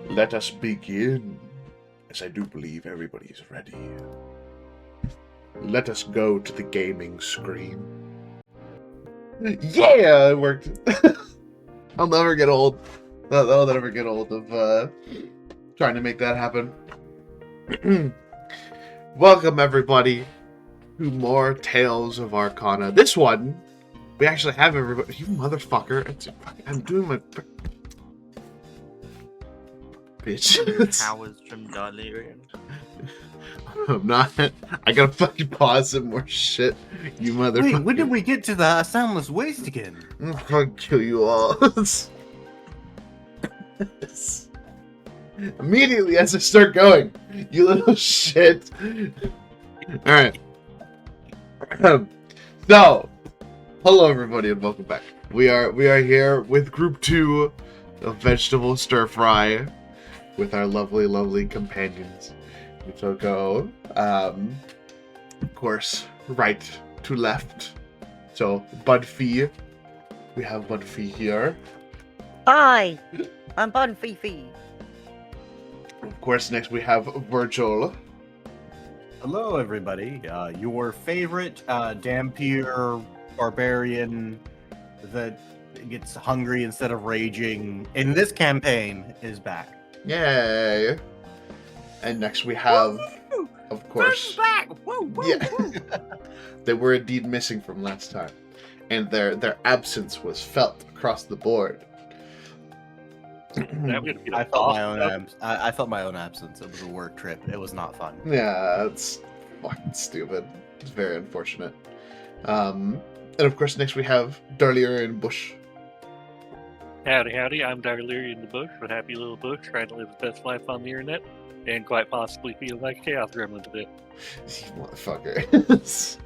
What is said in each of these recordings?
Let us begin, as I do believe everybody is ready. Let us go to the gaming screen. Yeah, it worked. I'll never get old. I'll never get old of trying to make that happen. Welcome, everybody, to more Tales of Arcana. This one, we actually have everybody. You motherfucker. I'm doing my... Bitch. Cowards from Delirium. I'm not. I gotta fucking pause some more shit, you motherfucker. Wait, when did we get to the Soundless Waste again? I'll fucking kill you all. Immediately as I start going, you little shit. Alright. So, hello everybody and welcome back. We are here with Group 2 of Vegetable Stir Fry with our lovely companions. We shall go, of course, right to left. So, Budfee. We have Budfee here. Hi, I'm Bun Fifi. Of course, next we have Virgil. Hello, everybody. Your favorite Dampier barbarian that gets hungry instead of raging in this campaign is back. Yay! And next we have, of course, Back! Woo, woo, yeah, woo. they were indeed missing from last time, and their absence was felt across the board. I felt my own absence. It was a work trip. It was not fun. Yeah, it's fucking stupid. It's very unfortunate. And of course, next we have Darlier and Bush. Howdy, I'm Darlier the Bush, a happy little bush trying to live his best life on the internet, and quite possibly feeling like a chaos gremlin today. You motherfucker.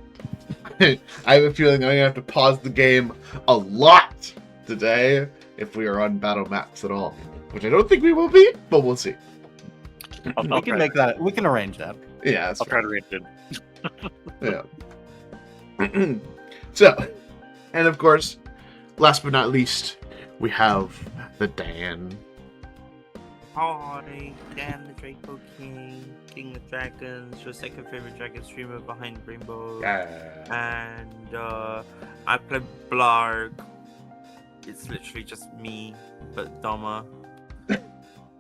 I have a feeling I'm gonna have to pause the game a lot today if we are on battle maps at all. Which I don't think we will be, but we'll see. We can make that. We can arrange that. Yeah, that's I'll try to read it. Yeah. So, and of course, last but not least, we have the Dan. Hi, Dan the Draco King, King of Dragons, your second favorite dragon streamer behind Rainbow. And I play Blarg. It's literally just me, but dumber.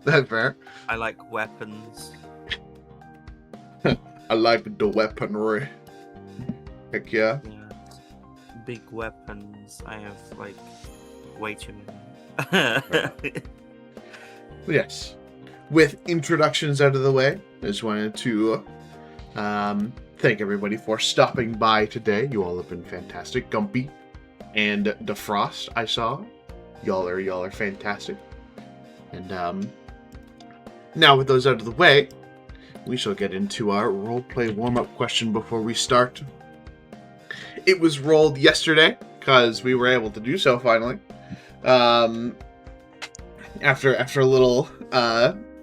That's fair. I like weapons. I like the weaponry. Heck yeah. Yeah. Big weapons. I have like way too many. Yes. With introductions out of the way, I just wanted to thank everybody for stopping by today. You all have been fantastic. Gumpy and Defrost, I saw. Y'all are fantastic. And now with those out of the way, we shall get into our roleplay warm-up question before we start. It was rolled yesterday, because we were able to do so finally. After a little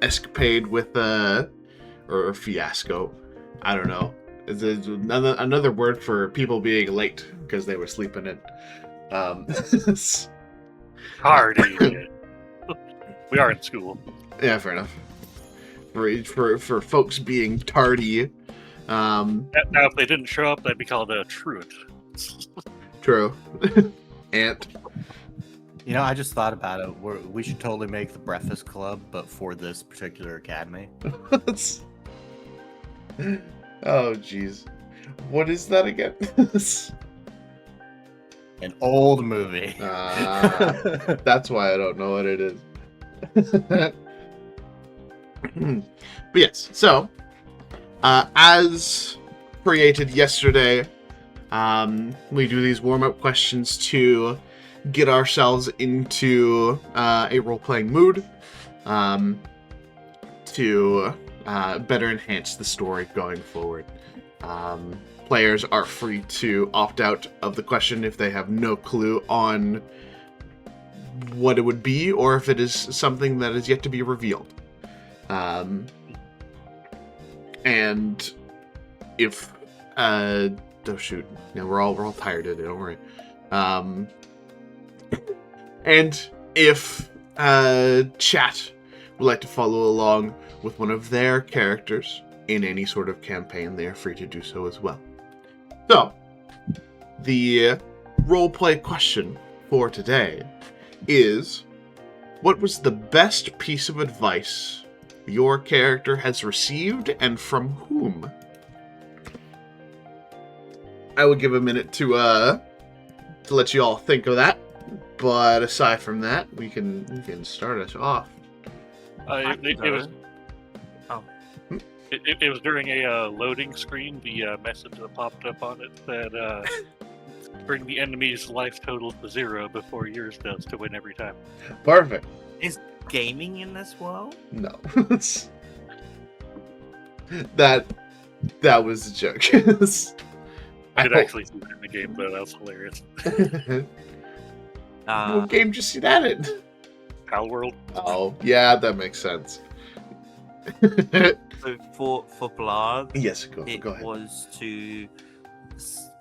escapade with or fiasco, I don't know. It's another word for people being late because they were sleeping in. Hardy. We are in school. Yeah, fair enough. For folks being tardy. Now, if they didn't show up, that'd be called a truant. True. Ant. You know, I just thought about it. We should totally make the Breakfast Club, but for this particular academy. Oh, jeez. What is that again? An old movie. That's why I don't know what it is. But yes, so as created yesterday, we do these warm-up questions to get ourselves into a role-playing mood, to better enhance the story going forward. Players are free to opt out of the question if they have no clue on what it would be, or if it is something that is yet to be revealed. And if oh shoot, yeah, we're all tired today, don't worry. And if chat would like to follow along with one of their characters in any sort of campaign, they are free to do so as well. So, the roleplay question for today is, what was the best piece of advice your character has received and from whom? I will give a minute to let you all think of that. But aside from that, we can start us off. It was during a loading screen. The message that popped up on it said, "Bring the enemy's life total to 0 before yours does to win every time." Perfect. Is gaming in this world? No. that was a joke. I could actually see that in the game, though. That was hilarious. What game just see that in? Pal World. Oh, yeah, that makes sense. So for Blarg, yes, go ahead. Was to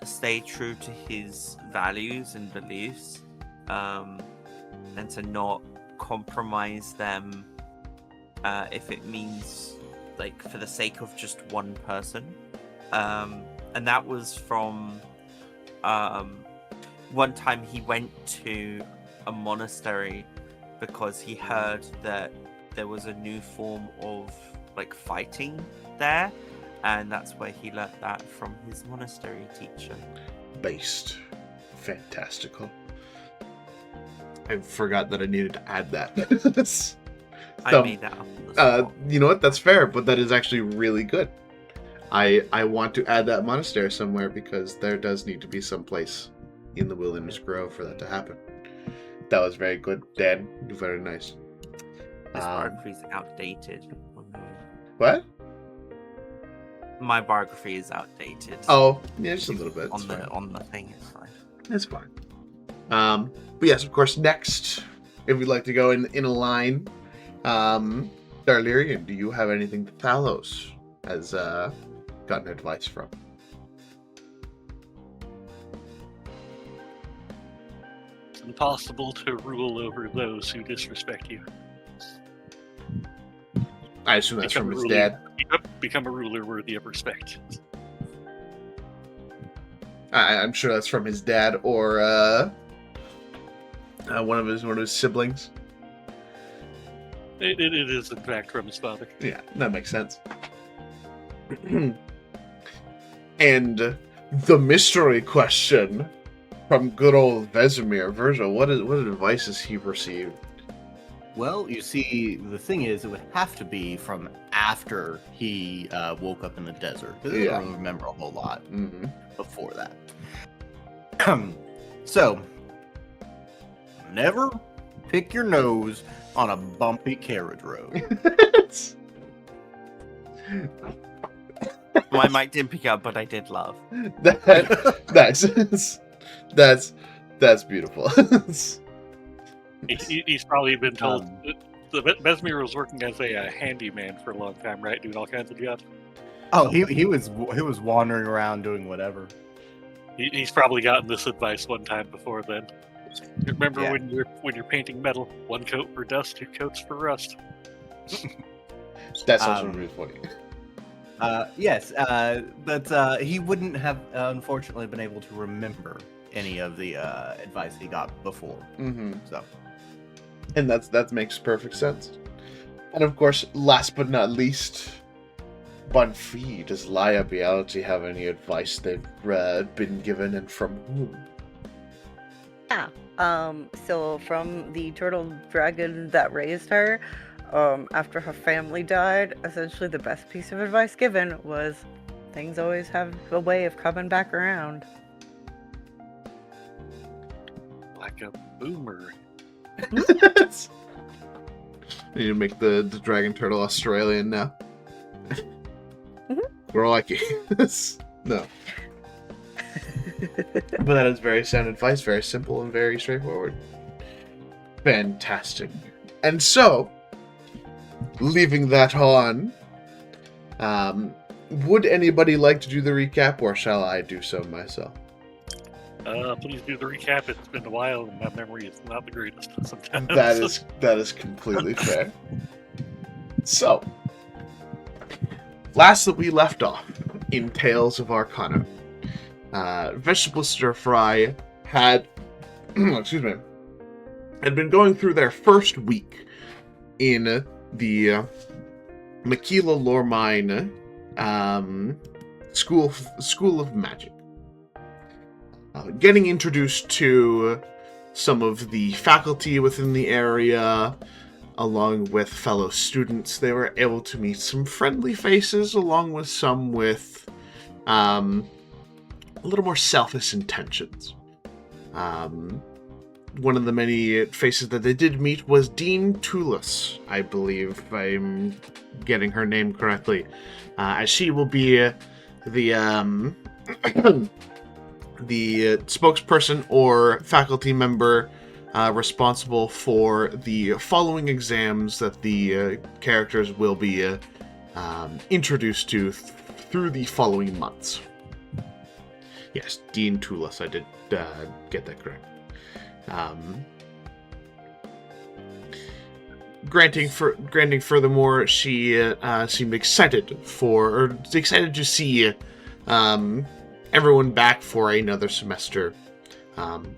stay true to his values and beliefs, and to not compromise them if it means, like, for the sake of just one person. And that was from one time he went to a monastery because he heard that there was a new form of, like, fighting there, and that's where he learnt that from his monastery teacher. Based. Fantastical. I forgot that I needed to add that. I made that up on the spot. You know what? That's fair, but that is actually really good. I want to add that monastery somewhere because there does need to be some place in the Wilderness Grove for that to happen. That was very good, Dad. Very nice. This biography is outdated. What? My biography is outdated. Oh, yeah, just a little bit. On the thing, it's fine. It's fine. But yes, of course, next, if we'd like to go in a line, Darlyrian, do you have anything that Thalos has gotten advice from? It's impossible to rule over those who disrespect you. I assume that's from his dad. Become a ruler worthy of respect. I'm sure that's from his dad or one of his siblings. It is, in fact, from his father. Yeah, that makes sense. And the mystery question from good old Vesemir. Virgil, what advice has he received? Well, you see, the thing is, it would have to be from after he woke up in the desert. Because he doesn't remember a whole lot before that. So, never pick your nose on a bumpy carriage road. My mic didn't pick up, but I did laugh. That's beautiful. He's probably been told. Vesemir was working as a handyman for a long time, right? Doing all kinds of jobs. Oh, he was wandering around doing whatever. He's probably gotten this advice one time before then. Remember when you're painting metal, 1 coat for dust, 2 coats for rust. That's also really funny. Yes, but he wouldn't have unfortunately been able to remember any of the advice he got before. So, and that makes perfect sense. And of course, last but not least, Bunfee, does Laia Biality have any advice they've been given, and from whom? Yeah. So from the turtle dragon that raised her, after her family died, essentially the best piece of advice given was things always have a way of coming back around. Like a boomer. You need to make the dragon turtle Australian now. We're like no. But that is very sound advice, very simple and very straightforward. Fantastic. And so, leaving that on, would anybody like to do the recap, or shall I do so myself? Please do the recap. It's been a while, and my memory is not the greatest sometimes. That is completely fair. So, last that we left off in Tales of Arcana, Vegetable Stir Fry had, excuse me, had been going through their first week in the Makila Lormine School of Magic. Getting introduced to some of the faculty within the area, along with fellow students, they were able to meet some friendly faces, along with some with a little more selfish intentions. One of the many faces that they did meet was Dean Tulus, I believe I'm getting her name correctly, as she will be the the spokesperson or faculty member responsible for the following exams that the characters will be introduced to through the following months. Yes, Dean Tulus, I did get that correct. Granting furthermore, she seemed excited to see everyone back for another semester,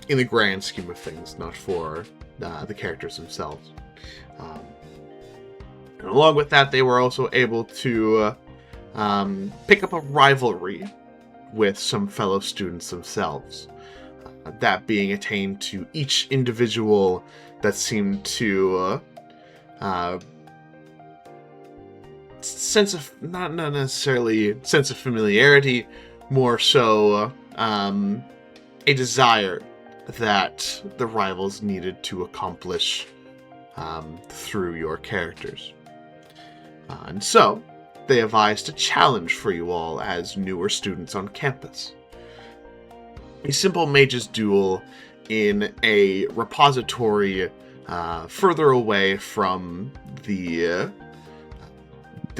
in the grand scheme of things, not for the characters themselves. And along with that, they were also able to pick up a rivalry with some fellow students themselves. That being attained to each individual that seemed to sense of, not necessarily sense of familiarity, more so a desire that the rivals needed to accomplish through your characters. And so, they devised a challenge for you all as newer students on campus. A simple mage's duel in a repository further away from the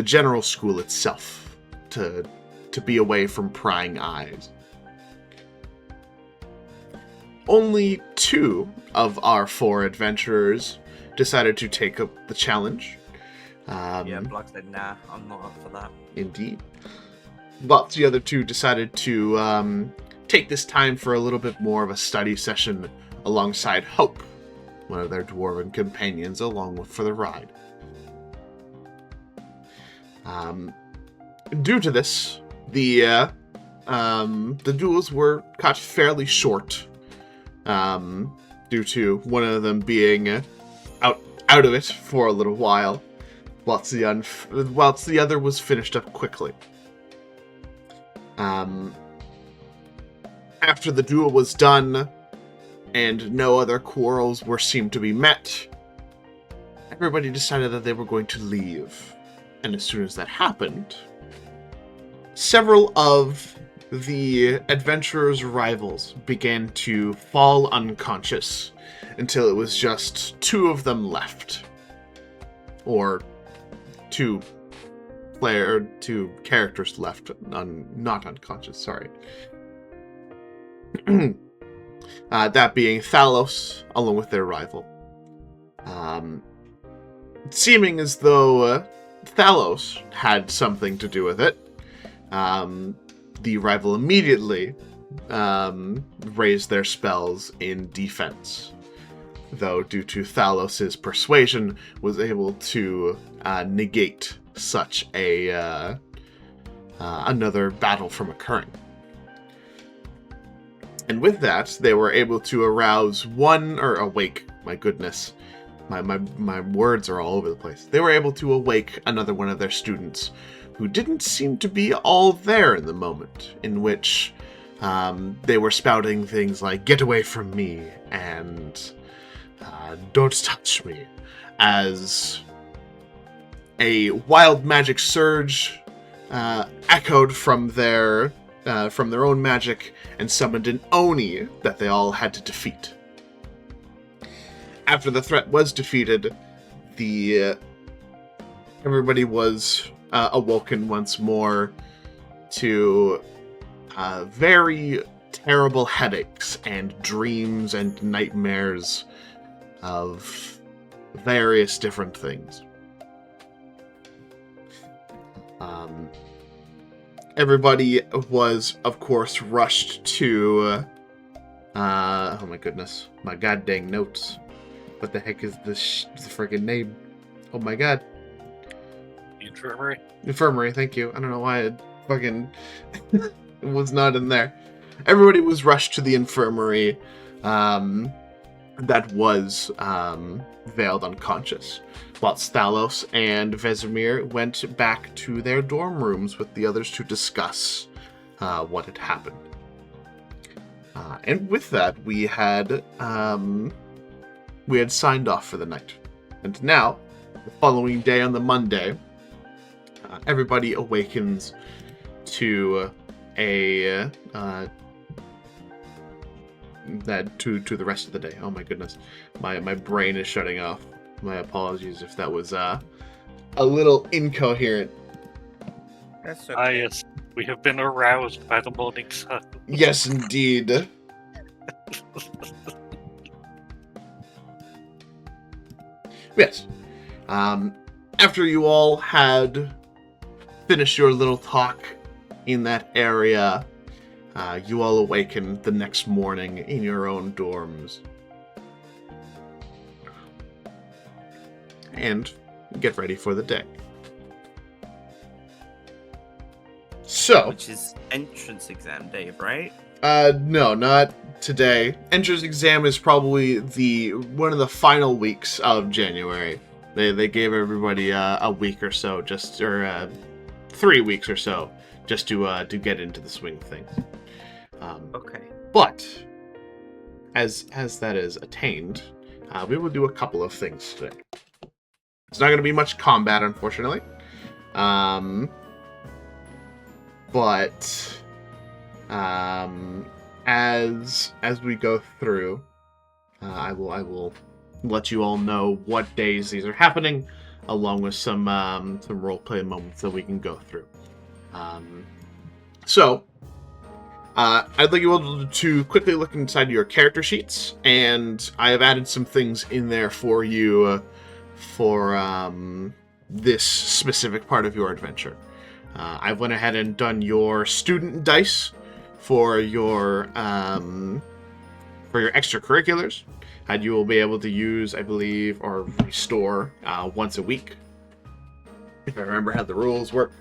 general school itself, to be away from prying eyes. Only 2 of our 4 adventurers decided to take up the challenge. Block said, nah, I'm not up for that. Indeed. But the other 2 decided to take this time for a little bit more of a study session alongside Hope, one of their dwarven companions, for the ride. Due to this, the duels were cut fairly short, due to one of them being out of it for a little while, whilst the other was finished up quickly. After the duel was done, and no other quarrels seemed to be met, everybody decided that they were going to leave. And as soon as that happened, several of the adventurers' rivals began to fall unconscious until it was just 2 of them left. Or 2 characters left, not unconscious, sorry. That being Thalos, along with their rival. Seeming as though Thalos had something to do with it, the rival immediately raised their spells in defense, though due to Thalos' persuasion was able to negate such a another battle from occurring. And with that, they were able to awake. My goodness, my words are all over the place. They were able to awake another one of their students, who didn't seem to be all there in the moment, in which they were spouting things like, "Get away from me," and "Don't touch me," as a wild magic surge echoed from their own magic and summoned an Oni that they all had to defeat. After the threat was defeated, everybody was awoken once more to very terrible headaches and dreams and nightmares of various different things. Everybody was, of course, rushed to... oh my goodness. My goddamn notes. What the heck is the friggin' name? Oh my god. Infirmary? Infirmary, thank you. I don't know why it fucking was not in there. Everybody was rushed to the infirmary that was veiled unconscious, whilst Thalos and Vesemir went back to their dorm rooms with the others to discuss what had happened. And with that, we had signed off for the night. And now, the following day on the Monday, everybody awakens to to the rest of the day. Oh my goodness, my brain is shutting off. My apologies if that was a little incoherent. That's Ah, okay. yes. We have been aroused by the morning sun. Yes, indeed. Yes. After you all had finished your little talk in that area, you all awaken the next morning in your own dorms. And get ready for the day. So... Which is entrance exam day, right? No, not today. Entrance exam is probably one of the final weeks of January. They gave everybody a week or so, 3 weeks or so, just to get into the swing of things. Okay. But as that is attained, we will do a couple of things today. It's not going to be much combat, unfortunately. But as we go through, I will let you all know what days these are happening, along with some roleplay moments that we can go through. So I'd like you all to quickly look inside your character sheets, and I have added some things in there for you for this specific part of your adventure. I've went ahead and done your student dice for your extracurriculars. And you will be able to use, I believe, or restore once a week. If I remember how the rules work.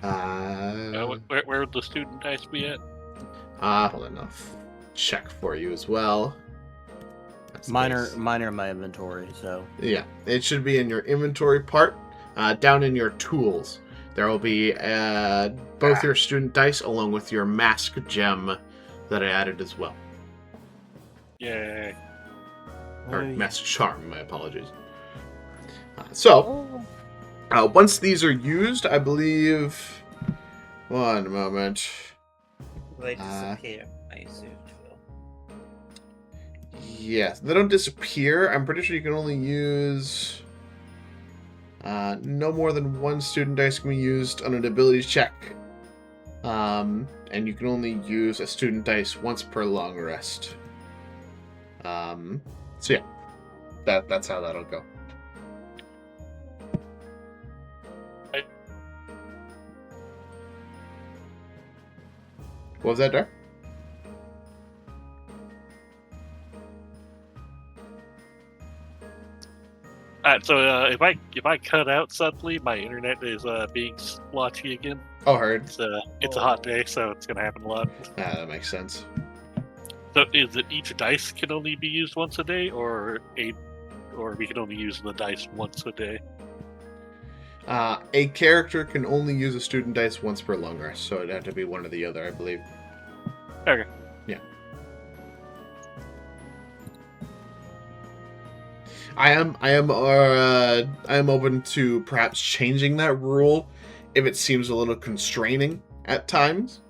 Where would the student dice be at? Hold on, I'll check for you as well. Mine are in my inventory, so... Yeah, it should be in your inventory part. Down in your tools, there will be both your student dice along with your mask gem that I added as well. Yay. Or mask charm, my apologies. Once these are used, I believe... One moment. They disappear, I assume. Yes, they don't disappear. I'm pretty sure you can only use... no more than one student dice can be used on an abilities check. And you can only use a student dice once per long rest. So yeah, that's how that'll go. What was that, Dar? So if I cut out suddenly, my internet is being splotchy again. Oh, heard. It's a hot day, so it's gonna happen a lot. That makes sense. So is it each dice can only be used once a day, or we can only use the dice once a day? A character can only use a student dice once per long rest, so it'd have to be one or the other, I believe. Okay. Yeah. I am open to perhaps changing that rule if it seems a little constraining at times,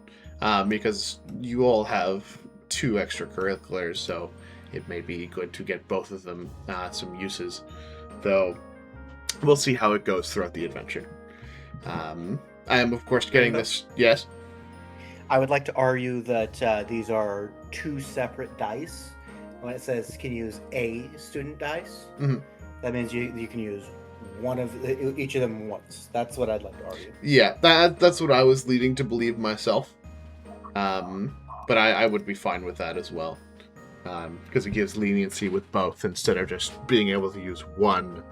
because you all have 2 extracurriculars, so it may be good to get both of them some uses. Though we'll see how it goes throughout the adventure. I am, of course, getting this. Yes. I would like to argue that these are 2 separate dice. When it says can use a student dice, Mhm. that means you can use each of them once. That's what I'd like to argue. Yeah, that's what I was leading to believe myself. But I would be fine with that as well. Because it gives leniency with both instead of just being able to use one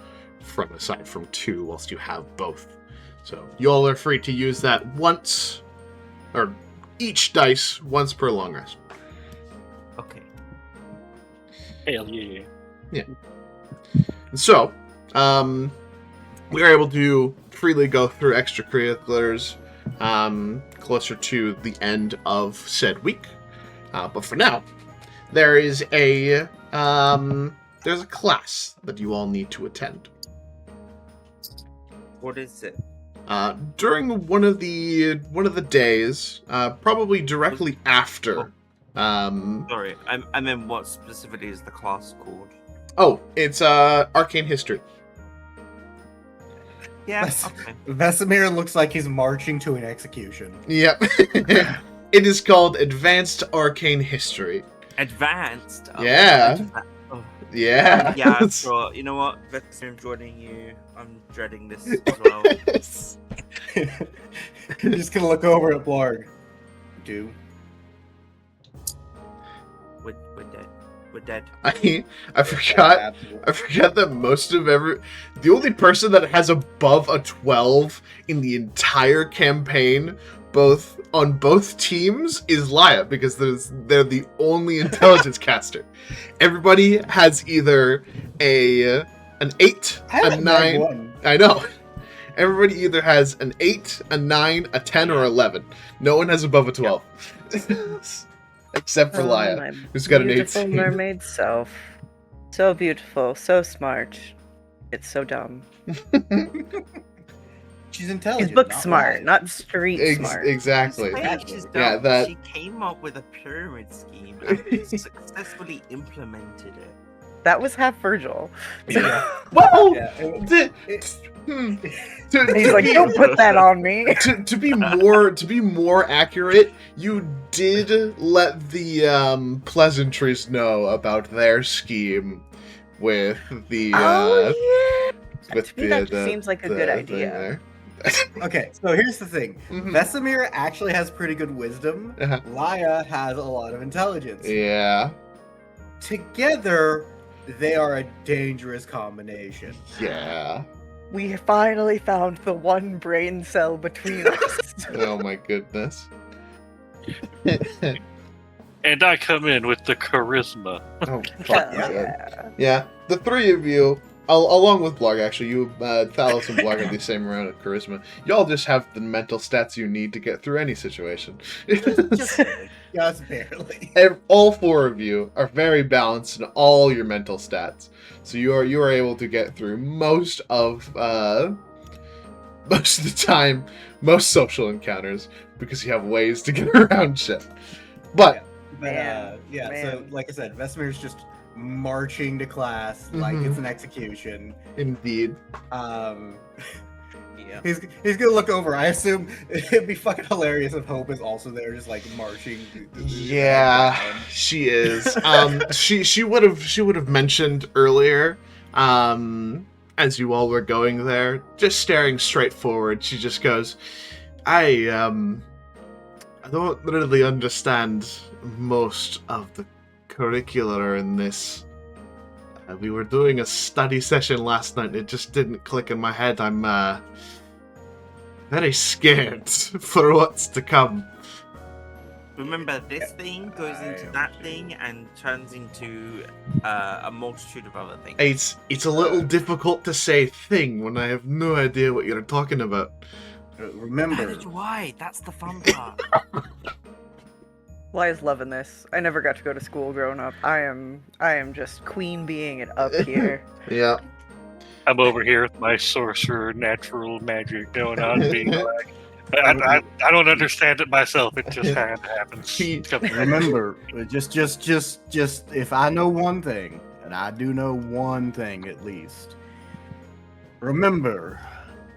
from aside from two whilst you have both. So you all are free to use that once, or each dice once per long rest. Okay. Hell yeah. Yeah. So, we are able to freely go through extracurriculars closer to the end of said week. But for now, there is there's a class that you all need to attend. What is it? During one of the days, probably directly after. Sorry, I meant what specifically is the class called? Oh, it's Arcane History. Yeah, okay. Vesemir looks like he's marching to an execution. Yep. It is called Advanced Arcane History. Advanced? Yeah. Yeah. Yeah, sure. You know what? Vesemir, I'm joining you. I'm dreading this as well. You're just gonna look over at Blarg. Do. We're dead. We're dead. I forgot that most of the only person that has above a 12 in the entire campaign, on both teams, is Laya, because they're the only intelligence caster. Everybody has either an 8, a 9. I know. Everybody either has an 8, a 9, a 10, or 11. No one has above a 12. Except for Laya, who's got an 18. Beautiful mermaid self. So beautiful, so smart. It's so dumb. She's intelligent. She's book smart, not street smart. Exactly. Yeah, she came up with a pyramid scheme and successfully implemented it. That was half Virgil. Yeah. Well, he's like, don't put that on me. To be more accurate, you did let the pleasantries know about their scheme with the with that seems like a good idea. Okay, so here's the thing. Vesemir actually has pretty good wisdom. Laya has a lot of intelligence. Yeah. Together, they are a dangerous combination. Yeah. We finally found the one brain cell between us. Oh my goodness. And I come in with the charisma. Oh, fuck yeah. The three of you, along with Blarg, actually, you, Thalos and Blarg have the same amount of charisma. Y'all just have the mental stats you need to get through any situation. Just barely. All four of you are very balanced in all your mental stats, so you are able to get through most of the time, most social encounters, because you have ways to get around shit. But so like I said, Vesemir's just marching to class like it's an execution. Indeed. Yeah. He's gonna look over. I assume it'd be fucking hilarious if Hope is also there, just like marching. Yeah, she is. She would have mentioned earlier, as you all were going there, just staring straight forward. She just goes, I don't really understand most of the curricular in this. We were doing a study session last night. It just didn't click in my head. I'm very scared for what's to come. Remember, this thing goes into that thing and turns into a multitude of other things. It's a little difficult to say thing when I have no idea what you're talking about. Remember, Neither do I. That's the fun part. Laya's loving this. I never got to go to school growing up. I am just queen being it up here. Yeah. I'm over here with my sorcerer natural magic going on, being like, I don't understand it myself. It just kind of happens. Remember, just if I know one thing, and I do know one thing at least, remember,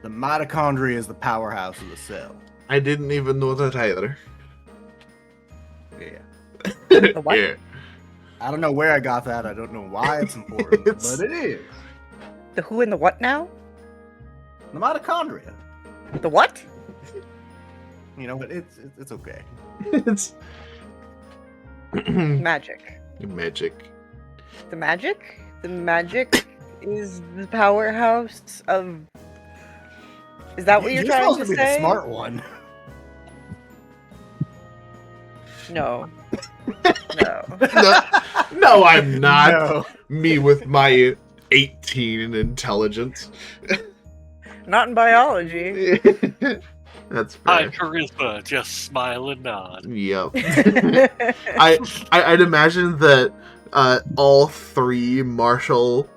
the mitochondria is the powerhouse of the cell. I didn't even know that either. Yeah. The what? Yeah. I don't know where I got that. I don't know why it's important, but it is. The who and the what now? The mitochondria. The what? You know, but it's okay. It's Magic. magic. The magic? The magic is the powerhouse of... Is that what you're trying supposed to be say? the smart one. No. No, I'm not. No. Me with my 18 in intelligence. Not in biology. That's High fair. charisma, just smile and nod. Yep. I'd imagine that all 3 martial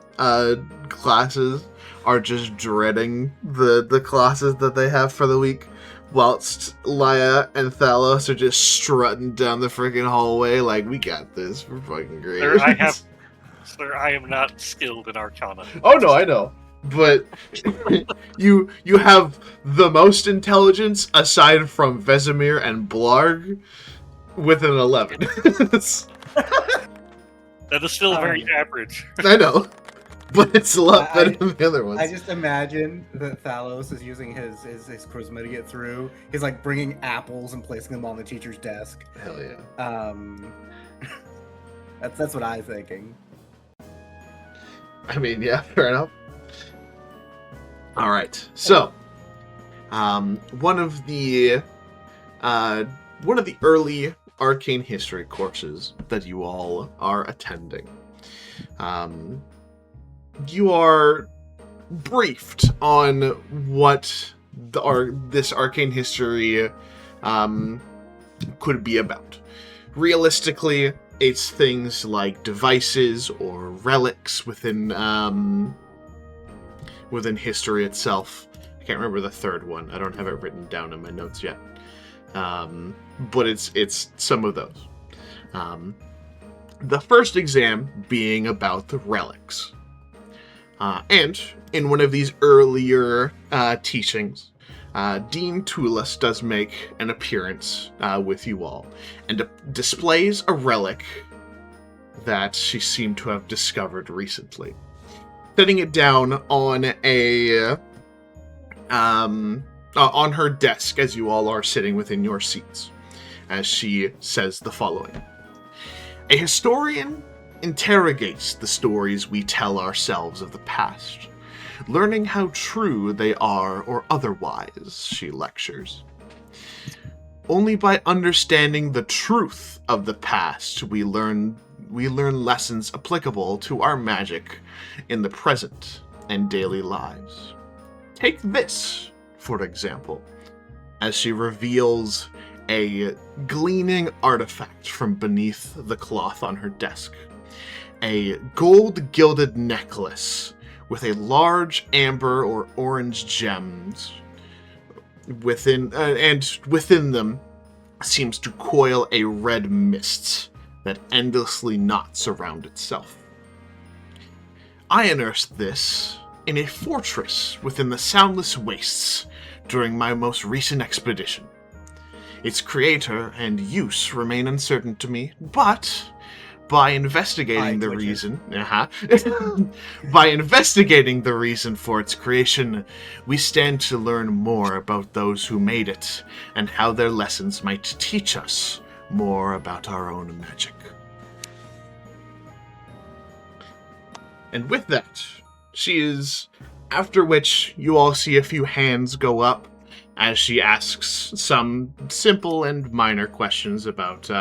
classes are just dreading the classes that they have for the week, whilst Laia and Thalos are just strutting down the freaking hallway like, we got this. We're fucking great. Sir, I am not skilled in Arcana. Oh no, I know. But you have the most intelligence aside from Vesemir and Blarg with an 11. That is still very average. I know. But it's a lot better than the other ones. I just imagine that Thalos is using his charisma to get through. He's like bringing apples and placing them on the teacher's desk. Hell yeah. That's what I'm thinking. I mean, yeah, fair enough. All right, so one of the early arcane history courses that you all are attending, you are briefed on what this arcane history could be about. Realistically, it's things like devices or relics within history itself. I can't remember the third one. I don't have it written down in my notes yet. But it's some of those. The first exam being about the relics. And in one of these earlier teachings, Dean Tulis does make an appearance with you all and displays a relic that she seemed to have discovered recently. Setting it down on on her desk as you all are sitting within your seats, as she says the following. A historian interrogates the stories we tell ourselves of the past, learning how true they are or otherwise, she lectures. Only by understanding the truth of the past we learn lessons applicable to our magic in the present and daily lives. Take this, for example, as she reveals a gleaming artifact from beneath the cloth on her desk. A gold-gilded necklace with a large amber or orange gems within them seems to coil a red mist that endlessly knots around itself. I unearthed this in a fortress within the Soundless Wastes during my most recent expedition. Its creator and use remain uncertain to me, but by investigating the reason for its creation, we stand to learn more about those who made it and how their lessons might teach us more about our own magic. And with that, after which you all see a few hands go up as she asks some simple and minor questions about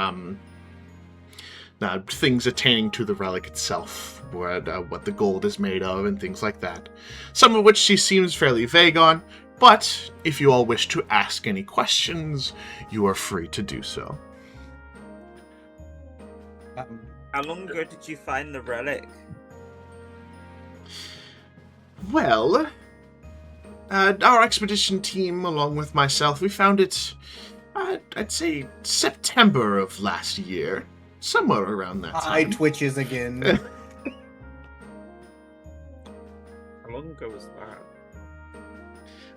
things attaining to the relic itself, what the gold is made of, and things like that. Some of which she seems fairly vague on, but if you all wish to ask any questions, you are free to do so. How long ago did you find the relic? Well, our expedition team, along with myself, we found it, I'd say, September of last year. Somewhere around that time. Eye twitches again. How long ago was that?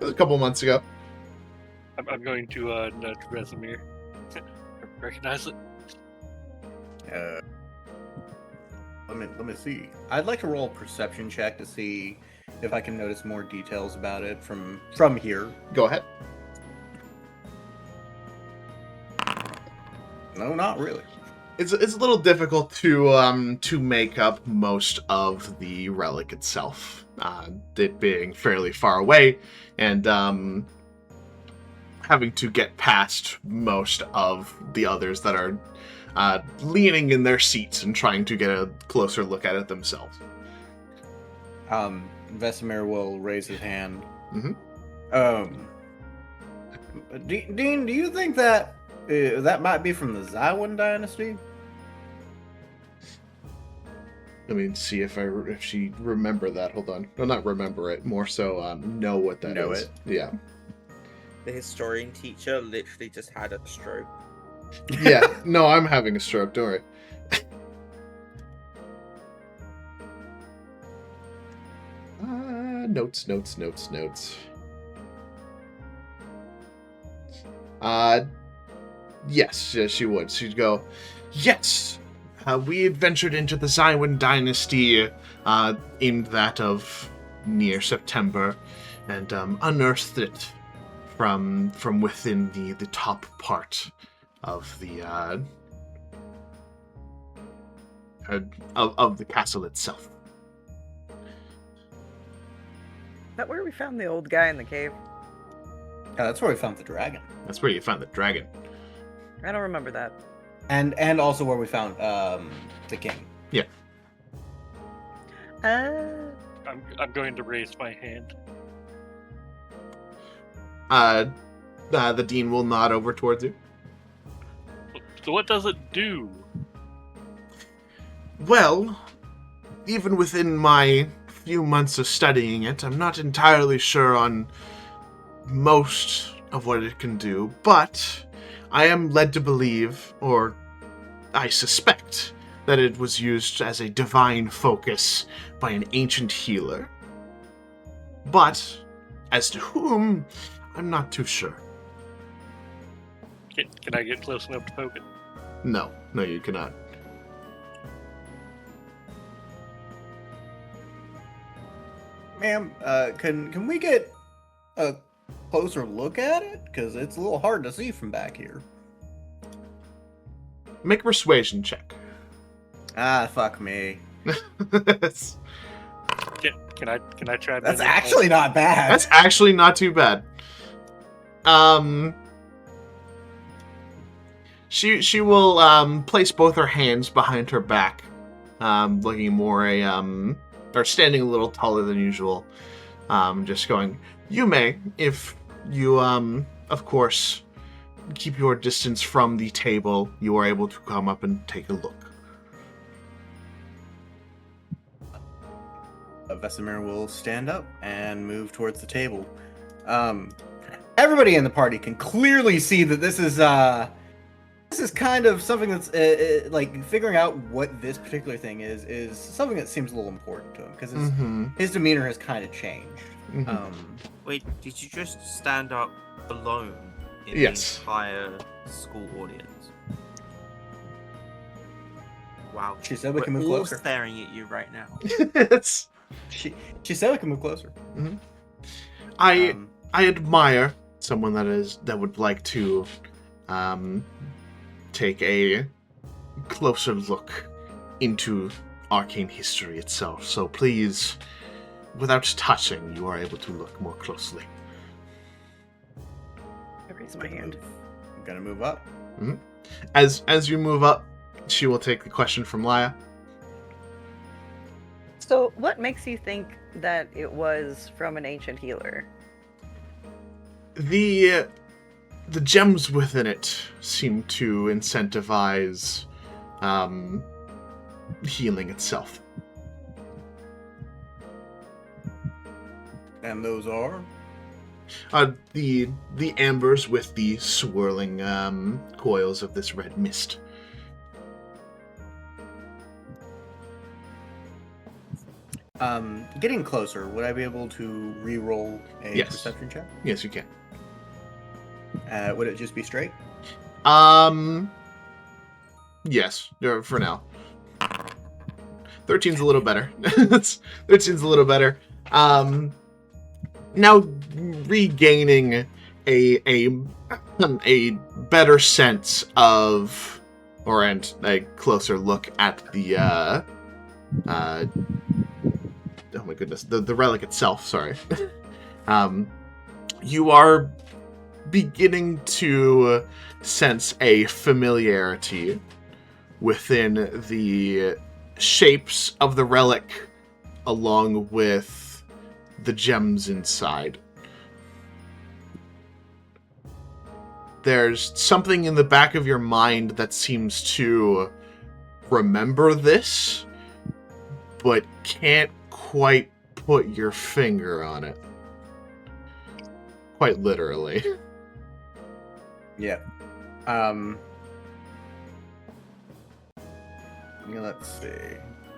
It was a couple months ago. I'm going to nudge Vesemir. Recognize it? Let me see. I'd like to roll a perception check to see if I can notice more details about it from here. Go ahead. No, not really. It's a little difficult to make up most of the relic itself, it being fairly far away, and having to get past most of the others that are leaning in their seats and trying to get a closer look at it themselves. Vesemir will raise his hand. Mm-hmm. Dean, do you think that that might be from the Zywin dynasty? Let me see if she remember that. Hold on. No, not remember it. More so, know what that is. Know it. Yeah. The historian teacher literally just had a stroke. Yeah. No, I'm having a stroke. Don't worry. Notes. Yes, she would. She'd go, yes, we had ventured into the Zywin dynasty in that of near September and unearthed it from within the top part of the of the castle itself. Is that where we found the old guy in the cave? That's where we found the dragon. That's where you found the dragon. I don't remember that. And also where we found the king. Yeah. I'm going to raise my hand. The dean will nod over towards you. So what does it do? Well, even within my few months of studying it, I'm not entirely sure on most of what it can do, but I am led to believe, or I suspect, that it was used as a divine focus by an ancient healer. But as to whom, I'm not too sure. Can I get close enough to poke it? No, you cannot. Ma'am, can we get a closer look at it? Because it's a little hard to see from back here. Make a persuasion check. Ah, fuck me. Can I try? That's actually not bad. That's actually not too bad. She will place both her hands behind her back, looking more or standing a little taller than usual. Just going, you may, if you of course keep your distance from the table, you are able to come up and take a look. Vesemir will stand up and move towards the table. Everybody in the party can clearly see that this is kind of something that's like figuring out what this particular thing is something that seems a little important to him because his demeanor has kind of changed. Wait, did you just stand up alone in Yes. the entire school audience? Wow. She said we can We're move all closer. staring at you right now. It's She said we can move closer. I admire someone that would like to take a closer look into arcane history itself. So please, without touching, you are able to look more closely. I raise my hand. I'm gonna move up. As you move up, she will take the question from Laya. So, what makes you think that it was from an ancient healer? The gems within it seem to incentivize healing itself. And those are? The ambers with the swirling coils of this red mist. Getting closer, would I be able to re-roll a Yes. perception check? Yes, you can. Would it just be straight? Yes, for now. 13's a little better. 13's a little better. now regaining a better sense of, and a closer look at the oh my goodness, the relic itself. Sorry. You are beginning to sense a familiarity within the shapes of the relic, along with the gems inside. There's something in the back of your mind that seems to remember this, but can't quite put your finger on it. Quite literally. Yeah. Let's see.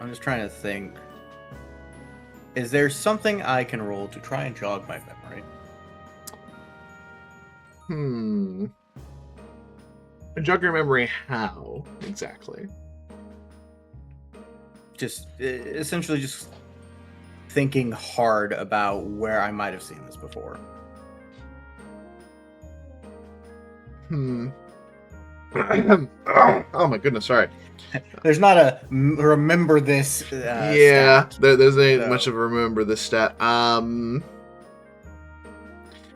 I'm just trying to think. Is there something I can roll to try and jog my memory? Jog your memory how, exactly? Just, essentially just thinking hard about where I might have seen this before. Oh my goodness, sorry. There's not a remember this yeah, stat, there's ain't so. much of a remember this stat. The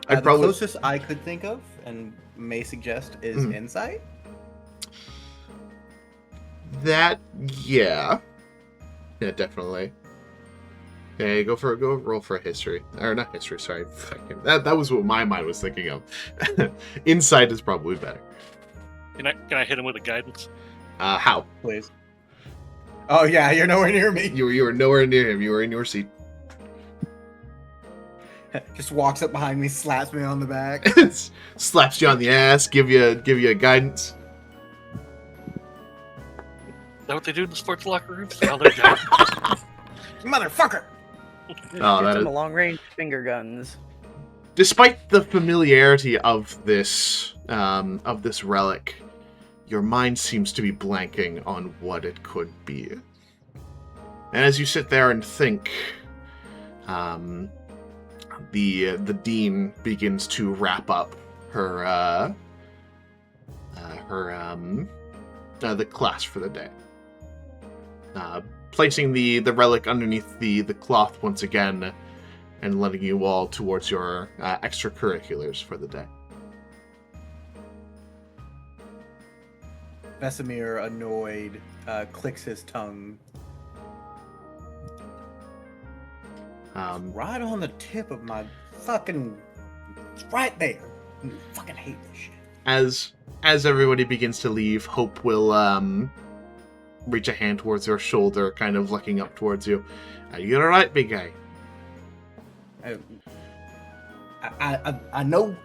probably... closest I could think of, and may suggest, is insight. That, yeah. Yeah, definitely. Okay, go roll for a history. Or not history, sorry. That was what my mind was thinking of. Insight is probably better. Can I hit him with a guidance? How? Please. Oh yeah, you're nowhere near me. You were nowhere near him. You were in your seat. Just walks up behind me, slaps me on the back. Slaps you on the ass, give you a guidance. Is that what they do in the sports locker rooms? Oh, they're Motherfucker! Oh, that is... long range finger guns. Despite the familiarity of this relic, your mind seems to be blanking on what it could be. And as you sit there and think, the dean begins to wrap up her the class for the day, placing the relic underneath the cloth once again, and letting you all towards your extracurriculars for the day. Vesemir, annoyed, clicks his tongue. Right on the tip of my fucking... right there. I fucking hate this shit. As everybody begins to leave, Hope will reach a hand towards your shoulder, kind of looking up towards you. Are you alright, big guy? I know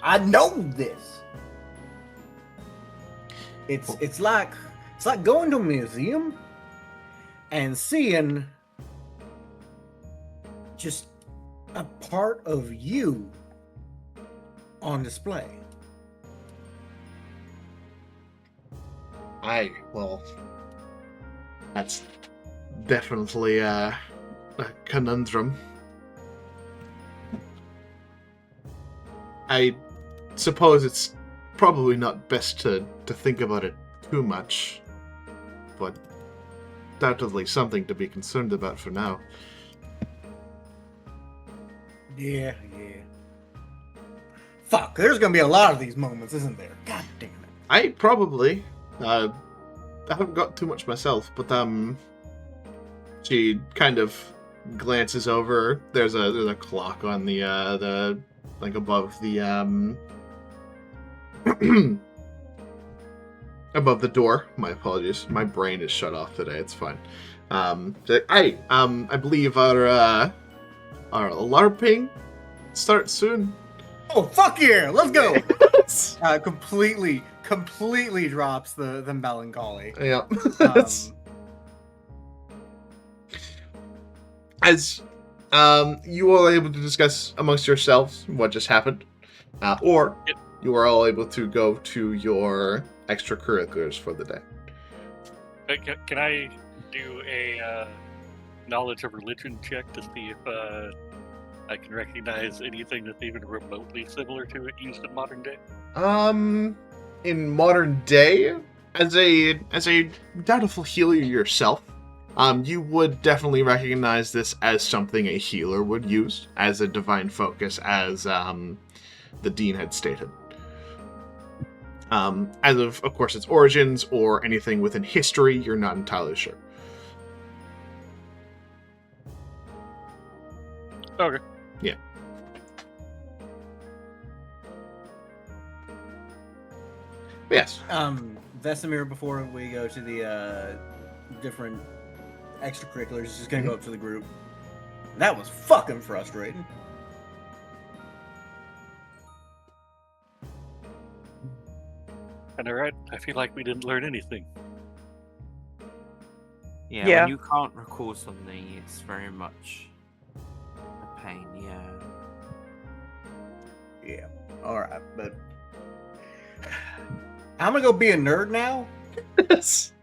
this. It's like going to a museum and seeing just a part of you on display. Well, that's definitely a conundrum. I suppose it's probably not best to think about it too much, but undoubtedly something to be concerned about for now. Yeah. Fuck, there's gonna be a lot of these moments, isn't there? God damn it. I probably. I haven't got too much myself, but she kind of glances over. There's a clock on the like above the above the door. My apologies. My brain is shut off today. It's fine. I believe our LARPing starts soon. Oh fuck yeah! Let's go. Completely drops the melancholy. Yeah. As you all are able to discuss amongst yourselves what just happened, or you are all able to go to your extracurriculars for the day. Can I do a knowledge of religion check to see if I can recognize anything that's even remotely similar to it used in modern day. In modern day, as a doubtful healer yourself, you would definitely recognize this as something a healer would use as a divine focus, as the dean had stated. As of course, its origins or anything within history, you're not entirely sure. Okay. Yeah. Yes. Vesemir, before we go to the different extracurriculars, is just gonna go up to the group. That was fucking frustrating. And alright, I feel like we didn't learn anything. Yeah, when you can't recall something, it's very much a pain, yeah. Yeah. Alright, but I'm gonna go be a nerd now Yes.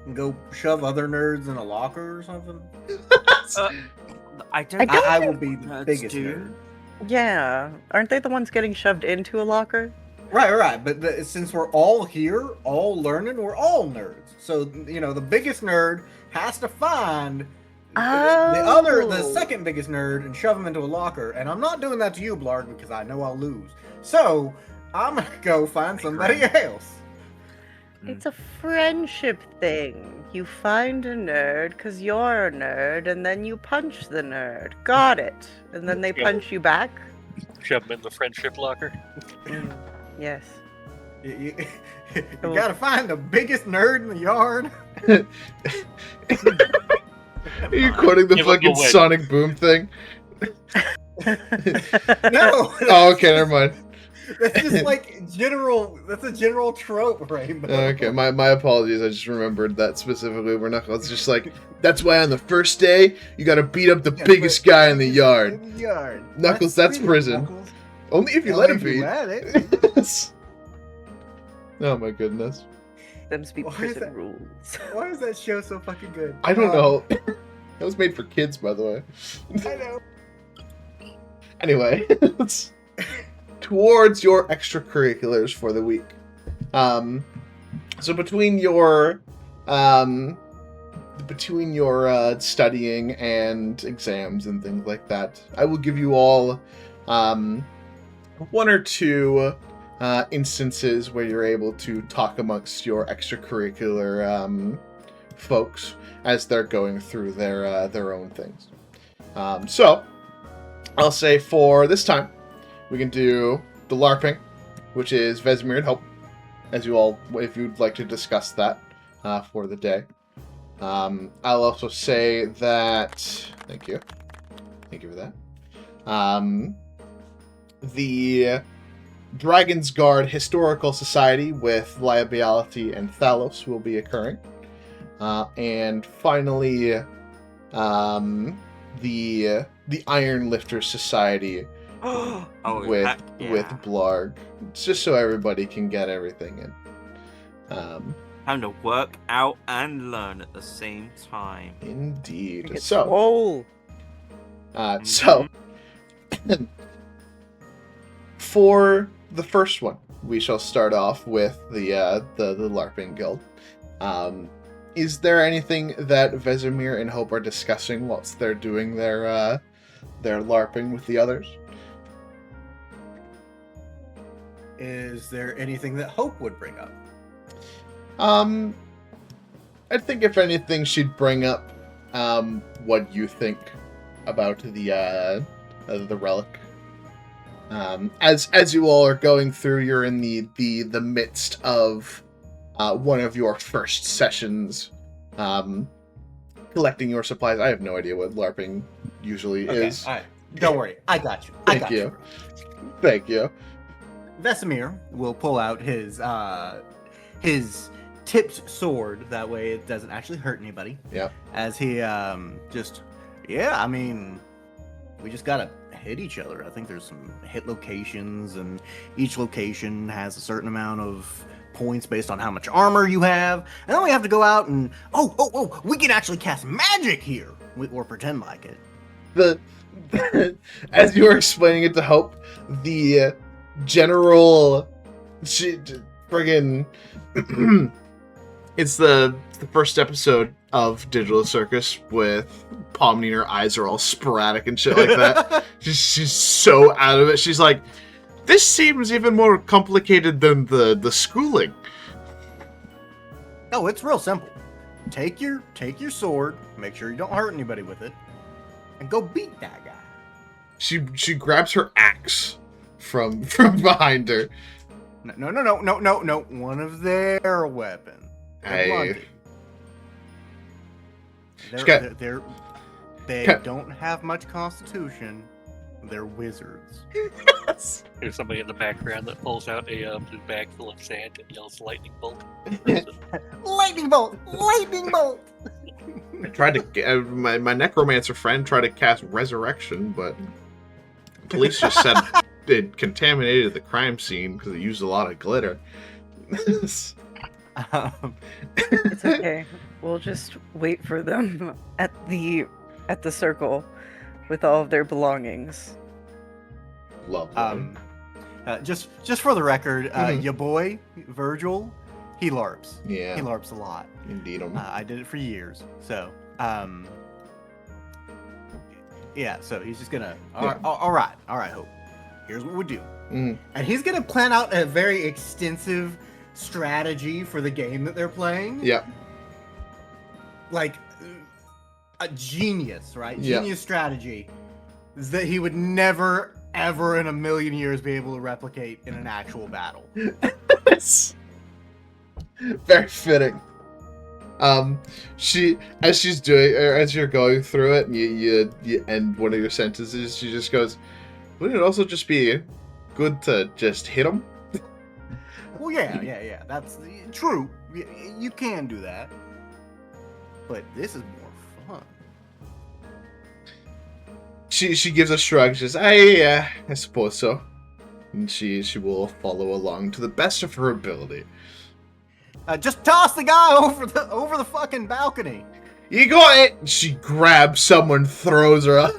and go shove other nerds in a locker or something. I will be the nerds biggest do. nerd. Yeah. Aren't they the ones getting shoved into a locker? Right. But since we're all here, all learning, we're all nerds. So, you know, the biggest nerd has to find the second biggest nerd and shove him into a locker. And I'm not doing that to you, Blarg, because I know I'll lose. So, I'm going to go find somebody else. It's a friendship thing. You find a nerd because you're a nerd, and then you punch the nerd. Got it. And then they punch you back? Shove them in the friendship locker. Yes. You gotta find the biggest nerd in the yard. Are you quoting the Give fucking him a win. Sonic Boom thing? No. Oh, okay, never mind. That's just like general. That's a general trope, Rainbow. Okay, my apologies. I just remembered that specifically where Knuckles just like, that's why on the first day, you gotta beat up the biggest guy in the yard. In the yard. Knuckles, that's freedom, prison. Knuckles. Only if you Only let him if you be. let it. Yes. Oh my goodness. Them's be Why is prison that- rules. Why is that show so fucking good? I don't know. That was made for kids, by the way. I know. Anyway, towards your extracurriculars for the week. So between your studying and exams and things like that, I will give you all one or two instances where you're able to talk amongst your extracurricular folks as they're going through their own things. So I'll say for this time, we can do the LARPing, which is Vesemir help, as you all, if you'd like to discuss that for the day. I'll also say that, thank you for that. The Dragon's Guard Historical Society with Liability and Thalos will be occurring. And finally, the Iron Lifter Society with Blarg. It's just so everybody can get everything in. Time to work out and learn at the same time. Indeed. It's So, swole. so for the first one, we shall start off with the LARPing Guild. Is there anything that Vesemir and Hope are discussing whilst they're doing their LARPing with the others? Is there anything that Hope would bring up? I think if anything, she'd bring up what you think about the relic. As you all are going through, you're in the midst of one of your first sessions, collecting your supplies. I have no idea what LARPing usually is. All right. Don't worry. I got you. Thank you. Thank you. Vesemir will pull out his tipped sword. That way it doesn't actually hurt anybody. Yeah. As he I mean, we just gotta hit each other. I think there's some hit locations, and each location has a certain amount of points based on how much armor you have. And then we have to go out and we can actually cast magic here, or pretend like it. as you were explaining it to Hope, the general, friggin', it's the first episode of Digital Circus with Pomni, her eyes are all sporadic and shit like that. she's so out of it. She's like, this seems even more complicated than the schooling. No, it's real simple. Take your sword, make sure you don't hurt anybody with it, and go beat that guy. She grabs her axe from behind her. No. One of their weapons. They don't have much constitution. They're wizards. There's somebody in the background that pulls out a blue bag full of sand and yells lightning bolt. Lightning bolt! Lightning bolt! I tried to my necromancer friend tried to cast resurrection, but the police just said it contaminated the crime scene because it used a lot of glitter. It's okay. We'll just wait for them at the circle with all of their belongings. Lovely. Just for the record, your boy Virgil, he LARPs. Yeah, he LARPs a lot. Indeed. I did it for years. So, yeah. So he's just gonna. All right, Hope. Here's what we do. And he's gonna plan out a very extensive strategy for the game that they're playing. Yep. Like a genius, right? Genius strategy that he would never, ever in a million years be able to replicate in an actual battle. Very fitting. As you're going through it, and you end one of your sentences, she just goes, wouldn't it also just be good to just hit him? Well, yeah. That's true. You can do that. But this is more fun. She gives a shrug. She says, I suppose so. And she will follow along to the best of her ability. Just toss the guy over the fucking balcony. You got it! She grabs someone, throws her up.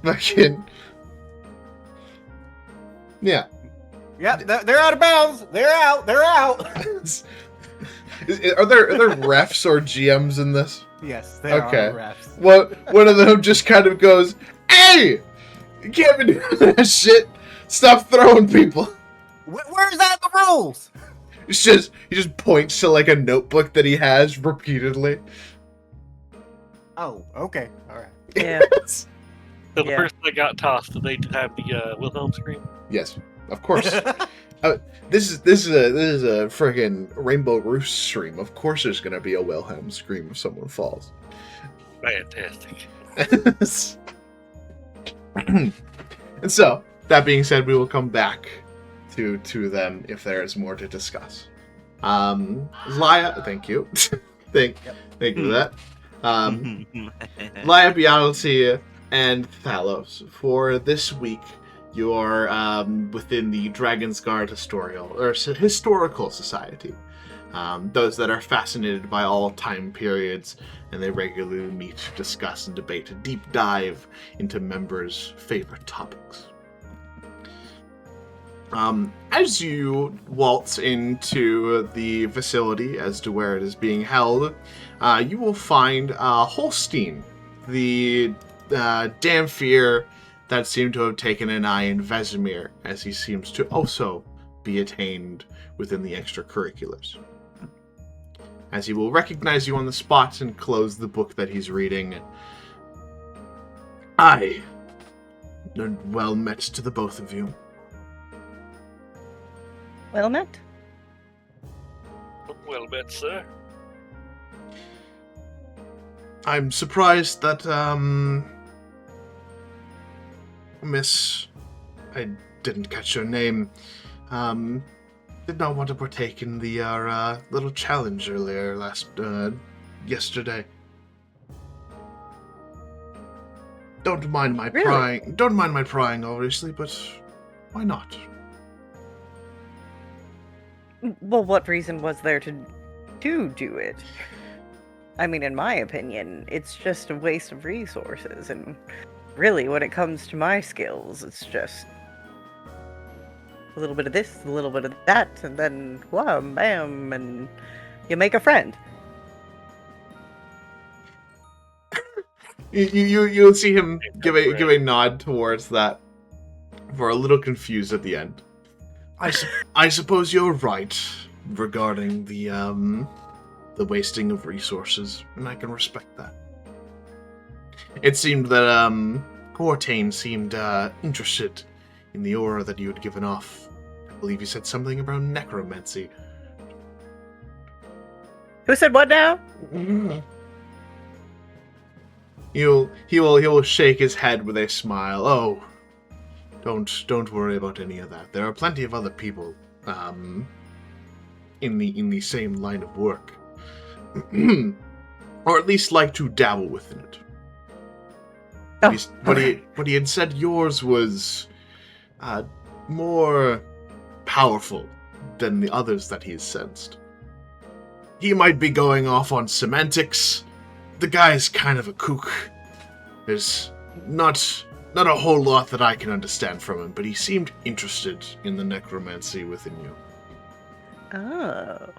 Fucking. Yeah. Yep, they're out of bounds. They're out. Are there refs or GMs in this? Yes, there are refs. One of them just kind of goes, hey! You can't be doing that shit. Stop throwing people. Where's that in the rules? He just points to like a notebook that he has repeatedly. Oh, okay. All right. Yeah. So the person that got tossed, did they have the Wilhelm scream? Yes, of course. This is a friggin' RainbowRoost stream. Of course, there's gonna be a Wilhelm scream if someone falls. Fantastic. And so, that being said, we will come back to them if there is more to discuss. Laya, thank you. thank you for that. Laya, Bealty, and Thalos, for this week, you are within the Dragon's Guard Historical Society. Those that are fascinated by all time periods, and they regularly meet to discuss and debate a deep dive into members' favorite topics. As you waltz into the facility as to where it is being held, you will find Holstein, the Damphir that seemed to have taken an eye in Vesemir, as he seems to also be attained within the extracurriculars. As he will recognize you on the spot and close the book that he's reading. Aye. Well met to the both of you. Well met. Well met, sir. I'm surprised that, Miss... I didn't catch your name. Did not want to partake in the little challenge earlier yesterday. Don't mind my prying. Don't mind my prying, obviously, but why not? Well, what reason was there to do it? I mean, in my opinion, it's just a waste of resources. And really, when it comes to my skills, it's just a little bit of this, a little bit of that, and then wham, bam, and you make a friend. You'll see him give a nod towards that. We're a little confused at the end. I suppose you're right regarding the wasting of resources, and I can respect that. It seemed that Cortain seemed interested in the aura that you had given off. I believe you said something about necromancy. Who said what now? He will shake his head with a smile. Oh, don't worry about any of that. There are plenty of other people in the same line of work, or at least like to dabble within it. Oh, What he had said yours was more powerful than the others that he's sensed. He might be going off on semantics. The guy's kind of a kook. There's not a whole lot that I can understand from him, but he seemed interested in the necromancy within you. Oh.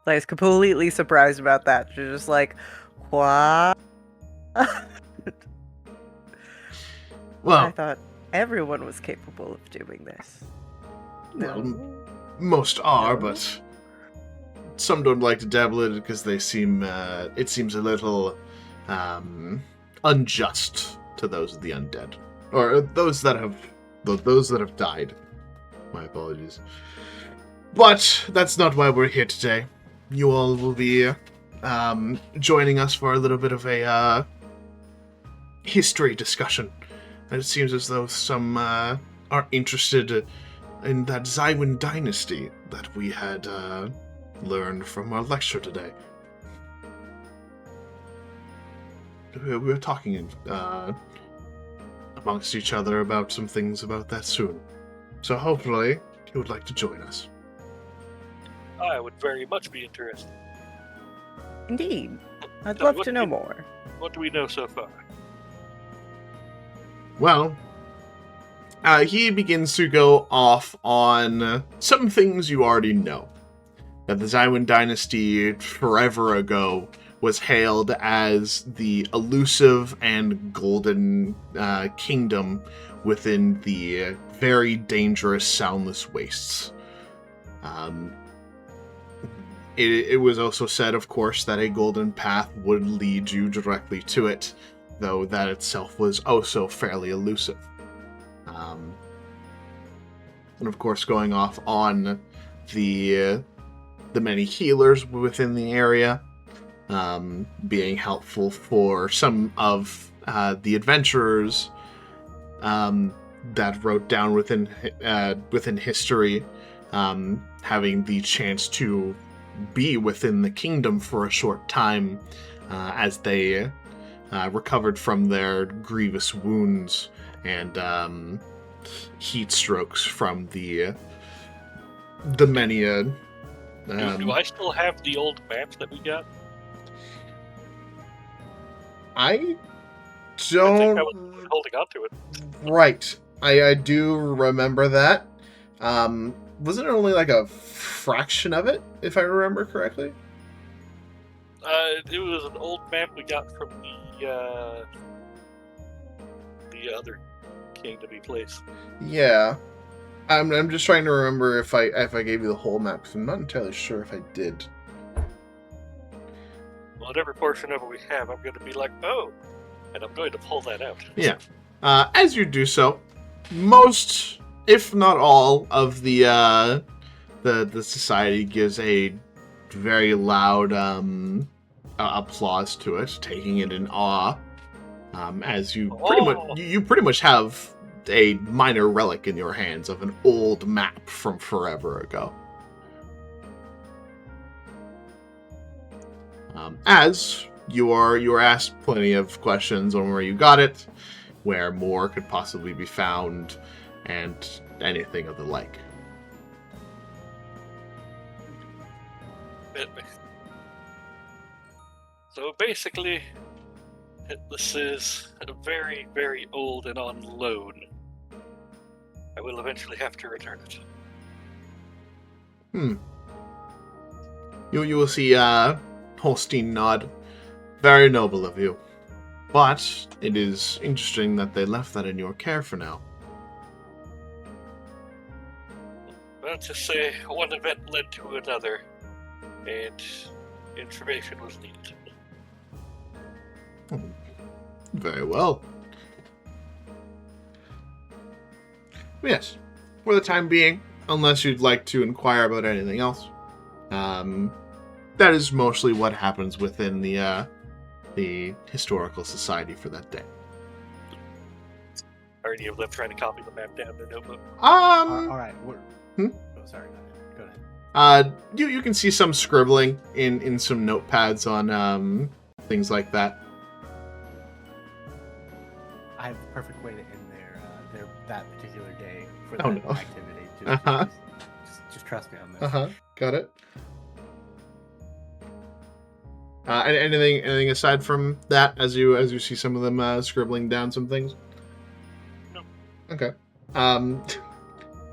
I was completely surprised about that. You're just like, what? Well, I thought everyone was capable of doing this. well, No. most are, No. but some don't like to dabble in it because they seem it seems a little unjust to those of the undead, or those that have died. My apologies. But that's not why we're here today. You all will be joining us for a little bit of a history discussion. And it seems as though some are interested in that Zywin dynasty that we had learned from our lecture today. We were talking amongst each other about some things about that soon. So hopefully you would like to join us. I would very much be interested. Indeed. I'd So love what to do know you- more. What do we know so far? Well, he begins to go off on some things you already know. That the Zywin dynasty forever ago was hailed as the elusive and golden kingdom within the very dangerous Soundless Wastes. It was also said, of course, that a golden path would lead you directly to it, though that itself was also fairly elusive. And of course, going off on the many healers within the area, being helpful for some of the adventurers that wrote down within history, having the chance to be within the kingdom for a short time as they recovered from their grievous wounds and heat strokes from the many. Do I still have the old maps that we got? I I think don't. I was holding on to it. Right. I do remember that. Wasn't it only like a fraction of it, if I remember correctly? It was an old map we got from the other kingdom place. Yeah. I'm just trying to remember if I gave you the whole map, because I'm not entirely sure if I did. Whatever portion of it we have, I'm going to be like, oh, and I'm going to pull that out. Yeah. As you do so, most, if not all, of the society gives a very loud applause to it, taking it in awe. As you pretty much have a minor relic in your hands of an old map from forever ago. As you are asked plenty of questions on where you got it, where more could possibly be found, and anything of the like. So basically, this is very, very old and on loan. I will eventually have to return it. You will see Holstein nod. Very noble of you. But it is interesting that they left that in your care for now. Well, to say one event led to another, and information was needed. Very well. Yes. For the time being, unless you'd like to inquire about anything else, that is mostly what happens within the historical society for that day. Are any of them trying to copy the map down their notebook? All right. Oh, sorry. Go ahead. You can see some scribbling in some notepads on things like that. I have the perfect way to end their that particular day for Oh, that no. activity. Just trust me on this. Got it. Anything aside from that, as you see some of them scribbling down some things? No. Okay.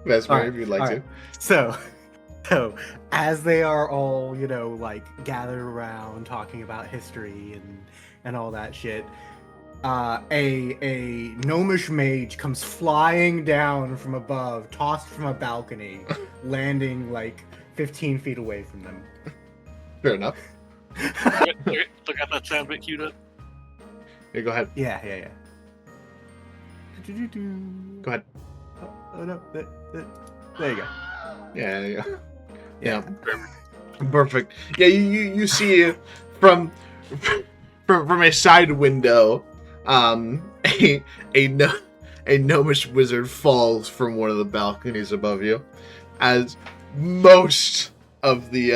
Vesper, if you'd like to. So as they are all, like gathered around talking about history and all that shit, a gnomish mage comes flying down from above, tossed from a balcony, landing like 15 feet away from them. Fair enough. Look at that sound bit queued up. Yeah, go ahead. Yeah. Go ahead. Oh no, there you go. Yeah, there you go. Yeah. Perfect. Yeah, you see from a side window, a gnomish wizard falls from one of the balconies above you, as most of the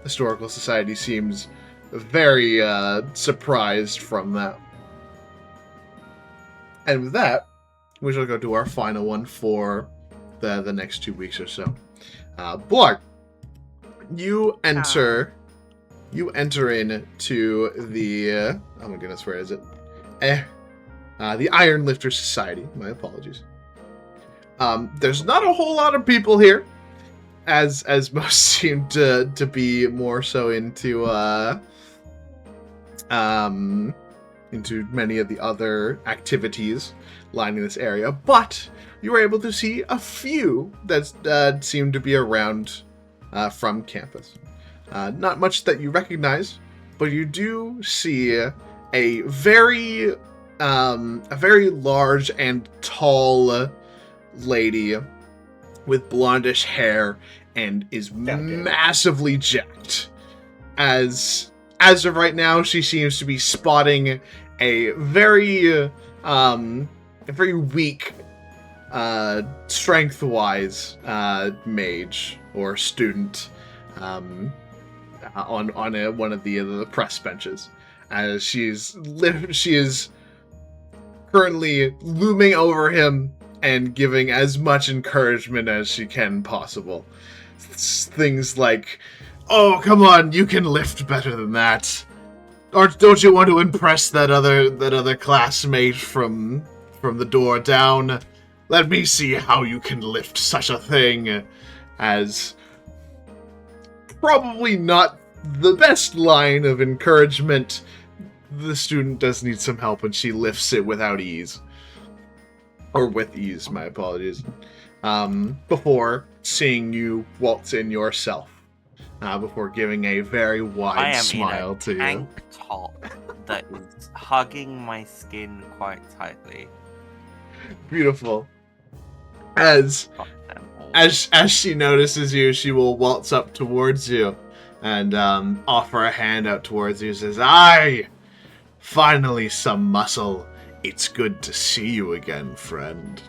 historical society seems very surprised from that. And with that, we shall go to our final one for the next 2 weeks or so. Blarg, you enter into the oh my goodness, where is it? The Iron Lifter Society. My apologies. There's not a whole lot of people here, as most seem to be more so into many of the other activities lining this area, but you were able to see a few that seem to be around from campus. Not much that you recognize, but you do see a very large and tall lady with blondish hair and is massively jacked. As of right now, she seems to be spotting a very weak, strength-wise mage or student on one of the press benches, as she is currently looming over him and giving as much encouragement as she can possible. Things like, "Oh, come on, you can lift better than that. Or don't you want to impress that other classmate from the door down? Let me see how you can lift such a thing." As probably not the best line of encouragement, the student does need some help, and she lifts it without ease. Or with ease, my apologies. Before seeing you waltz in yourself. Before giving a very wide smile to you. I am in a tank top that is hugging my skin quite tightly. Beautiful. As she notices you, she will waltz up towards you and offer a hand out towards you. Says, "Aye, finally some muscle. It's good to see you again, friend."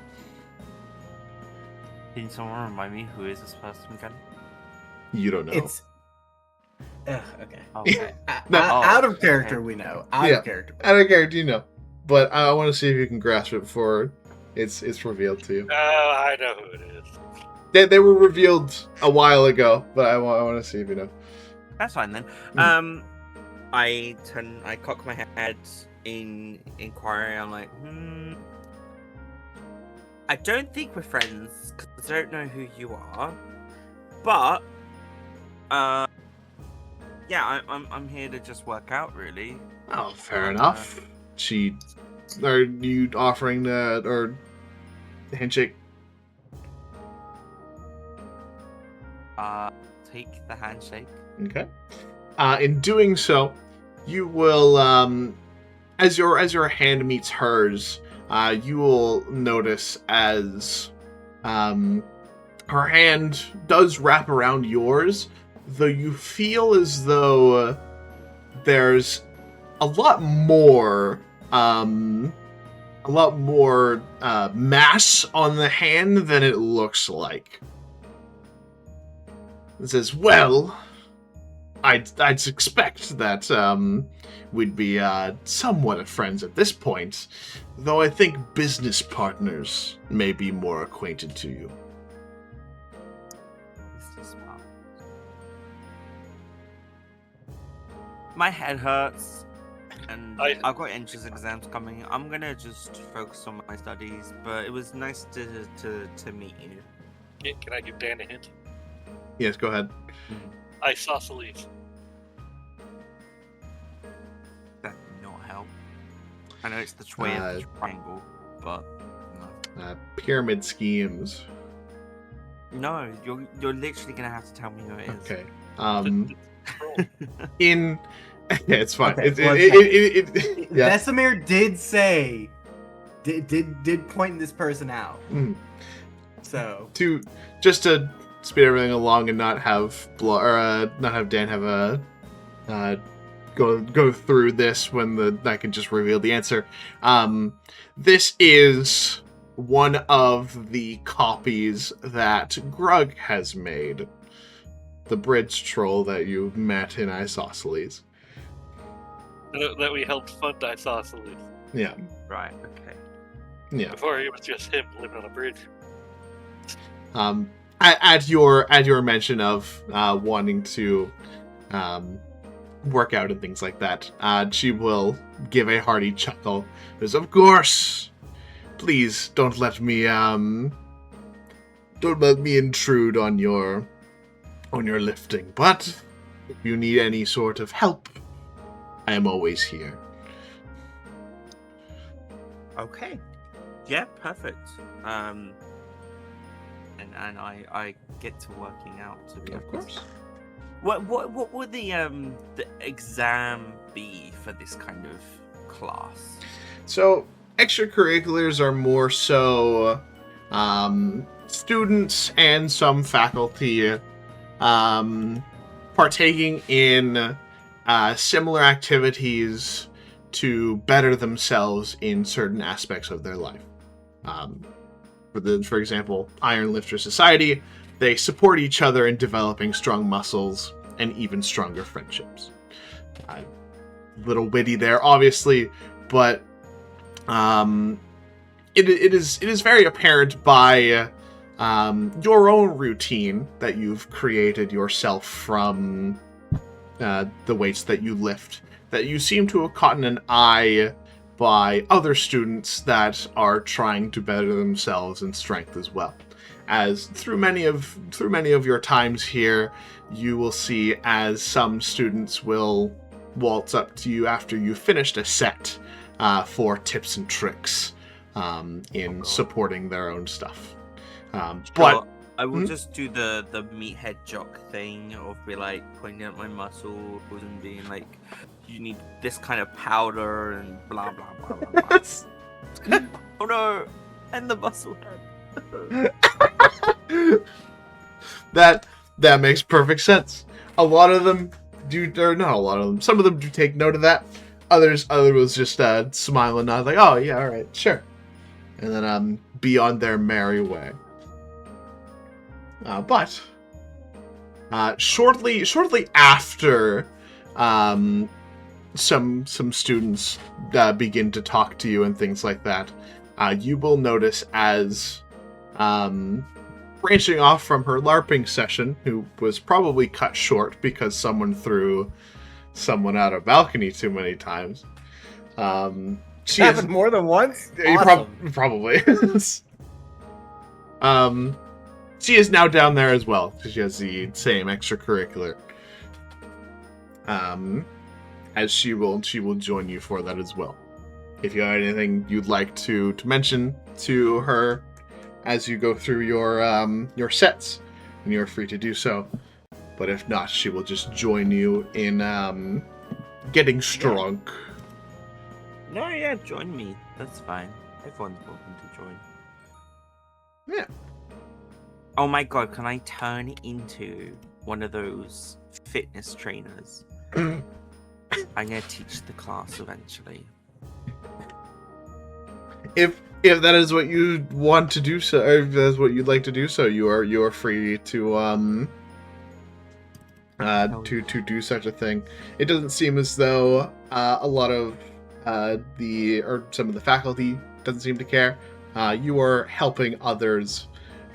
Can someone remind me who is this person again? You don't know. It's okay. Okay. Out of character, we know. Out of character. Out of character, you know. But I want to see if you can grasp it before it's revealed to you. Oh, I know who it is. They were revealed a while ago, but I want to see if you know. That's fine then. I cock my head in inquiry. I'm like, I don't think we're friends because I don't know who you are. But, yeah, I'm here to just work out, really. Oh, fair enough. Are you offering the handshake? Take the handshake. Okay. In doing so, you will, as your hand meets hers, you will notice as, her hand does wrap around yours, though you feel as though there's a lot more mass on the hand than it looks like. It says, well, I'd expect that we'd be somewhat of friends at this point, though I think business partners may be more acquainted to you. My head hurts, and I've got entrance exams coming. I'm gonna just focus on my studies, but it was nice to meet you. Can I give Dan a hint? Yes, go ahead. Isosceles. That did not help. I know it's the way of the triangle, but no. Pyramid schemes. No, you're literally gonna have to tell me who it is. Okay. It's fine. Okay, yeah. Vesemir did say, did point this person out. So to speed everything along and not have Dan have a go through this when I can just reveal the answer. This is one of the copies that Grug has made. The bridge troll that you met in Isosceles. That we helped fund Isosceles. Yeah. Right, okay. Yeah. Before it was just him living on a bridge. At your mention of wanting to work out and things like that, she will give a hearty chuckle. Because of course, please don't let me intrude on your lifting. But if you need any sort of help, I am always here. Okay. Yeah, perfect. And I get to working out, to be honest. Of course. What would the exam be for this kind of class? So extracurriculars are more so students and some faculty partaking in similar activities to better themselves in certain aspects of their life. For example, Iron Lifter Society, they support each other in developing strong muscles and even stronger friendships. Little witty there, obviously, but it is very apparent by your own routine that you've created yourself from the weights that you lift, that you seem to have caught an eye by other students that are trying to better themselves in strength as well. As through many of your times here, you will see as some students will waltz up to you after you've finished a set for tips and tricks in supporting their own stuff. But I will just do the meathead jock thing of be like pointing at my muscles and being like, you need this kind of powder and blah blah blah blah blah. Oh no, and the muscle head. That makes perfect sense. A lot of them do, or not a lot of them. Some of them do take note of that. Others will just smile and nod, like, "Oh yeah, all right, sure," and then be on their merry way. But shortly after, some students begin to talk to you and things like that. You will notice as branching off from her LARPing session, who was probably cut short because someone threw someone out a balcony too many times. She Happened more than once? Awesome. Probably. She is now down there as well. She has the same extracurricular. As she will join you for that as well. If you have anything you'd like to mention to her as you go through your sets, then you're free to do so. But if not, she will just join you in getting strong. No, yeah, join me. That's fine. Everyone's welcome to join. Yeah. Oh my god, can I turn into one of those fitness trainers? I'm gonna teach the class eventually. If that is what you want to do so, or if that is what you'd like to do so, you are free to do such a thing. It doesn't seem as though a lot of some of the faculty doesn't seem to care. You are helping others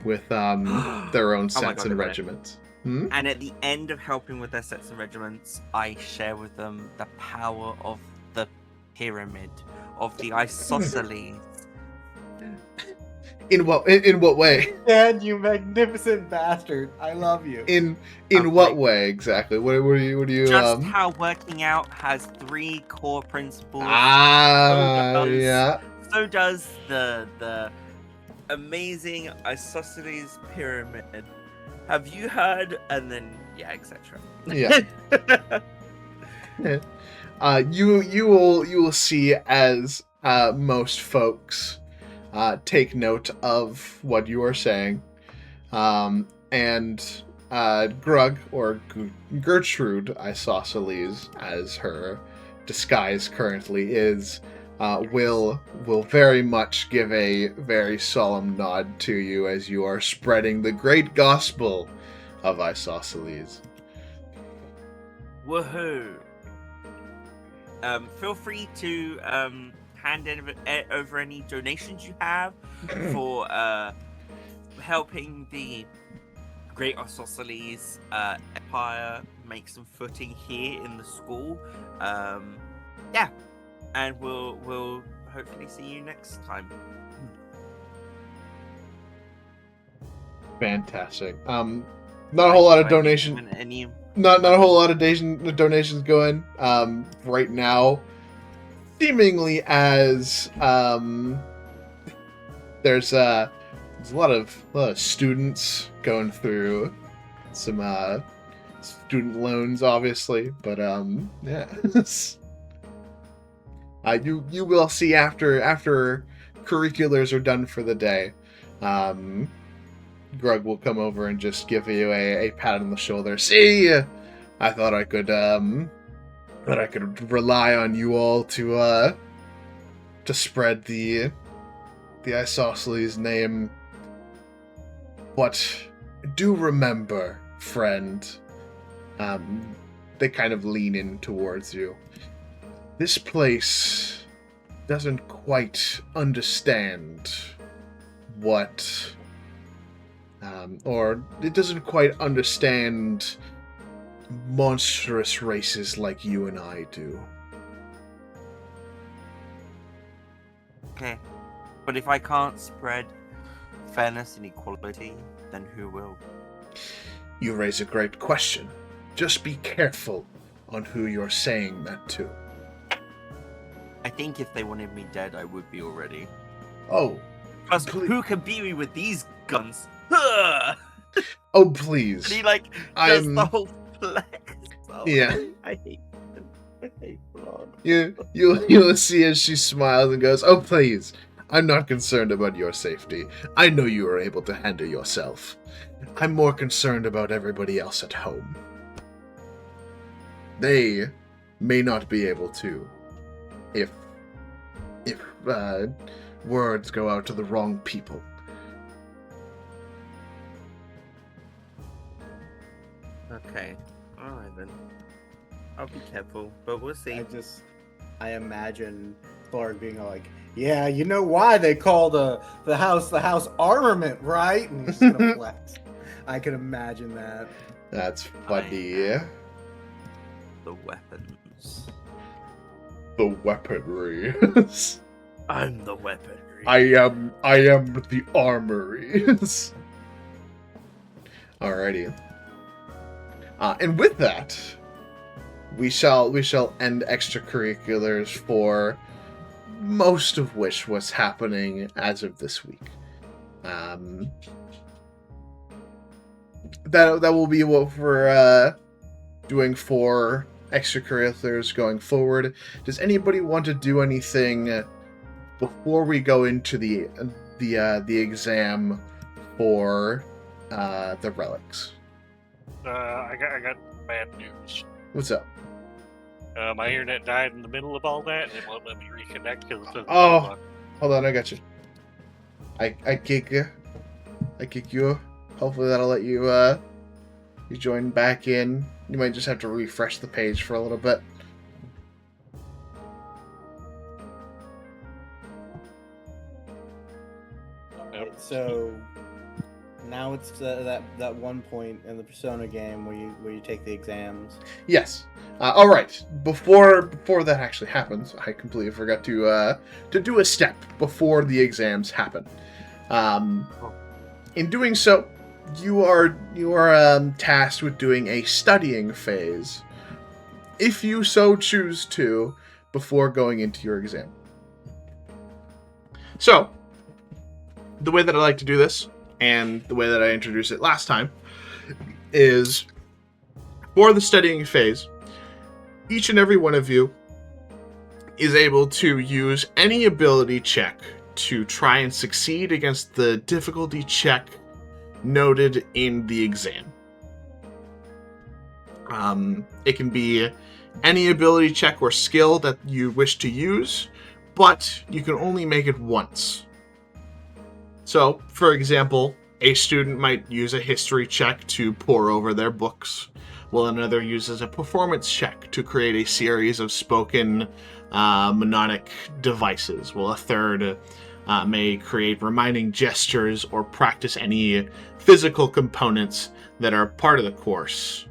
with their own sets and regiments. And at the end of helping with their sets and regiments, I share with them the power of the pyramid, of the isosceles. In what way? Dad, you magnificent bastard. I love you. In what way exactly? What do you Just how working out has 3 core principles. Yeah. So does the amazing isosceles pyramid. Have you heard? And then etc. Yeah. You will see as most folks take note of what you are saying, and Grug, or Gertrude Isosceles, as her disguise currently is, will very much give a very solemn nod to you as you are spreading the great gospel of Isosceles. Woohoo! Feel free to hand over any donations you have for helping the Great Isosceles Empire make some footing here in the school. And we'll hopefully see you next time. Fantastic. Not a whole lot of donation. Not a whole lot of donations going right now. Seemingly as there's a lot of students going through some student loans, obviously, but yeah. You will see after curriculars are done for the day. Grug will come over and just give you a pat on the shoulder. See, I thought I could rely on you all to spread the Isosceles name. But do remember, friend, they kind of lean in towards you. This place doesn't quite understand what, or it doesn't quite understand monstrous races like you and I do. Okay, but if I can't spread fairness and equality, then who will? You raise a great question. Just be careful on who you're saying that to. I think if they wanted me dead, I would be already. Oh. Plus, who can beat me with these guns? Oh, please. And he, does the whole flex. Oh, yeah. I hate him. I hate blood. You'll see as she smiles and goes, oh, please. I'm not concerned about your safety. I know you are able to handle yourself. I'm more concerned about everybody else at home. They may not be able to if words go out to the wrong people. Okay. Alright then. I'll be careful, but we'll see. I imagine Clark being like, Yeah, you know why they call the house armament, right? And he's just gonna flex. I can imagine that. That's funny. The weapons. The weaponry. I'm the weaponry. I am the armory. Alrighty. And with that, we shall end extracurriculars for most of which was happening as of this week. That will be what we're doing for extracurriculars going forward. Does anybody want to do anything before we go into the exam for the relics? I got bad news. What's up? My internet died in the middle of all that, and it won't let me reconnect because it says Oh, hold on, I got you. I kick you. Hopefully that'll let you you join back in. You might just have to refresh the page for a little bit. Yep. So now it's that one point in the Persona game where you take the exams. Yes. All right. Before that actually happens, I completely forgot to do a step before the exams happen. In doing so, you are tasked with doing a studying phase, if you so choose to, before going into your exam. So, the way that I like to do this, and the way that I introduced it last time, is for the studying phase, each and every one of you is able to use any ability check to try and succeed against the difficulty check noted in the exam. It can be any ability check or skill that you wish to use, but you can only make it once. So, for example, a student might use a history check to pore over their books, while another uses a performance check to create a series of spoken mnemonic devices, while a third may create reminding gestures or practice any physical components that are part of the course,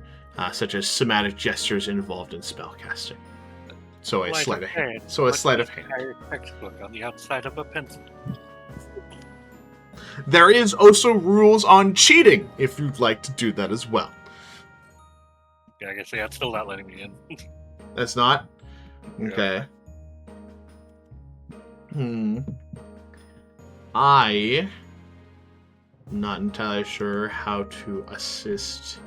such as somatic gestures involved in spellcasting. So a sleight of hand. Entire textbook on the outside of a pencil. There is also rules on cheating, if you'd like to do that as well. Yeah, I guess it's still not letting me in. That's not? Yeah. Okay. I'm not entirely sure how to assist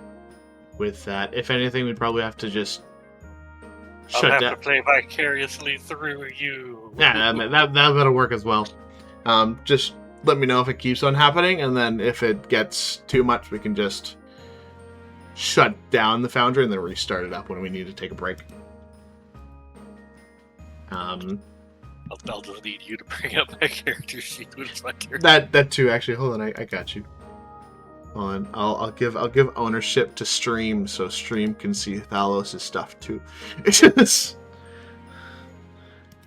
with that. If anything, we'd probably have to just shut I'll down. have to play vicariously through you. Yeah, that'll work as well. Just let me know if it keeps on happening, and then if it gets too much, we can just shut down the Foundry and then restart it up when we need to take a break. I'll just need you to bring up my character sheet when it's my turn. That too, actually. Hold on, I got you. Hold on, I'll give ownership to Stream, so Stream can see Thalos' stuff too. It's just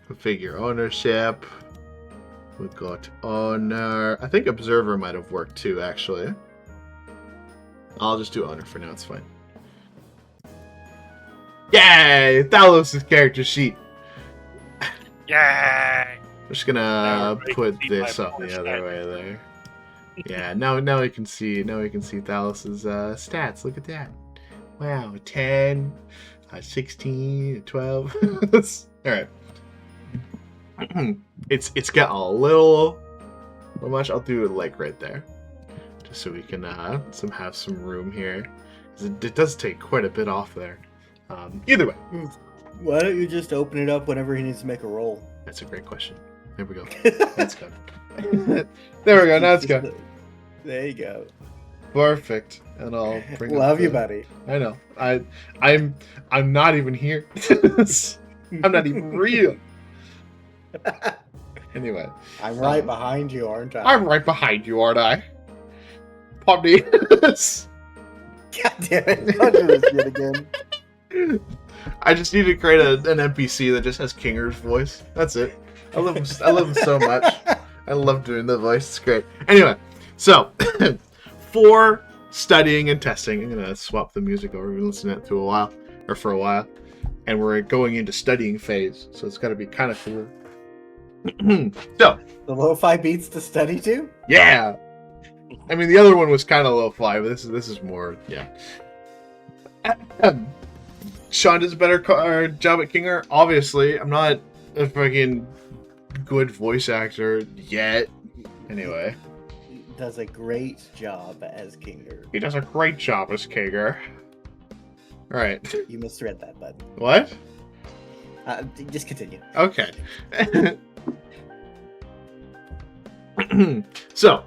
configure ownership. We got owner. I think Observer might have worked too, actually. I'll just do owner for now. It's fine. Yay! Thalos' character sheet. Yay! I'm just gonna Now we put can see this my up the bonus other way there. Yeah, now we can see Thalos' stats. Look at that. Wow, 10, 16, 12. Alright. It's got a little much. I'll do it like right there. Just so we can have some room here. 'Cause it does take quite a bit off there. Either way. Why don't you just open it up whenever he needs to make a roll? That's a great question. There we go. That's good. There we go. Now it's good. There you go. Perfect. And I'll bring up Love you, buddy. I know. I'm not even here. I'm not even real. Anyway. I'm right behind you, aren't I? I'm right behind you, aren't I? Pomni. God damn it. I'll do this shit again. I just need to create an NPC that just has Kinger's voice. That's it. I love him so much. I love doing the voice. It's great. Anyway, so for studying and testing, I'm gonna swap the music over. We've been listening to it for a while, and we're going into studying phase. So it's got to be kind of cool. So The lo-fi beats to study to? yeah, I mean the other one was kind of lo-fi, but this is more yeah. Sean does a better job at Kinger. Obviously, I'm not a fucking good voice actor yet. Anyway, He does a great job as Kinger. he does a great job as Kinger. All right. You misread that, bud. What? Just continue. Okay. So,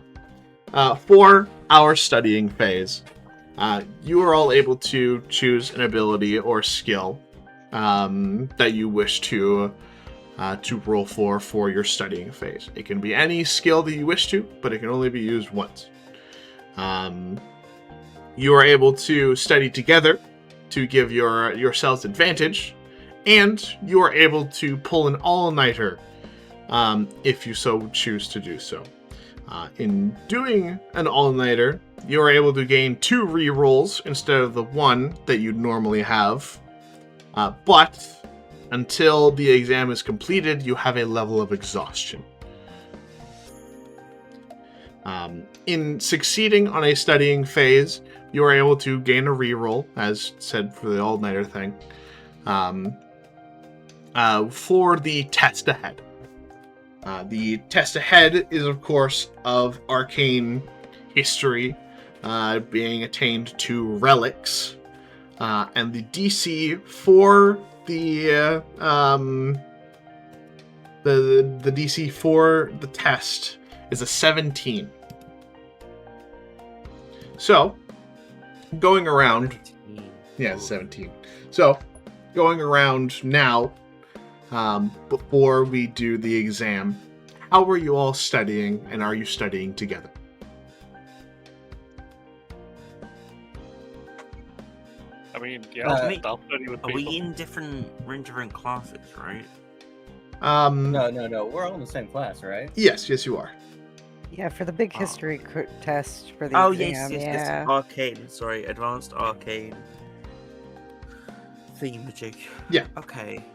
for our studying phase, you are all able to choose an ability or skill that you wish to roll for your studying phase. It can be any skill that you wish to, but it can only be used once. You are able to study together to give yourselves advantage, and you are able to pull an all-nighter if you so choose to do so. In doing an all-nighter, you are able to gain 2 rerolls instead of the 1 that you'd normally have. But until the exam is completed, you have a level of exhaustion. In succeeding on a studying phase, you are able to gain a reroll, as said for the all-nighter thing, for the test ahead. The test ahead is, of course, of arcane history, being attained to relics, and the DC for the DC for the test is a 17. So, going around, yeah, 17. So, going around now. Before we do the exam, how are you all studying, and are you studying together? I mean, yeah, I'll study with Are people. we in different classes, right? No. We're all in the same class, right? Yes, you are. Yeah, for the big Oh. history test for the Oh exam, yes, yeah. arcane. Sorry, advanced arcane thingamajig. Yeah. Okay.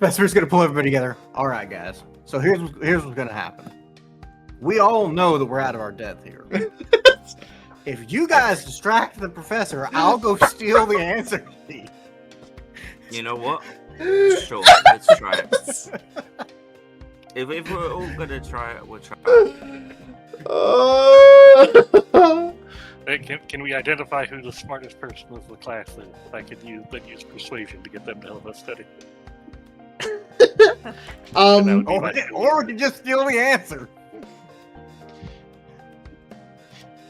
Vesper's gonna pull everybody together. All right, guys. So here's what's gonna happen. We all know that we're out of our depth here. If you guys distract the professor, I'll go steal the answer sheet. You know what? Sure, let's try it. If we're all gonna try it, we'll try it. Hey, can we identify who the smartest person of the class is? I could use persuasion to get them to help us study. Or we can just steal the answer.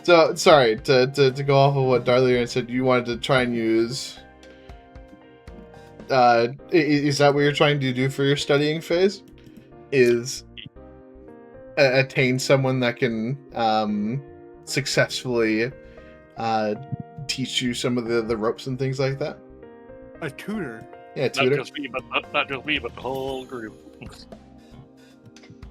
So sorry to go off of what Darlier said. You wanted to try and use. Is that what you're trying to do for your studying phase? Is attain someone that can successfully teach you some of the ropes and things like that? A tutor. Yeah, tutor. Not just me, but the whole group.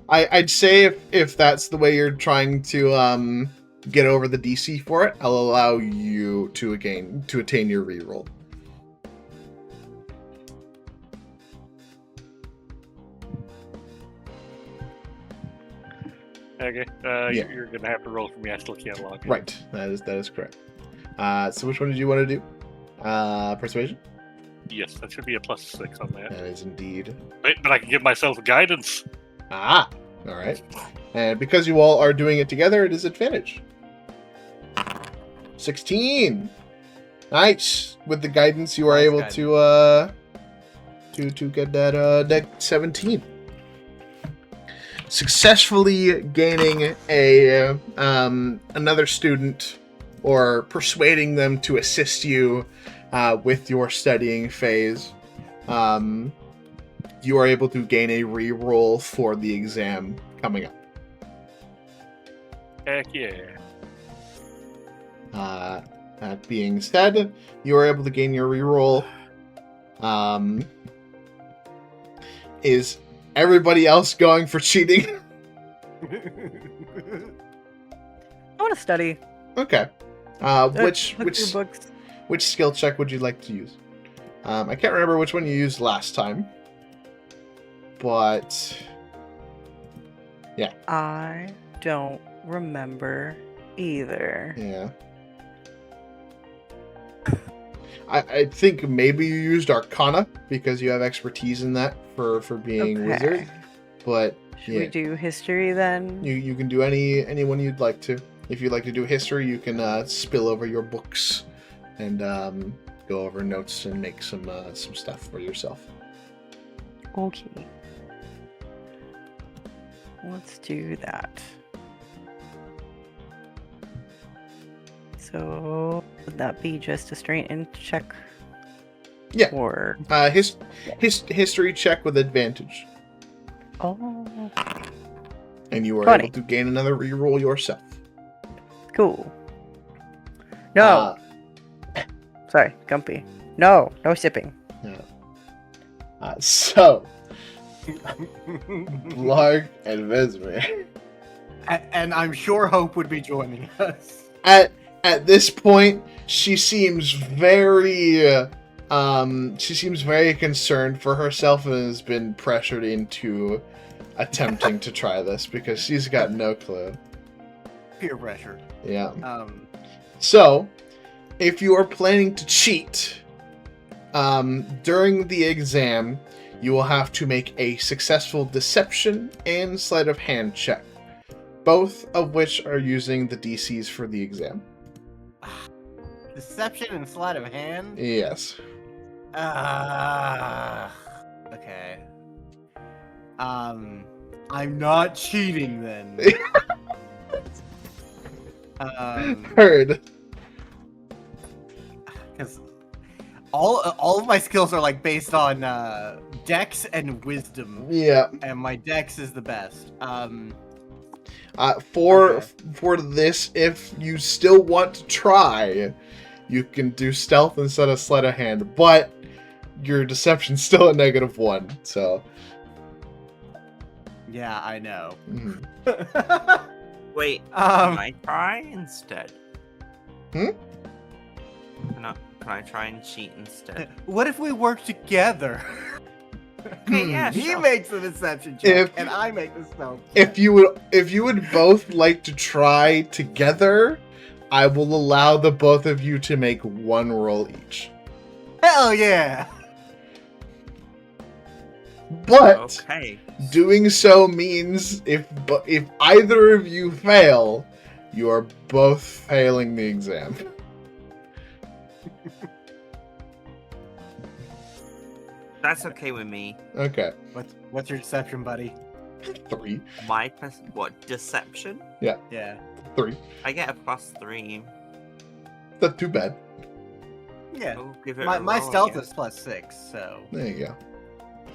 I'd say if that's the way you're trying to get over the DC for it, I'll allow you to attain your reroll. Okay, Yeah. you're gonna have to roll for me. I still can't log in. Right, that is correct. So which one did you want to do? Persuasion? Yes, that should be a +6 on that. That is indeed. But I can give myself guidance. Ah, all right. And because you all are doing it together, it is advantage. 16. Nice. With the guidance, you are able to get that 17. Successfully gaining a another student, or persuading them to assist you with your studying phase. You are able to gain a reroll for the exam coming up. Heck yeah. That being said, you are able to gain your reroll. Is everybody else going for cheating? I want to study. Okay. Look through books. Which skill check would you like to use? I can't remember which one you used last time, but yeah. I don't remember either. Yeah. I think maybe you used Arcana because you have expertise in that for being wizard. But should we do history then? You can do anyone you'd like to. If you'd like to do history, you can spill over your books and go over notes and make some stuff for yourself. Okay. Let's do that. So would that be just a straight int check? Yeah. Or history check with advantage. oh, And you are 20. able to gain another reroll yourself. cool. No, sorry, Gumpy. No sipping. So, Blarg and Vesmer. And I'm sure Hope would be joining us. At this point, she seems very concerned for herself and has been pressured into attempting to try this because she's got no clue. Peer pressure. Yeah. So, if you are planning to cheat during the exam, you will have to make a successful deception and sleight of hand check, both of which are using the DCs for the exam. Deception and sleight of hand? Yes. Okay. I'm not cheating then. Heard. Because all of my skills are like based on dex and wisdom. Yeah. And my dex is the best. For this, if you still want to try, you can do stealth instead of sleight of hand, but your deception's still a -1, so. Yeah, I know. Mhm. Wait, can I try instead? Hmm? Can I try and cheat instead? What if we work together? Okay, yeah, He sure. makes the deception check, and I make the stealth check. If you would both like to try together, I will allow the both of you to make one roll each. Hell yeah! But Okay. doing so means if either of you fail, you are both failing the exam. That's okay with me. Okay. What's your deception, buddy? 3. What, deception? Yeah. 3. I get a +3. Not too bad. Yeah. I'll give it My a roll, I stealth guess. is +6, so. There you go.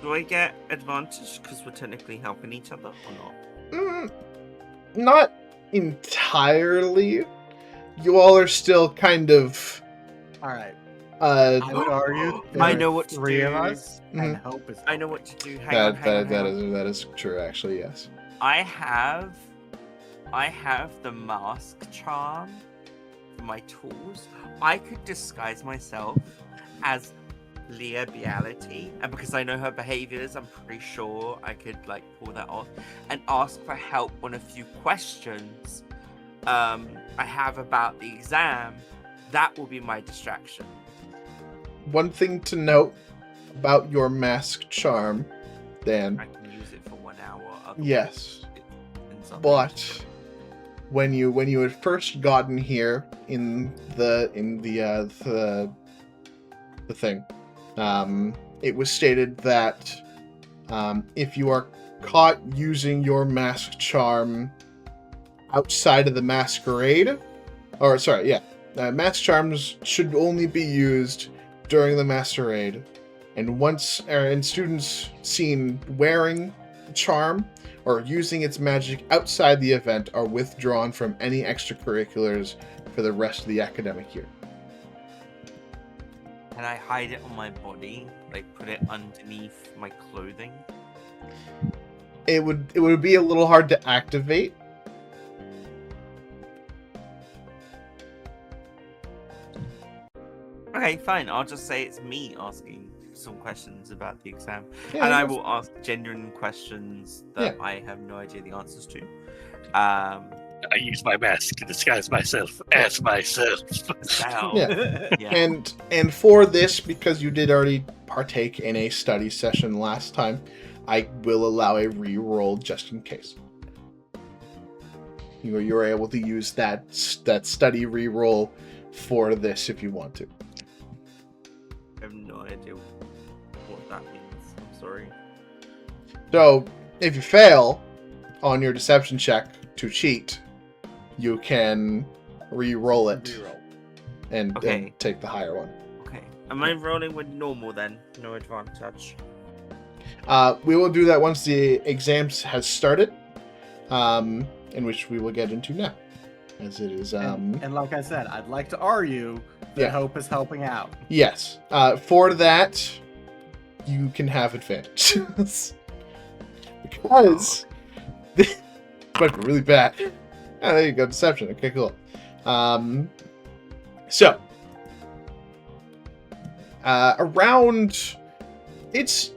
Do I get advantage because we're technically helping each other or not? Not entirely. You all are still kind of. Alright. I would argue. I there know are what to 3 of do. us, and Mhm. Hope is. I know what to do. Hang on. That is true, actually. Yes. I have the mask charm for my tools. I could disguise myself as Leah Biality, and because I know her behaviors, I'm pretty sure I could like pull that off and ask for help on a few questions I have about the exam. That will be my distraction. One thing to note about your mask charm, Dan. I can use it for 1 hour. Yes. in some But when you had first gotten here in the thing, it was stated that if you are caught using your mask charm outside of the masquerade, mask charms should only be used during the masquerade, and students seen wearing the charm or using its magic outside the event are withdrawn from any extracurriculars for the rest of the academic year. Can I hide it on my body? Like put it underneath my clothing? It would be a little hard to activate. Okay, fine. I'll just say it's me asking some questions about the exam, Yeah, and I yes. will ask genuine questions that I have no idea the answers to. I use my mask to disguise myself as myself. Yeah. And for this, because you did already partake in a study session last time, I will allow a re-roll just in case. You're able to use that study re-roll for this if you want to. I have no idea what that means. I'm sorry. So, if you fail on your deception check to cheat, you can re-roll it and take the higher one. Okay. Am I rolling with normal then? No advantage. We will do that once the exams has started, in which we will get into now, as it is. And like I said, I'd like to argue that Hope is helping out. Yes. For that, you can have advantage. Because this might be really bad. Oh, there you go, deception. Okay, cool. So around, it's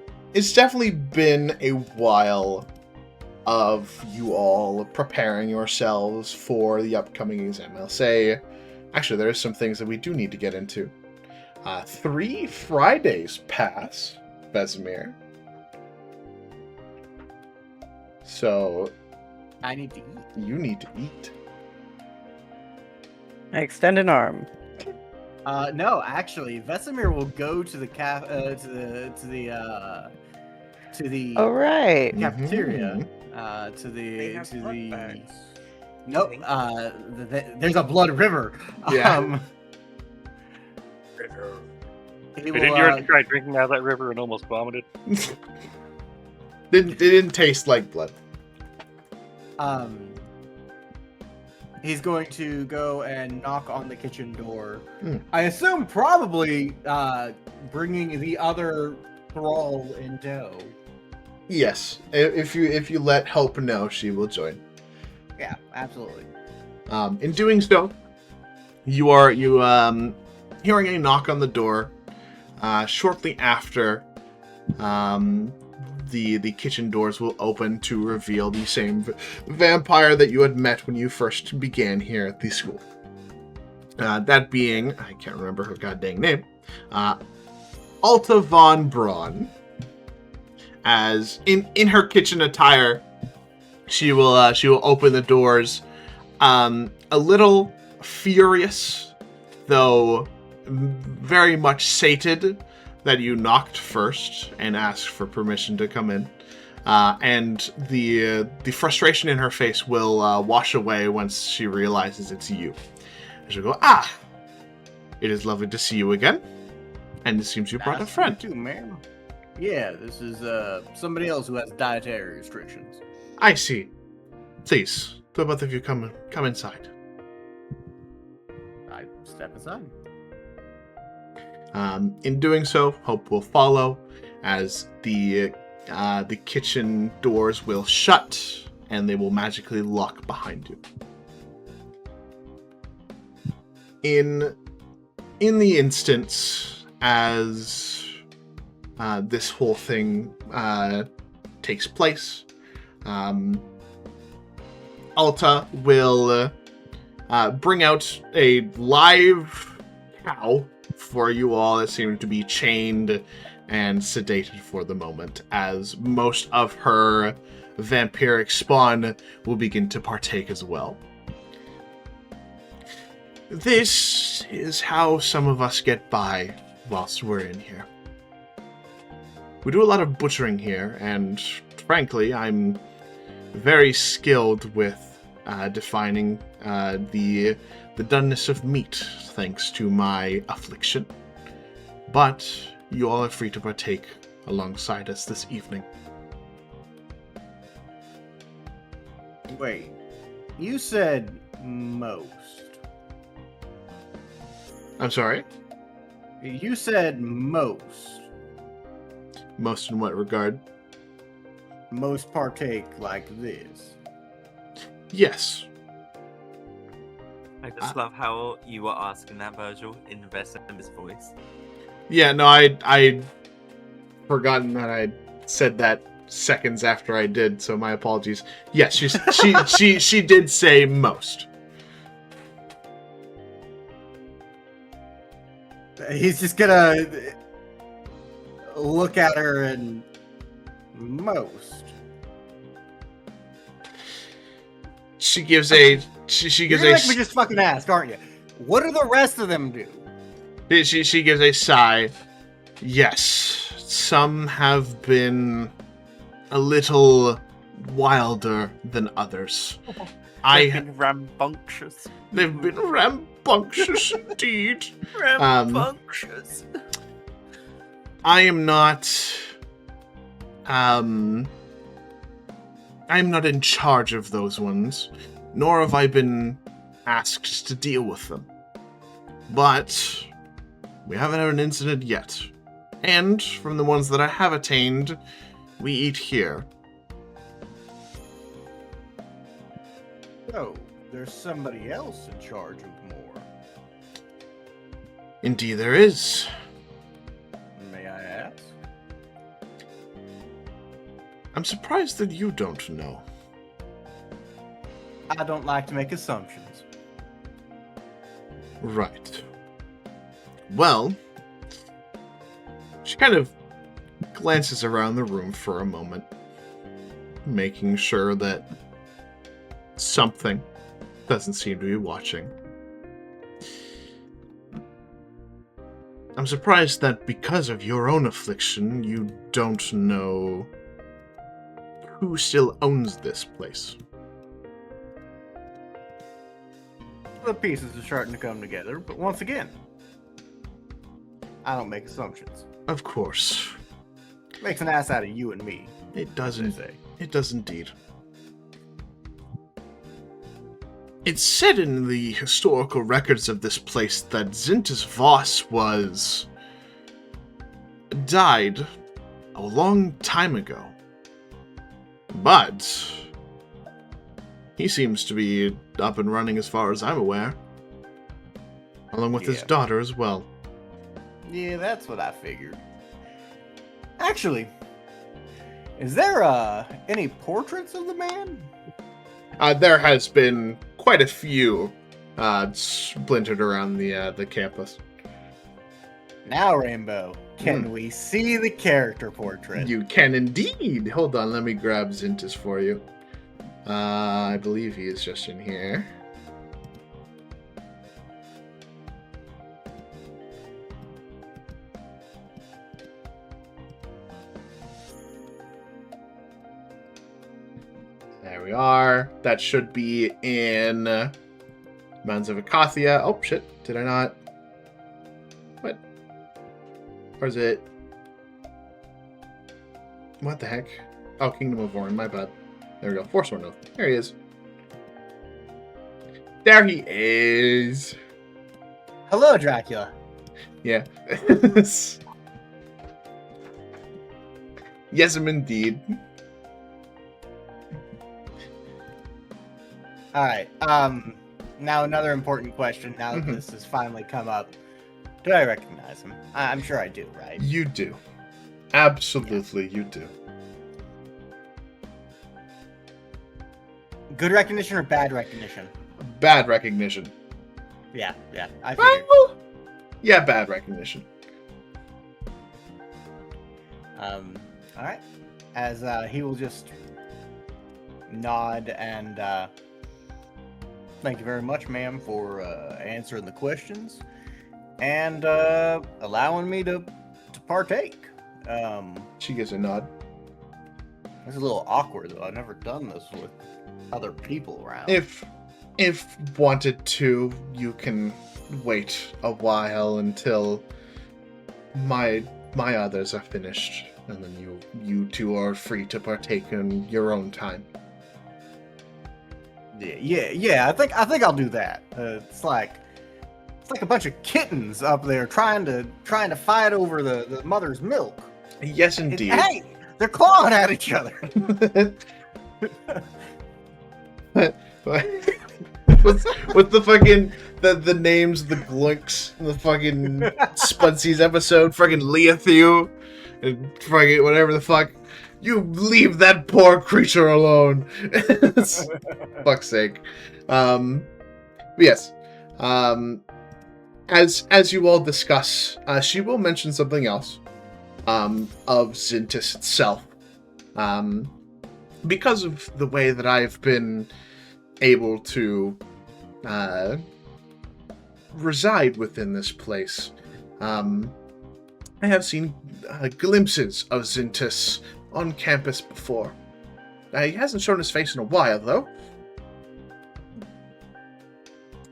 definitely been a while of you all preparing yourselves for the upcoming exam. I'll say, actually, there are some things that we do need to get into. 3 Fridays pass, Vesemir. So I need to eat. you need to eat. I extend an arm. No, actually, Vesemir will go to the Oh, right. cafeteria. They have blood bags. Nope. There's a blood river. Yeah. He Didn't will, you already try drinking out of that river and almost vomited? It didn't taste like blood. He's going to go and knock on the kitchen door. Hmm. I assume probably bringing the other thrall in tow. Yes, if you let Hope know, she will join. Yeah, absolutely. In doing so, you hearing a knock on the door. Shortly after, the kitchen doors will open to reveal the same vampire that you had met when you first began here at the school. That being, I can't remember her goddamn name, Alta von Braun. As in her kitchen attire, she will open the doors, a little furious, though very much sated that you knocked first and asked for permission to come in. And the frustration in her face will wash away once she realizes it's you. She'll go, it is lovely to see you again. And it seems you brought a friend. Too, ma'am. Yeah, this is somebody else who has dietary restrictions. I see. Please, do both of you come inside. I step aside. In doing so, Hope will follow as the kitchen doors will shut and they will magically lock behind you. In the instance as this whole thing takes place, Alta will bring out a live cow for you all that seem to be chained and sedated for the moment, as most of her vampiric spawn will begin to partake as well. This is how some of us get by whilst we're in here. We do a lot of butchering here, and frankly, I'm very skilled with defining the doneness of meat, thanks to my affliction. But you all are free to partake alongside us this evening. Wait, you said most. I'm sorry? You said most. Most in what regard? most partake like this. Yes. I just love how you were asking that, Virgil, in Vesima's voice. Yeah, no, I'd forgotten that I said that seconds after I did, so my apologies. Yes, she did say most. He's just gonna look at her and most. She gives a You're gonna make me just fucking ask, aren't you? What do the rest of them do? She gives a sigh. Yes, some have been a little wilder than others. They've been rambunctious. They've been rambunctious indeed. Rambunctious. I am not in charge of those ones, nor have I been asked to deal with them. But we haven't had an incident yet. And from the ones that I have attained, we eat here. So, there's somebody else in charge of more. Indeed there is. May I ask? I'm surprised that you don't know. I don't like to make assumptions. Right. Well, she kind of glances around the room for a moment, making sure that something doesn't seem to be watching. I'm surprised that because of your own affliction, you don't know who still owns this place. The pieces are starting to come together, but once again, I don't make assumptions. Of course. Makes an ass out of you and me. It doesn't. Say. It does indeed. It's said in the historical records of this place that Zintus Voss died a long time ago. But he seems to be up and running as far as I'm aware. Along with his daughter as well. Yeah, that's what I figured. Actually, is there any portraits of the man? There has been quite a few splintered around the campus. Now, Rainbow, can we see the character portrait? You can indeed. Hold on, let me grab Zintus for you. I believe he is just in here. There we are. That should be in Mounds of Acathia. Oh, shit. Did I not? What? Where's it? What the heck? Oh, Kingdom of Orin. My bad. There we go. Forsworn Oath. There he is. There he is. Hello, Dracula. Yeah. Yes, indeed. All right. Now another important question. Now that this has finally come up, do I recognize him? I'm sure I do, right? You do. Absolutely, you do. Good recognition or bad recognition? Bad recognition. Yeah. I figured. Well, yeah, bad recognition. All right. As he will just nod and thank you very much, ma'am, for answering the questions and allowing me to partake. She gives a nod. It's a little awkward though. I've never done this with other people around. If wanted to, you can wait a while until my others are finished, and then you two are free to partake in your own time. Yeah. I think I'll do that. It's like a bunch of kittens up there trying to fight over the mother's milk. Yes, indeed. Hey, They're clawing at each other. What's the fucking the names of the Glunks in the fucking Spudsies episode? Fucking Leothew and fucking whatever the fuck. You leave that poor creature alone. Fuck's sake. Yes. As you all discuss, she will mention something else. Of Zintis itself. Because of the way that I've been able to reside within this place, I have seen glimpses of Zintis on campus before. He hasn't shown his face in a while, though.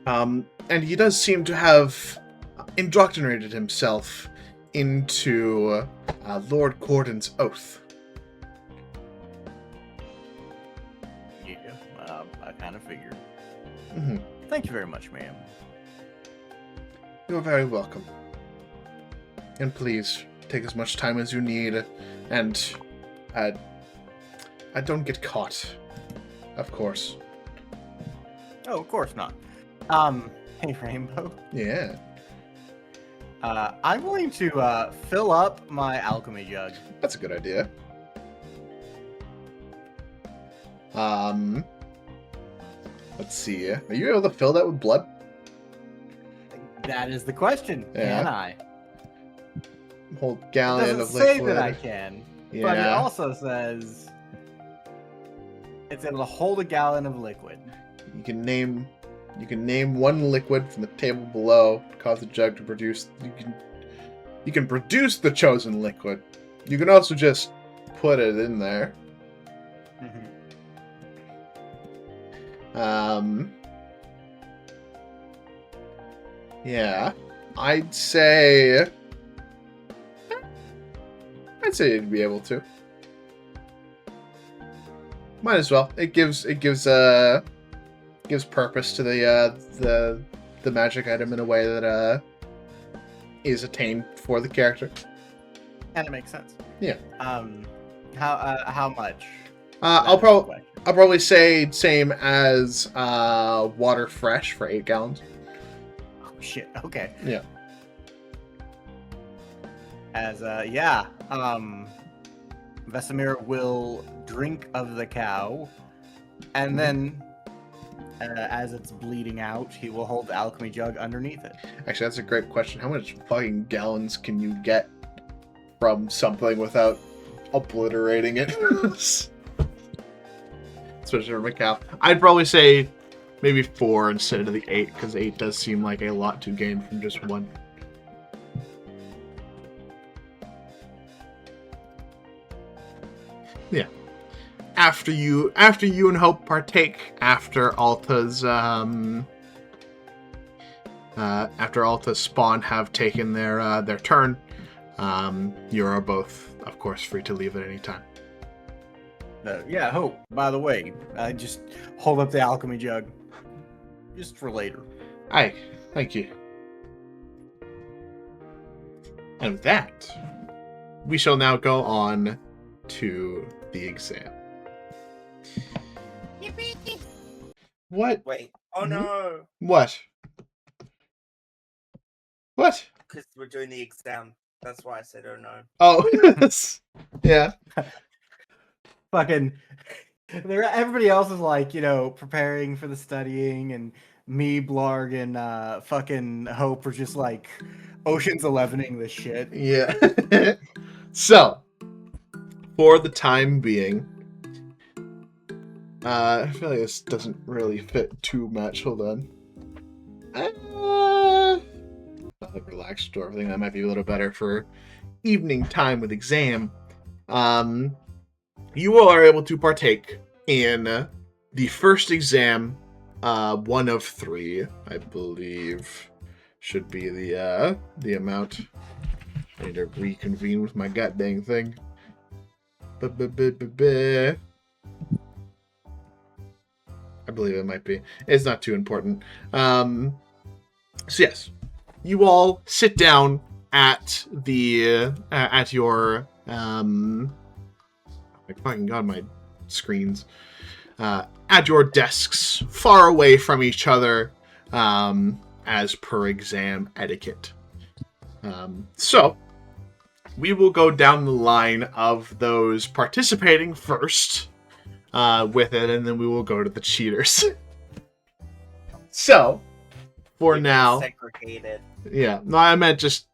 And he does seem to have indoctrinated himself into Lord Cordon's oath. Yeah, I kind of figured. Mm-hmm. Thank you very much, ma'am. You're very welcome. And please, take as much time as you need, and I don't get caught, of course. Oh, of course not. Hey, Rainbow. Yeah. I'm going to fill up my alchemy jug. That's a good idea. Let's see. Are you able to fill that with blood? That is the question. Yeah. Can I? Whole It gallon doesn't of say liquid. that I can, Yeah. but it also says it's able to hold a gallon of liquid. You can name one liquid from the table below to cause the jug to produce. You can produce the chosen liquid. You can also just put it in there. Yeah, I'd say you'd be able to. Might as well. It gives purpose to the magic item in a way that is attained for the character. And it makes sense. Yeah. How much? I'll probably say same as water fresh for 8 gallons. Oh shit. Okay. Yeah. As Vesemir will drink of the cow, and then as it's bleeding out, he will hold the alchemy jug underneath it. Actually, that's a great question. How much fucking gallons can you get from something without obliterating it? Especially for a cow. I'd probably say maybe 4 instead of the 8, because 8 does seem like a lot to gain from just 1. Yeah. After you and Hope partake, after Alta's spawn have taken their turn, you are both, of course, free to leave at any time. Yeah, Hope, by the way, I just hold up the alchemy jug. Just for later. Aye, thank you. And with that, we shall now go on to the exam. Yippee! What? Wait. Oh no! What? What? Because we're doing the exam. That's why I said oh no. Oh, yeah. Fucking, everybody else is like, preparing for the studying, and me, Blarg, and fucking Hope are just like Ocean's 11ing this shit. Yeah. So, for the time being, I feel like this doesn't really fit too much. Hold on. Like relaxed or everything. That might be a little better for evening time with exam. You all are able to partake in the first exam, 1 of 3, I believe, should be the amount. I need to reconvene with my goddamn thing. I believe it might be. It's not too important. So yes, you all sit down at the at your my fucking god, my screens. At your desks, far away from each other, as per exam etiquette. So, we will go down the line of those participating first with it, and then we will go to the cheaters. So, for now... Segregated. Yeah, no, I meant just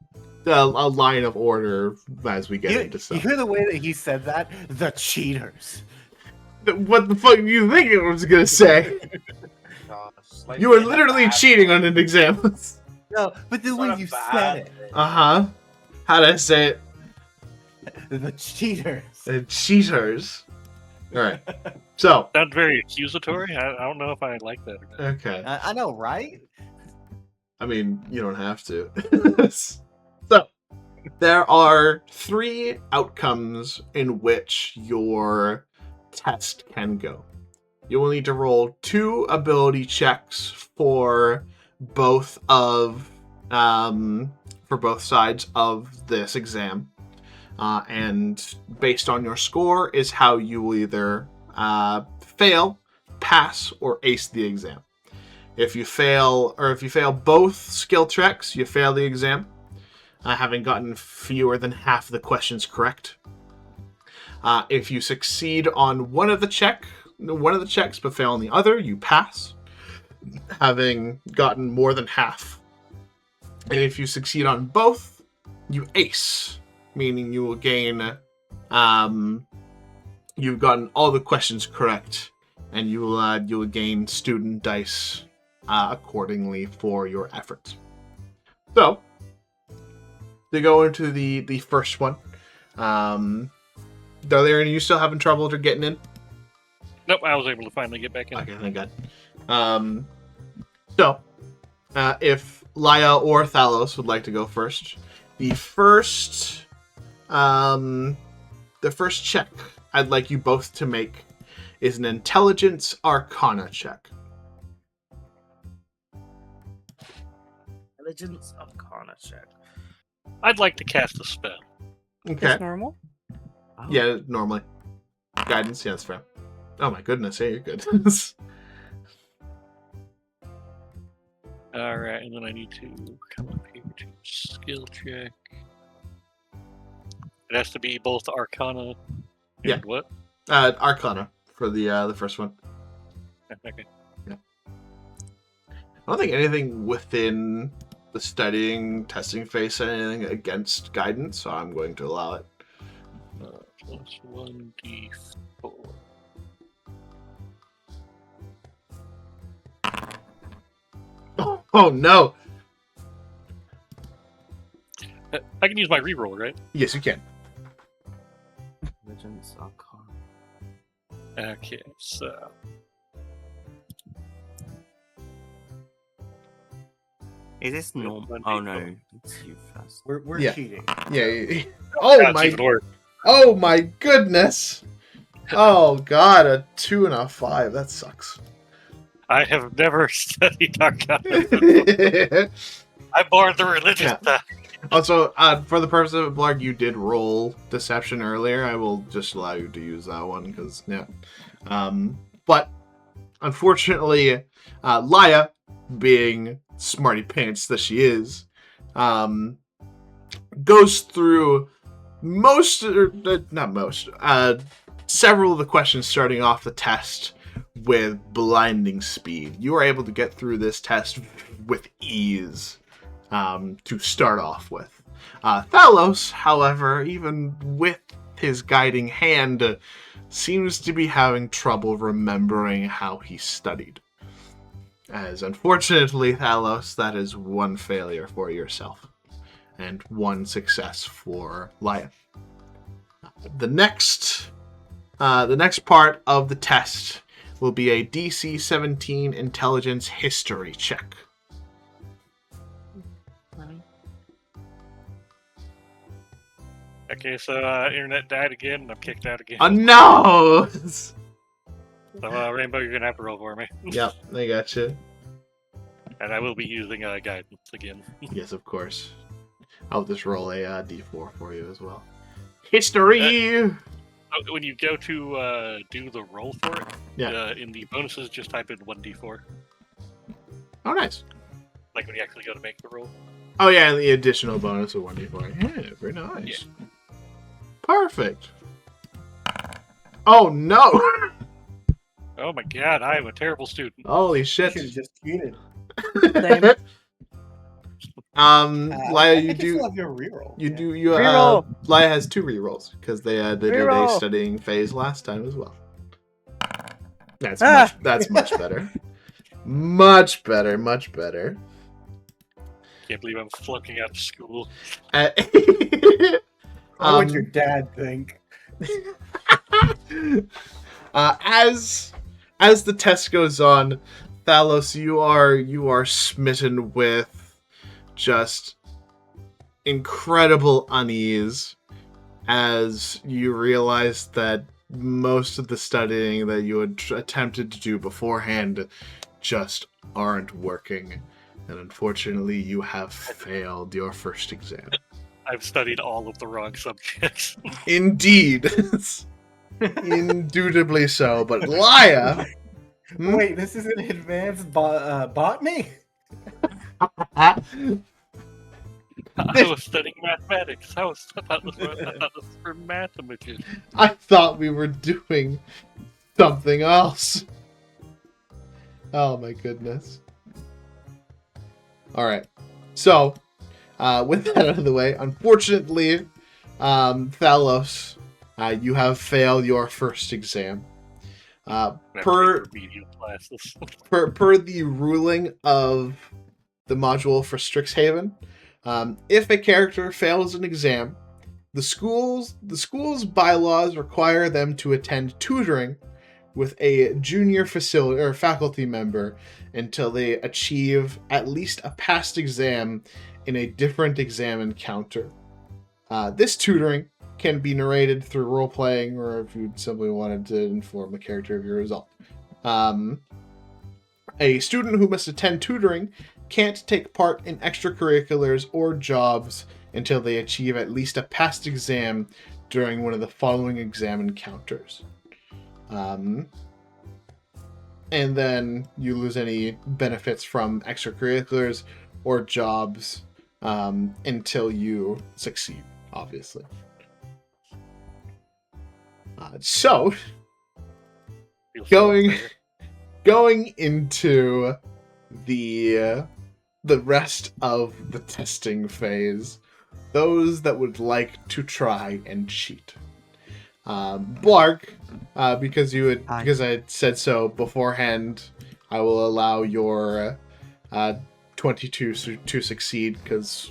a line of order as we get into stuff. You hear the way that he said that? The cheaters. What the fuck do you think it was gonna say? Gosh, like, You were in a literally bad cheating way. on an exam. No, but the It's way not a you bad said thing. Uh-huh. How did I say it? it. The cheaters. The cheaters. Alright. So, Sounds very accusatory. I don't know if I like that or not. okay. I know, right? I mean, you don't have to. So, there are 3 outcomes in which your test can go. You will need to roll 2 ability checks for both sides of this exam. And based on your score is how you will either fail, pass, or ace the exam. If you fail both skill checks, you fail the exam, having gotten fewer than half the questions correct. If you succeed on one of the checks but fail on the other, you pass, having gotten more than half. And if you succeed on both, you ace, meaning you will gain, you've gotten all the questions correct, and you will gain student dice accordingly for your efforts. So, to go into the first one, Darlian, are you still having trouble getting in? Nope, I was able to finally get back in. Okay, thank God. So, if Laia or Thalos would like to go first, the first check I'd like you both to make is an Intelligence Arcana check. Intelligence Arcana check. I'd like to cast a spell. Okay. Just normal? Oh. Yeah, normally. Guidance, yeah, that's fair. Oh my goodness, yeah, you're good. Alright, and then I need to come up here to skill check. It has to be both Arcana and Yeah. what? Arcana for the first one. Okay. I don't think anything within the studying, testing phase said anything against guidance, so I'm going to allow it. Plus 1d4. Oh no! I can use my reroll, right? Yes, you can. Intelligence Arcana. Okay, so Is this normal? Oh no, it's you first. We're Yeah. cheating. Yeah. Oh that's my! even worse. Oh my goodness! Oh god, a 2 and a 5. That sucks. I have never studied Arcana. I borrowed the religious Yeah. stuff. Also, for the purpose of it, Blarg, you did roll Deception earlier. I will just allow you to use that one, because, yeah. But, unfortunately, Laia, being smarty pants that she is, goes through several of the questions starting off the test with blinding speed. You are able to get through this test with ease to start off with. Thalos, however, even with his guiding hand, seems to be having trouble remembering how he studied. As unfortunately, Thalos, that is one failure for yourself and one success for Laia. The next part of the test will be a DC 17 Intelligence History check. Okay, so internet died again, and I'm kicked out again. Oh no! So Rainbow, you're gonna have to roll for me, Yep, I got you. and I will be using guidance again. Yes, of course. I'll just roll a D4 for you as well. History! When you go to do the roll for it, Yeah. in the bonuses, just type in 1d4. Oh, nice. Like when you actually go to make the roll. Oh, yeah, the additional bonus of 1d4. Yeah, very nice. Yeah. Perfect. Oh, no! Oh my god, I am a terrible student. Holy You shit. should have just cheated. Same. Laya, I you think you do... still have your reroll. You Yeah. do you Reroll. Laya has 2 rerolls because they did a Reroll. studying phase last time as well. That's Ah. much better. Much better, much better. Can't believe I'm flunking out of school. What would your dad think? As the test goes on, Thalos, you are smitten with just incredible unease as you realize that most of the studying that you had attempted to do beforehand just aren't working. And unfortunately, you have failed your first exam. I've studied all of the wrong subjects. Indeed. Indubitably so. But Laya... Wait, this is an advanced botany? I was studying mathematics. I thought this was for mathematicians. I thought we were doing something else. Oh my goodness. Alright. So, with that out of the way, unfortunately, Thalos, you have failed your first exam. Per remedial classes. per the ruling of the module for Strixhaven, if a character fails an exam, the school's bylaws require them to attend tutoring with a junior facility or faculty member until they achieve at least a passed exam in a different exam encounter. This tutoring can be narrated through role-playing, or if you simply wanted to inform the character of your result. A student who must attend tutoring can't take part in extracurriculars or jobs until they achieve at least a passed exam during one of the following exam encounters. And then you lose any benefits from extracurriculars or jobs until you succeed, obviously. So, Feels going fair. going into the rest of the testing phase, those that would like to try and cheat. Blarg, because I had said so beforehand, I will allow your 22 to succeed because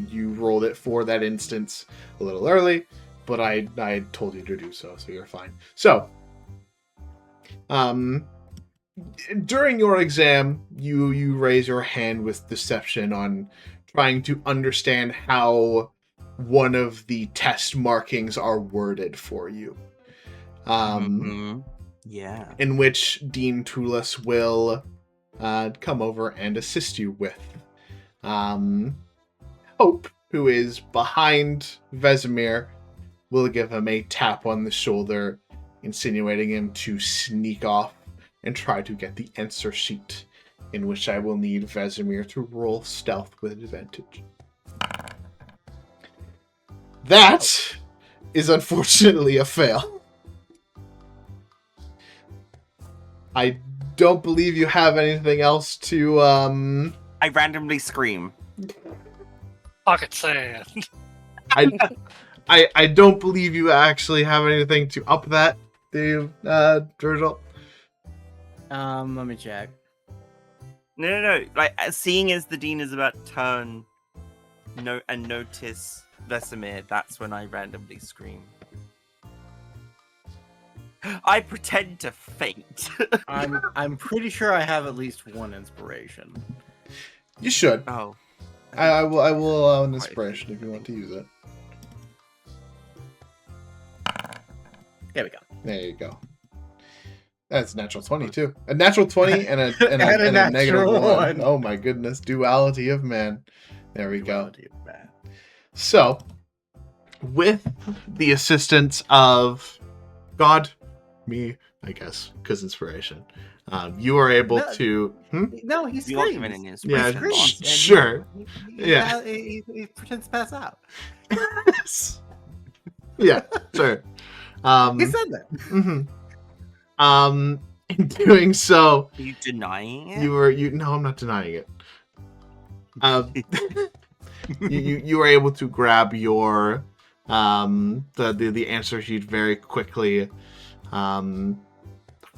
you rolled it for that instance a little early, but I told you to do so you're fine. So, during your exam, you raise your hand with deception on trying to understand how one of the test markings are worded for you. Yeah. In which Dean Tulis will come over and assist you with. Hope, who is behind Vesemir, will give him a tap on the shoulder, insinuating him to sneak off and try to get the answer sheet, in which I will need Vesemir to roll stealth with advantage. That is unfortunately a fail. I don't believe you have anything else to, I randomly scream. Pocket sand. I don't believe you actually have anything to up that, do you, Virgil? Let me check. No. Like, seeing as the dean is about to turn and notice Vesemir, that's when I randomly scream. I pretend to faint. I'm pretty sure I have at least one inspiration. You should. Oh. I will allow an inspiration if you want to use it. There we go. There you go. That's a natural 20 too. A natural 20 and a And a negative natural 1. one. Oh my goodness. Duality of man. There we go. Duality of man. So, with the assistance of God, me, I guess, because inspiration. You are able No. to. No, he You are screams. given an Yeah, inspiration Screams, boss. and sure. He, Yeah. he pretends to pass out. Yeah, sure. He said that. In doing so, Are you denying it? No, I'm not denying it. You were able to grab your the answer sheet very quickly, hiding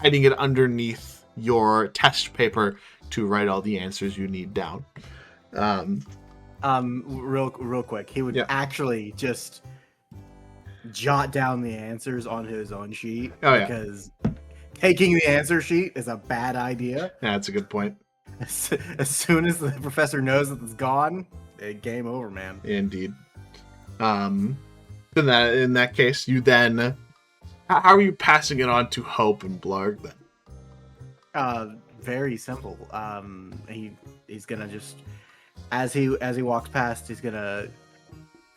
it underneath your test paper to write all the answers you need down. Real quick, he would actually just jot down the answers on his own sheet because taking the answer sheet is a bad idea. Yeah, that's a good point. As soon as the professor knows that it's gone, game over, man. Indeed. In that case, you then how are you passing it on to Hope and Blarg then? Very simple. He's gonna just as he walks past, he's gonna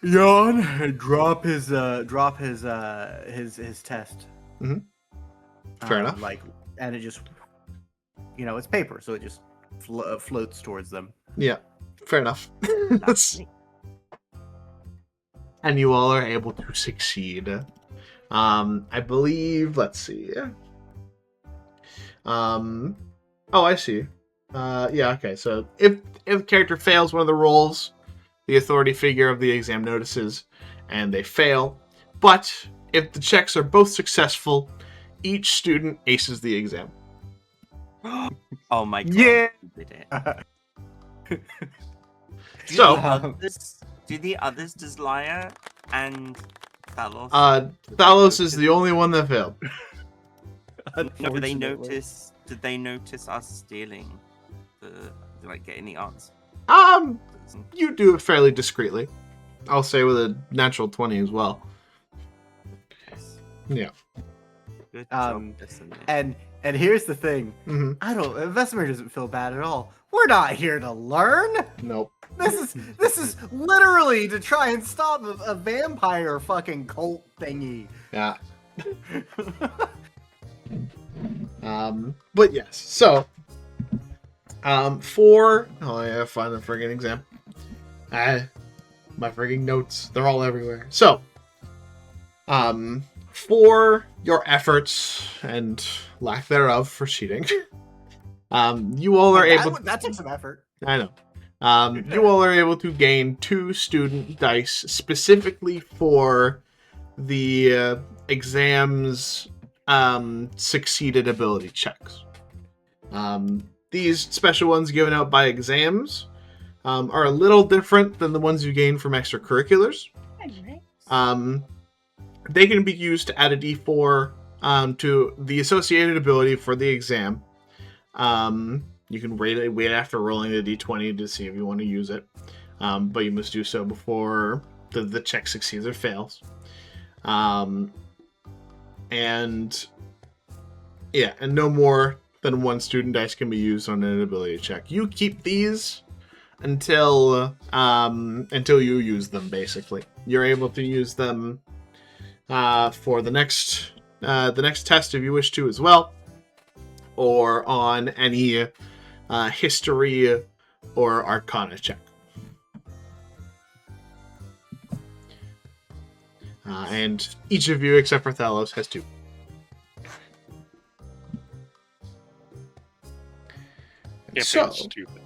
yawn and drop his test. Fair enough. And it just it's paper, so it just floats towards them. Yeah, fair enough. And you all are able to succeed. I believe. Let's see. Oh, I see. Yeah. Okay. So if the character fails one of the rolls, the authority figure of the exam notices, and they fail. But if the checks are both successful, each student aces the exam. Oh my god! Yeah. Did it. Do the others, Deslia and Thalos? Thalos is the only one that failed. No, did they notice us stealing getting the answer? You do it fairly discreetly. I'll say with a natural 20 as well. Yes. Yeah. Good job, and here's the thing. Vesemir doesn't feel bad at all. We're not here to learn. Nope. This is literally to try and stop a vampire fucking cult thingy. Yeah. But yes, so I gotta find the friggin' exam. My friggin' notes, they're all everywhere. So, for your efforts and lack thereof for cheating, you all are able. That took some effort. I know. You all are able to gain 2 student dice specifically for the exam's succeeded ability checks. These special ones given out by exams are a little different than the ones you gain from extracurriculars. They can be used to add a d4 to the associated ability for the exam. You can wait after rolling the d20 to see if you want to use it, but you must do so before the check succeeds or fails. And no more than 1 student dice can be used on an ability check. You keep these until you use them. Basically, you're able to use them for the next test if you wish to as well, or on any history or arcana check. And each of you, except for Thalos, has 2. So, stupid.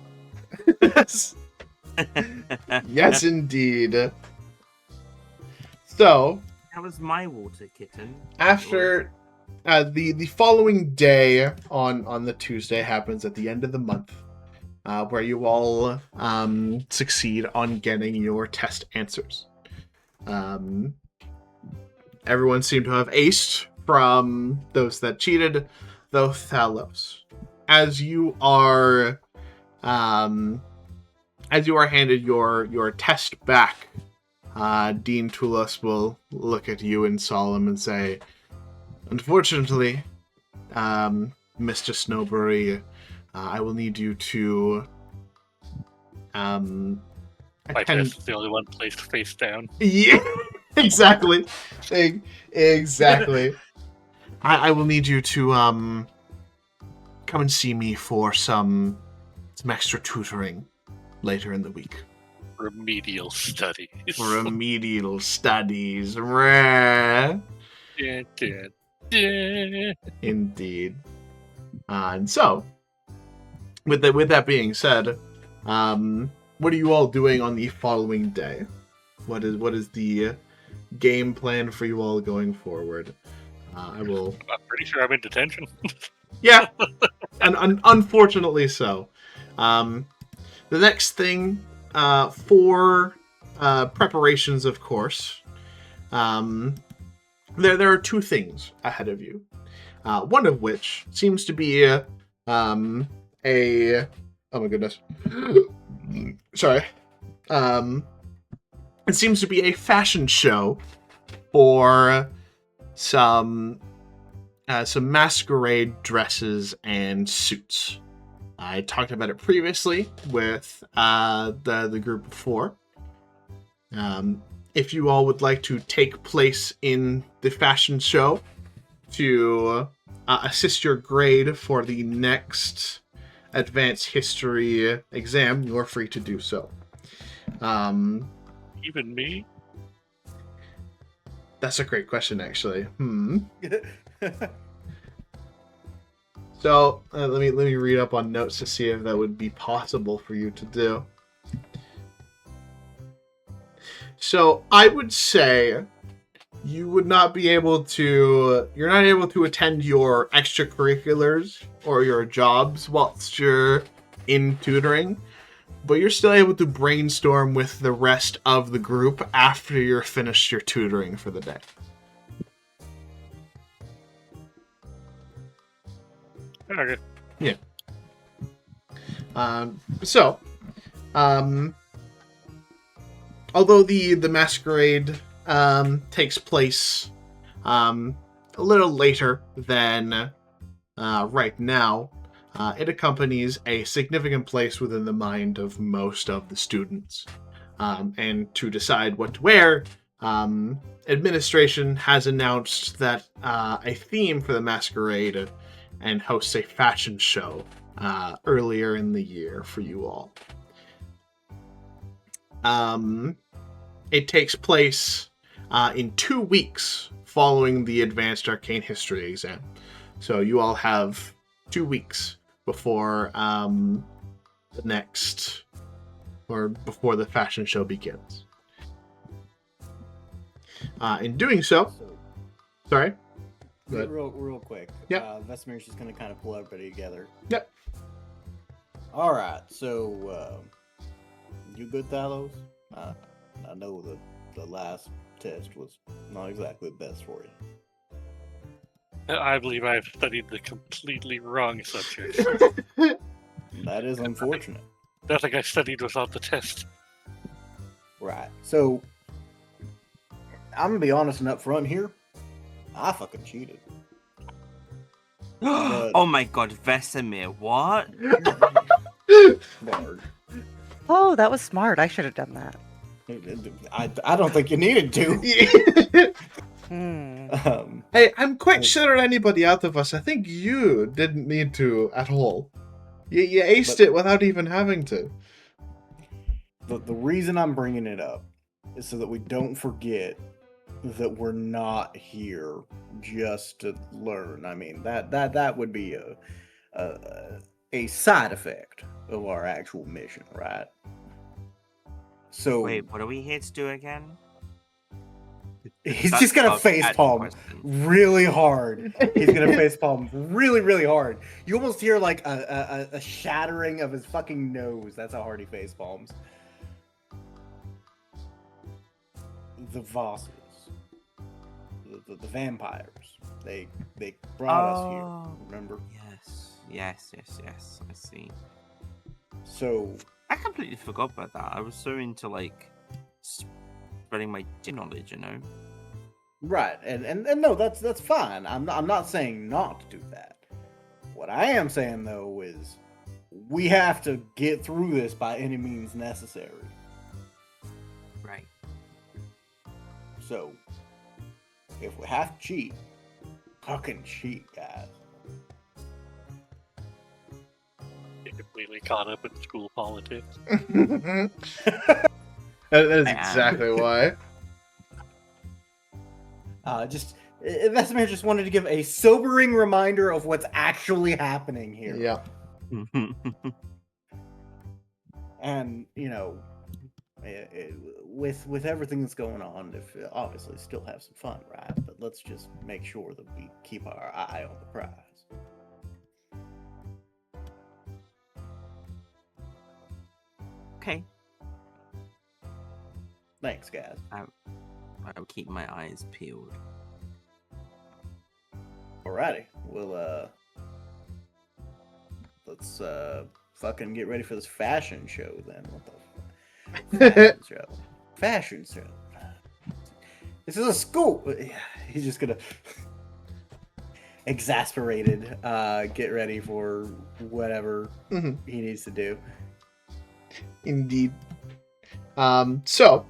yes, indeed. So, That was my water kitten. after the following day on the Tuesday happens at the end of the month, where you all succeed on getting your test answers. Everyone seemed to have aced from those that cheated, though Thalos. As you are handed your test back, Dean Tulos will look at you in solemn and say, "Unfortunately, Mr. Snowberry, I will need you to My attend." test is the only one placed face down. Yeah, exactly. Exactly. I will need you to come and see me for some extra tutoring later in the week. Remedial studies. Remedial studies. Rah. Dun, dun, dun. Indeed. And so, with that being said, what are you all doing on the following day? What is the game plan for you all going forward? I will. I'm pretty sure I'm in detention. Yeah, and unfortunately so. The next thing for preparations, of course, there are two things ahead of you. One of which seems to be a oh my goodness, sorry. It seems to be a fashion show for some masquerade dresses and suits. I talked about it previously with the group of four. If you all would like to take place in the fashion show to assist your grade for the next advanced history exam, you're free to do so. Even me? That's a great question, actually. So let me read up on notes to see if that would be possible for you to do. So I would say you're not able to attend your extracurriculars or your jobs whilst you're in tutoring, but you're still able to brainstorm with the rest of the group after you're finished your tutoring for the day. Okay. Yeah. Although the masquerade takes place a little later than right now, it accompanies a significant place within the mind of most of the students. And to decide what to wear, administration has announced that a theme for the masquerade and hosts a fashion show earlier in the year for you all. It takes place in 2 weeks following the Advanced Arcane History exam. So you all have 2 weeks before before the fashion show begins. In doing so, sorry? Go ahead. Real quick. Yeah. Vestimir's just gonna kind of pull everybody together. Yep. All right. So, you good, Thalos? I know the last test was not exactly the best for you. I believe I've studied the completely wrong subject. That is unfortunate. I think I studied without the test. Right. So, I'm gonna be honest and upfront here. I fucking cheated. Oh my god, Vesemir, what? Bard. Oh, that was smart. I should have done that. I don't think you needed to. Hey, I'm quite sure anybody out of us, I think you didn't need to at all. You aced it without even having to. The reason I'm bringing it up is so that we don't forget that we're not here just to learn. I mean, that would be a side effect of our actual mission, right? So Wait, what are we here to do again? he's just gonna facepalm really hard. He's gonna facepalm really, really hard. You almost hear like a shattering of his fucking nose. That's how hard he facepalms. The Vosses, the vampires. They brought us here. Remember? Yes. I see. So I completely forgot about that. I was so into like spreading my knowledge, you know. right, and no, that's fine. I'm not saying not to do that. What I am saying though is we have to get through this by any means necessary. Right. So if we have to cheat, Fucking cheat, guys. Get completely caught up in school politics. That is exactly why. Vesemir just wanted to give a sobering reminder of what's actually happening here. Yeah. And with everything that's going on, if obviously still have some fun, right? But let's just make sure that we keep our eye on the prize. Okay. Thanks, guys. I'll keep my eyes peeled. Alrighty, well, let's fucking get ready for this fashion show then. What the fashion show? Fashion show. This is a school. He's just gonna exasperated get ready for whatever he needs to do. Indeed. So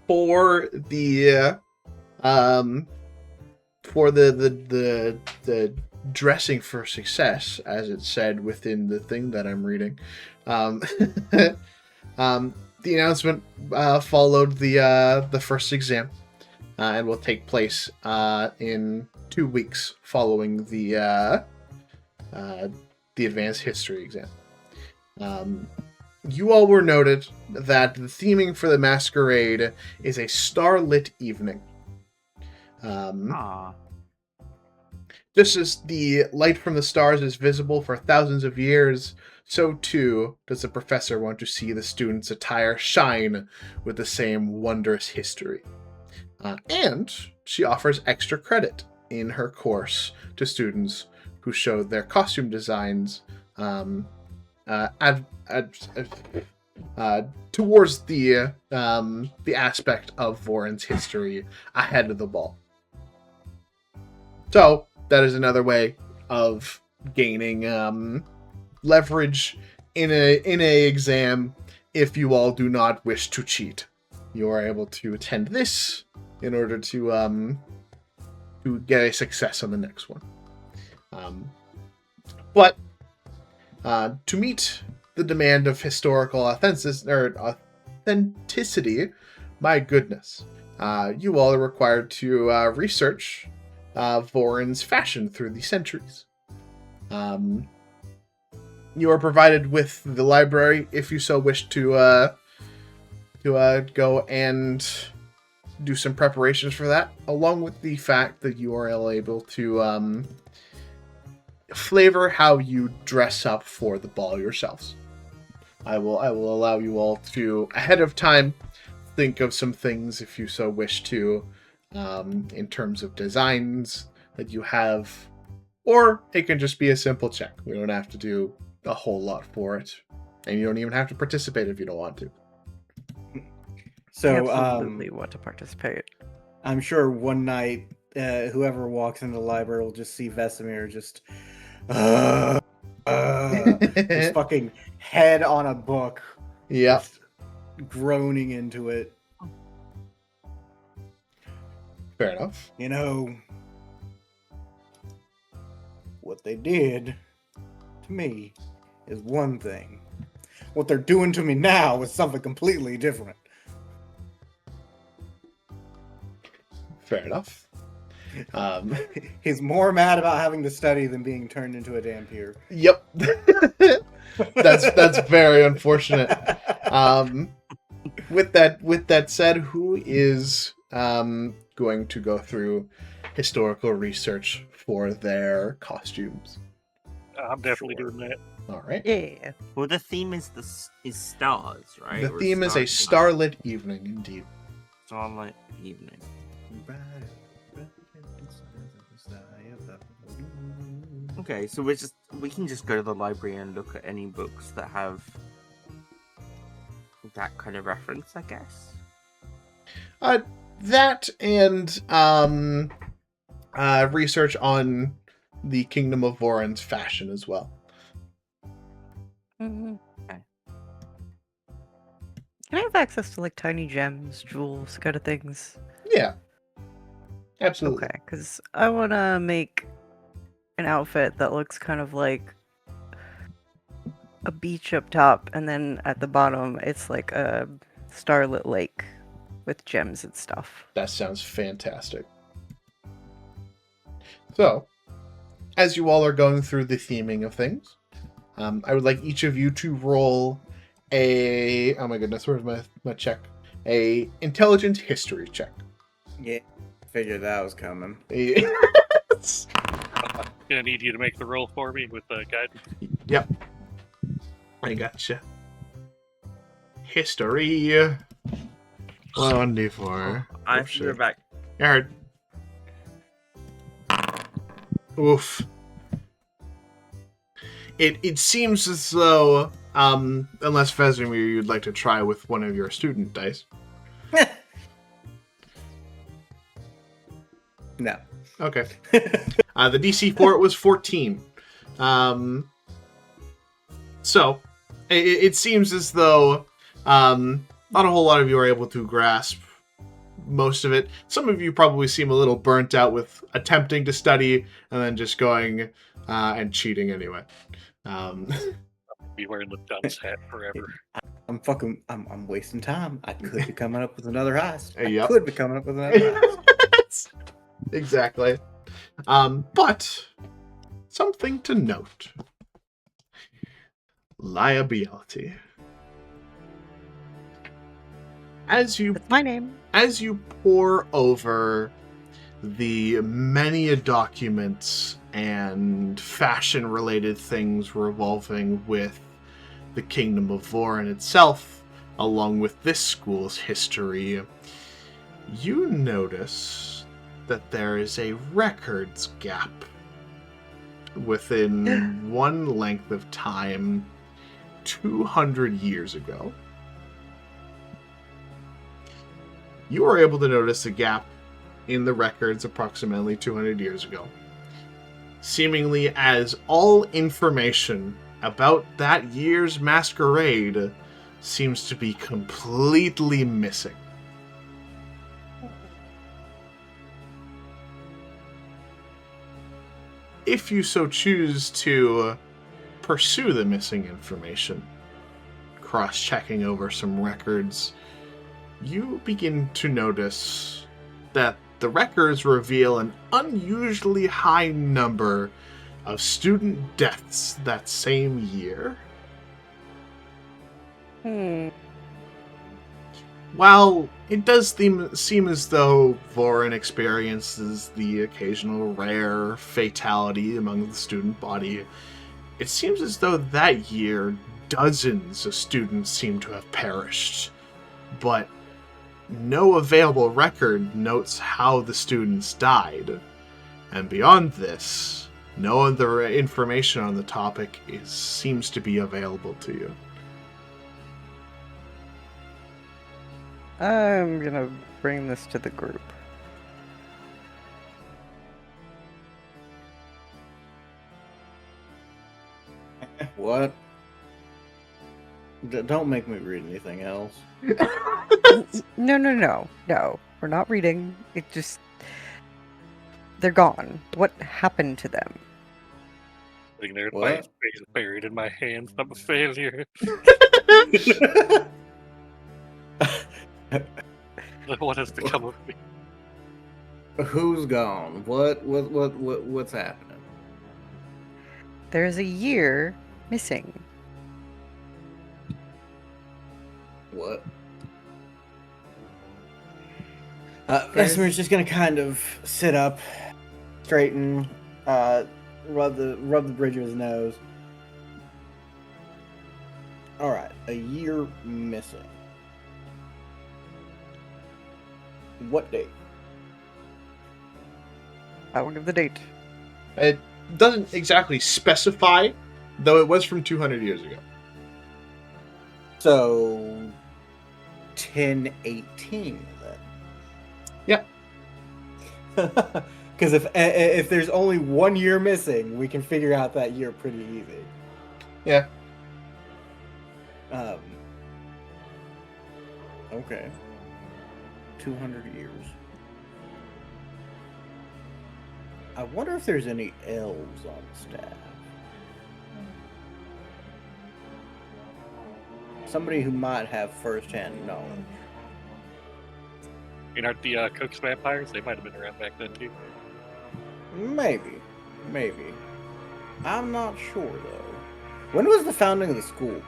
for the dressing for success, as it said within the thing that I'm reading, the announcement followed the first exam, and will take place in 2 weeks following the advanced history exam. You all were noted that the theming for the masquerade is a starlit evening. Just as the light from the stars is visible for thousands of years, so too does the professor want to see the students' attire shine with the same wondrous history. And she offers extra credit in her course to students who showed their costume designs towards the aspect of Voran's history ahead of the ball. So that is another way of gaining leverage in a exam. If you all do not wish to cheat, you are able to attend this in order to get a success on the next one. But to meet the demand of historical authenticity, my goodness, you all are required to research Voran's fashion through the centuries. You are provided with the library if you so wish to go and do some preparations for that, along with the fact that you are able to flavor how you dress up for the ball yourselves. I will allow you all to, ahead of time, think of some things if you so wish to, in terms of designs that you have, or it can just be a simple check. We don't have to do a whole lot for it, and you don't even have to participate if you don't want to. So, I absolutely want to participate. I'm sure one night, whoever walks into the library will just see Vesemir just his fucking head on a book. Yeah. Groaning into it. Fair enough. You know, what they did to me is one thing. What they're doing to me now is something completely different. Fair enough. He's more mad about having to study than being turned into a dampier. Yep. that's very unfortunate. With that said, who is going to go through historical research for their costumes? I'm definitely doing that. All right. Yeah. Well, the theme is stars, right? The theme is a starlit evening, indeed. Starlit evening. Okay, so we can just go to the library and look at any books that have that kind of reference, I guess. That and research on the Kingdom of Voran's fashion as well. Mm-hmm. Okay. Can I have access to like tiny gems, jewels, kind of things? Yeah. Absolutely. Okay, because I want to make an outfit that looks kind of like a beach up top, and then at the bottom, it's like a starlit lake with gems and stuff. That sounds fantastic. So, as you all are going through the theming of things, I would like each of you to roll a... Oh my goodness, where's my check? A intelligence history check. Yeah, figured that was coming. Gonna need you to make the roll for me with guidance. Yep. I gotcha. History. 1d4. I Oh, see you're shit. back. I heard. Oof. It seems as though, unless Vesemir, you'd like to try with one of your student dice. No. Okay. The DC for it was 14. So, it seems as though not a whole lot of you are able to grasp most of it. Some of you probably seem a little burnt out with attempting to study and then just going and cheating anyway. Be wearing the dunce hat forever. I'm wasting time. I could be coming up with another heist. I Yep. could be coming up with another heist. Exactly. But something to note. Liability. As you That's my name. As you pore over the many documents and fashion-related things revolving with the Kingdom of Vorin itself, along with this school's history, you notice that there is a records gap within one length of time 200 years ago. You are able to notice a gap in the records approximately 200 years ago, seemingly as all information about that year's masquerade seems to be completely missing. If you so choose to pursue the missing information, cross-checking over some records, you begin to notice that the records reveal an unusually high number of student deaths that same year. While it does seem as though Vorin experiences the occasional rare fatality among the student body, it seems as though that year dozens of students seem to have perished, but no available record notes how the students died. And beyond this, no other information on the topic seems to be available to you. I'm gonna bring this to the group. What? Don't make me read anything else. No. We're not reading. It just... They're gone. What happened to them? Sitting there with What? my face buried in my hands. I'm a failure. What has become of me? Who's gone? What's happening? There's a year missing. What? Vesimir's just gonna kind of sit up, straighten, rub the bridge of his nose. All right, a year missing. What date? I will give the date. It doesn't exactly specify, though it was from 200 years ago. So, 1018 then. Yep. Because if there's only 1 year missing, we can figure out that year pretty easy. Yeah. Okay. 200 years. I wonder if there's any elves on staff. Somebody who might have first-hand knowledge. Aren't the Cook's vampires? They might have been around back then too. Maybe. I'm not sure, though. When was the founding of the school?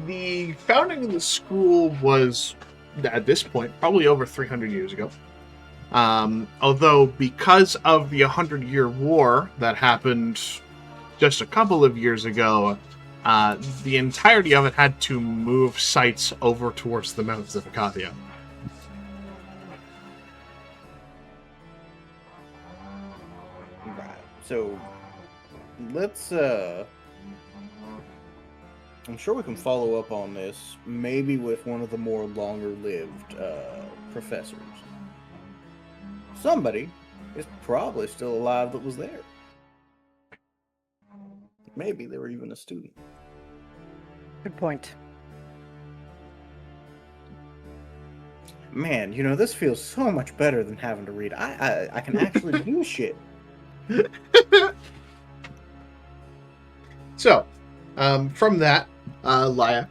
The founding of the school was, at this point, probably over 300 years ago. Although, because of the 100-Year War that happened just a couple of years ago, the entirety of it had to move sites over towards the mountains of Acadia. Right. So, let's, I'm sure we can follow up on this, maybe with one of the more longer-lived, professors. Somebody is probably still alive that was there. Maybe they were even a student. Good point. Man, this feels so much better than having to read. I can actually do shit. So, from that, Laya,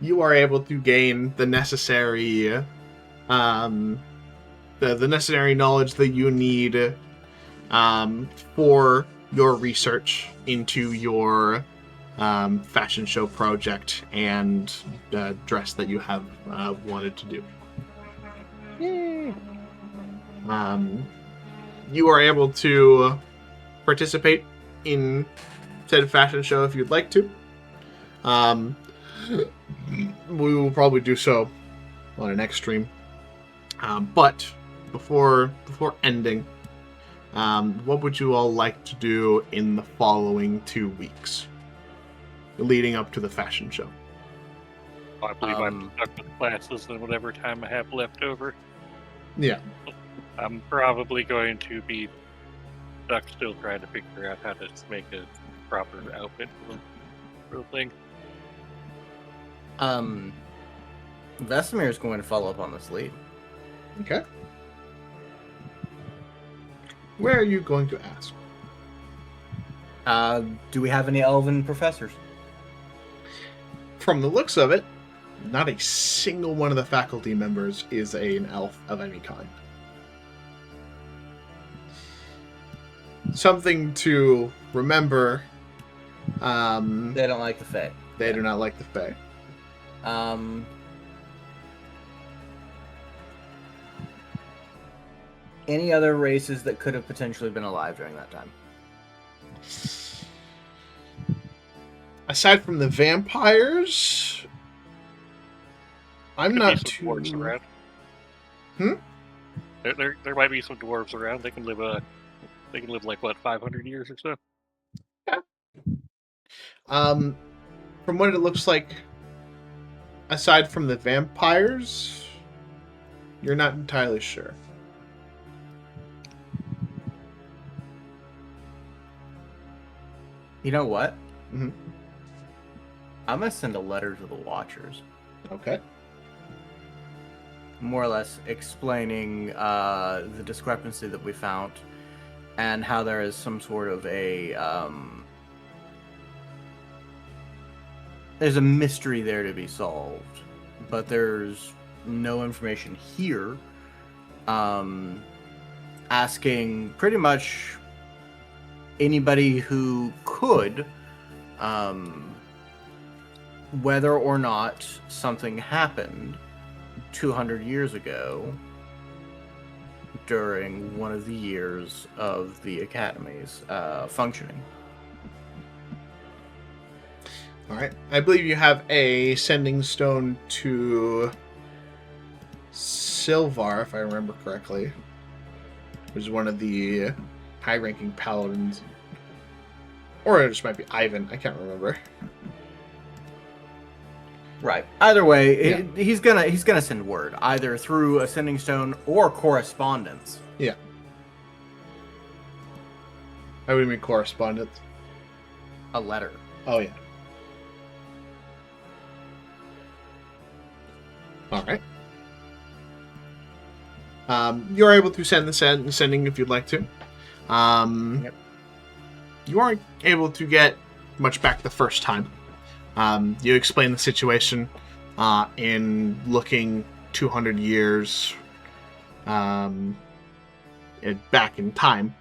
you are able to gain the necessary, the necessary knowledge that you need, for your research into your fashion show project and dress that you have wanted to do. Yay! You are able to participate in said fashion show if you'd like to. We will probably do so on a next stream. But before ending, what would you all like to do in the following 2 weeks, leading up to the fashion show? I believe I'm stuck with classes and whatever time I have left over. Yeah. I'm probably going to be stuck still trying to figure out how to make a proper outfit for the real thing. Vesemir is going to follow up on this lead. Okay. Where are you going to ask? Do we have any elven professors? From the looks of it, not a single one of the faculty members is an elf of any kind. Something to remember. They don't like the Fae. They do not like the Fae. Any other races that could have potentially been alive during that time? Aside from the vampires, I'm Could not be some too. dwarves around. There might be some dwarves around. They can live like what, 500 years or so. From what it looks like, aside from the vampires, you're not entirely sure. You know what? Mhm. I'm gonna send a letter to the Watchers, Okay. more or less explaining the discrepancy that we found and how there is some sort of a there's a mystery there to be solved, but there's no information here. Asking pretty much anybody who could, whether or not something happened 200 years ago during one of the years of the Academy's functioning. All right. I believe you have a sending stone to Silvar, if I remember correctly, which is one of the high-ranking paladins. Or it just might be Ivan. I can't remember. Right. Either way, Yeah. he's gonna send word either through a sending stone or correspondence. Yeah. I would mean correspondence. A letter. Oh, yeah. All right. You're able to send the sending if you'd like to. Yep. You aren't able to get much back the first time. You explain the situation in looking 200 years back in time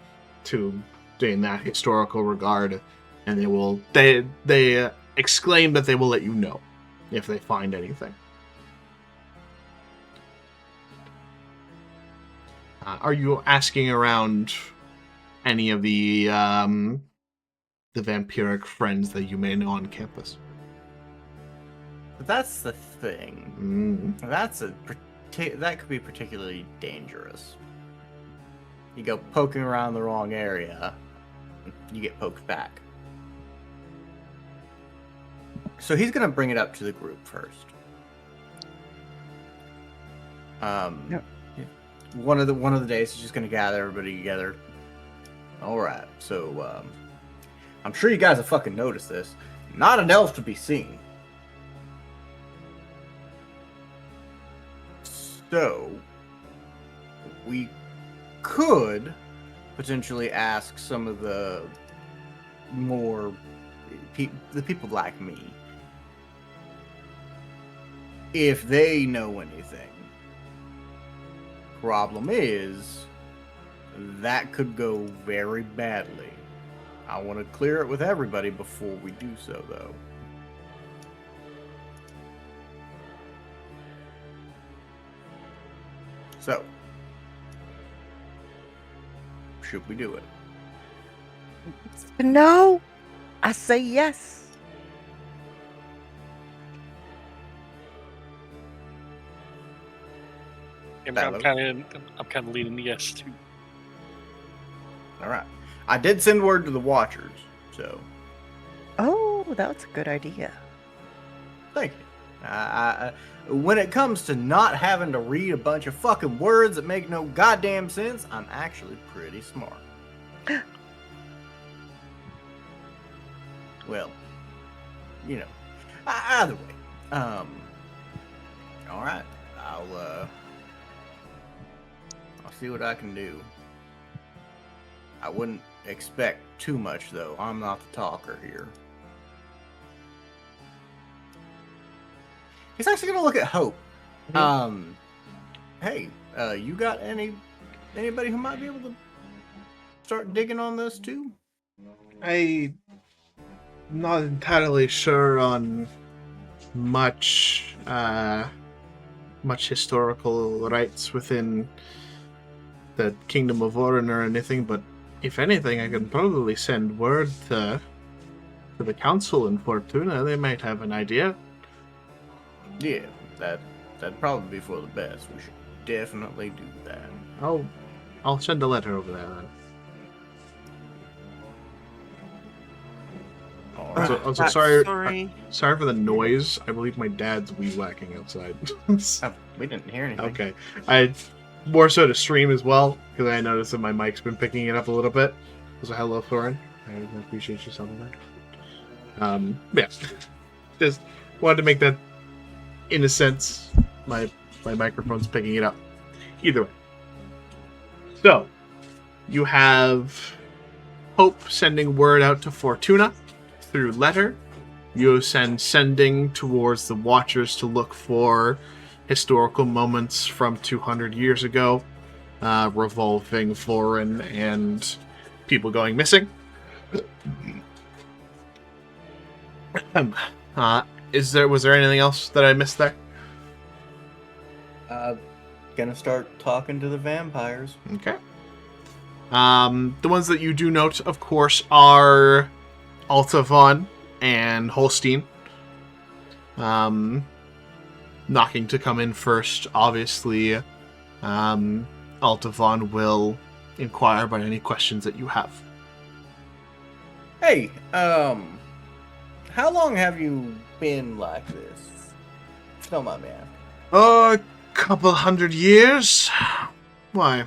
to in that historical regard, and they exclaim that they will let you know if they find anything. Are you asking around any of the vampiric friends that you may know on campus? That's the thing. That could be particularly dangerous. You go poking around the wrong area, you get poked back. So he's gonna bring it up to the group first. Yep. One of the days he's just gonna gather everybody together. All right, so I'm sure you guys have fucking noticed this. Not an elf to be seen. So we could potentially ask some of the more the people like me if they know anything. Problem is, that could go very badly. I want to clear it with everybody before we do so, though. So, should we do it? No, I say yes. And I'm kind of leaning yes too. All right. I did send word to the Watchers, so Oh, that's a good idea. thank you. When it comes to not having to read a bunch of fucking words that make no goddamn sense, I'm actually pretty smart. Well, you know, either way. All right. I'll see what I can do. I wouldn't expect too much, though. I'm not the talker here. He's actually gonna look at Hope. Mm-hmm. Hey, you got anybody who might be able to start digging on this too? I'm not entirely sure on much historical rights within the Kingdom of Orin or anything, but if anything, I can probably send word to the council in Fortuna. They might have an idea. Yeah, that'd probably be for the best. We should definitely do that. I'll send a letter over there then. All right. Also, sorry for the noise. I believe my dad's weed whacking outside. Oh, we didn't hear anything. Okay, I more so to stream as well because I noticed that my mic's been picking it up a little bit. So hello, Thorin. I appreciate you telling that. Yeah, just wanted to make that. In a sense, my microphone's picking it up. Either way. So, you have Hope sending word out to Fortuna through letter. You sending towards the Watchers to look for historical moments from 200 years ago, revolving Foreign and people going missing. Was there anything else that I missed there? Gonna start talking to the vampires. Okay. The ones that you do note, of course, are Altavon and Holstein. Knocking to come in first. Obviously, Altavon will inquire about any questions that you have. Hey, how long have you been like this? If you don't mind me asking. Oh, a couple hundred years. Why?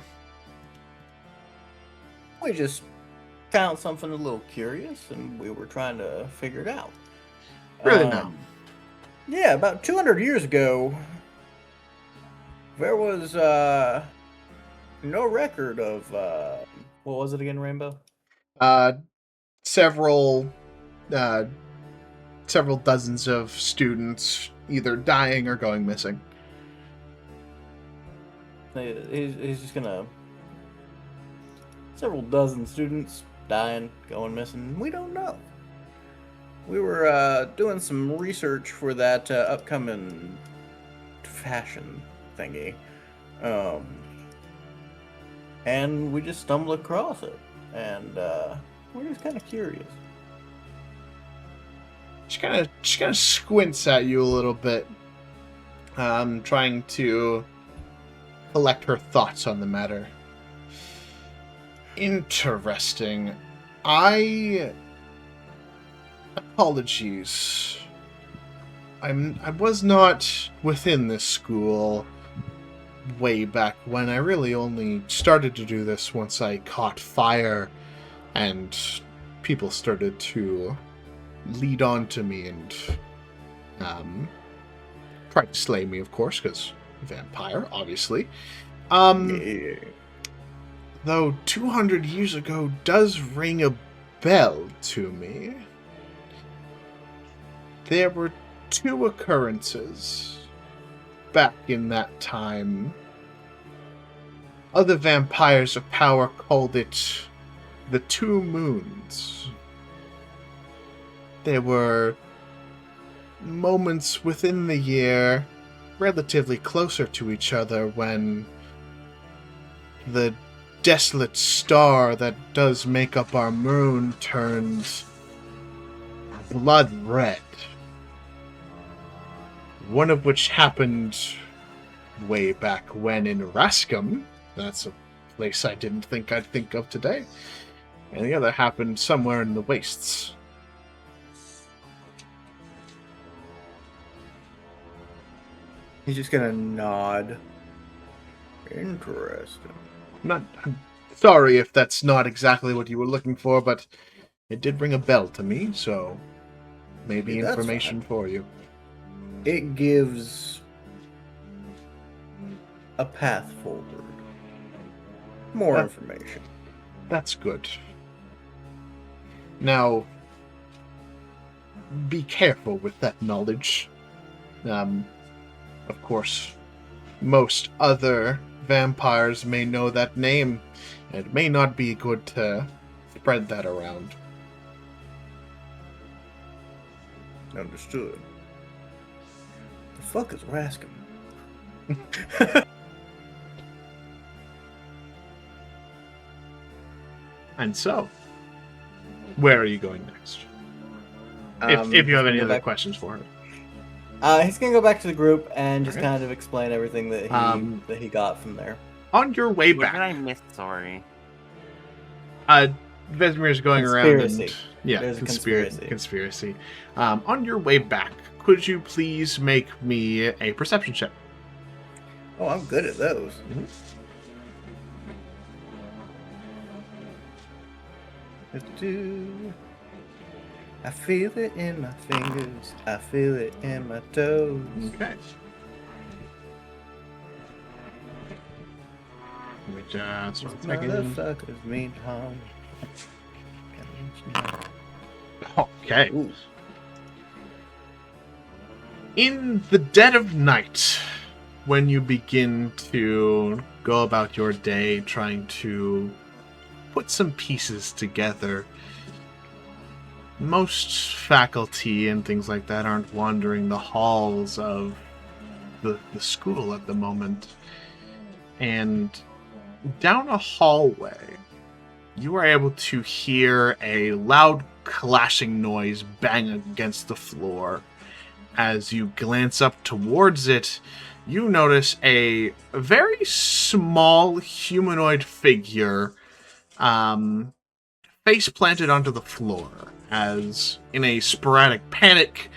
We just found something a little curious, and we were trying to figure it out. Really now? Yeah, about 200 years ago, there was no record of what was it again, Rainbow? Several dozens of students either dying or going missing. He's just gonna. Several dozen students dying, going missing. We don't know. We were doing some research for that upcoming fashion thingy, and we just stumbled across it, and we're just kind of curious. She kind of squints at you a little bit, trying to collect her thoughts on the matter. Interesting. Apologies. I was not within this school way back when. I really only started to do this once I caught fire and people started to lead on to me and try to slay me, of course, because vampire, obviously. Yeah. Though 200 years ago does ring a bell to me. There were 2 occurrences back in that time. Other vampires of power called it the 2 moons. There were moments within the year, relatively closer to each other, when the desolate star that does make up our moon turned blood red. One of which happened way back when in Rascom. That's a place I didn't think I'd think of today. And the other happened somewhere in the wastes. He's just gonna nod. Interesting. I'm sorry if that's not exactly what you were looking for, but it did ring a bell to me, so maybe Yeah, that's information fine. for you. It gives a path forward. More That- information. That's good. Now, be careful with that knowledge. Of course, most other vampires may know that name, and it may not be good to spread that around. Understood. The fuck is Rascom? And so, where are you going next? If you have any other questions for her. He's gonna go back to the group and just Alright. kind of explain everything that he got from there. On your way What did I back, miss? Sorry. Vesemir's going around Conspiracy. and... Yeah, There's a conspiracy. On your way back, could you please make me a perception check? Oh, I'm good at those. Mhm. Let's do. I feel it in my fingers. I feel it in my toes. Okay. Which, so one second. Motherfuckers mean harm. Okay. Ooh. In the dead of night, when you begin to go about your day trying to put some pieces together, most faculty and things like that aren't wandering the halls of the school at the moment. And down a hallway, you are able to hear a loud clashing noise bang against the floor. As you glance up towards it, you notice a very small humanoid figure face planted onto the floor, as in a sporadic panic,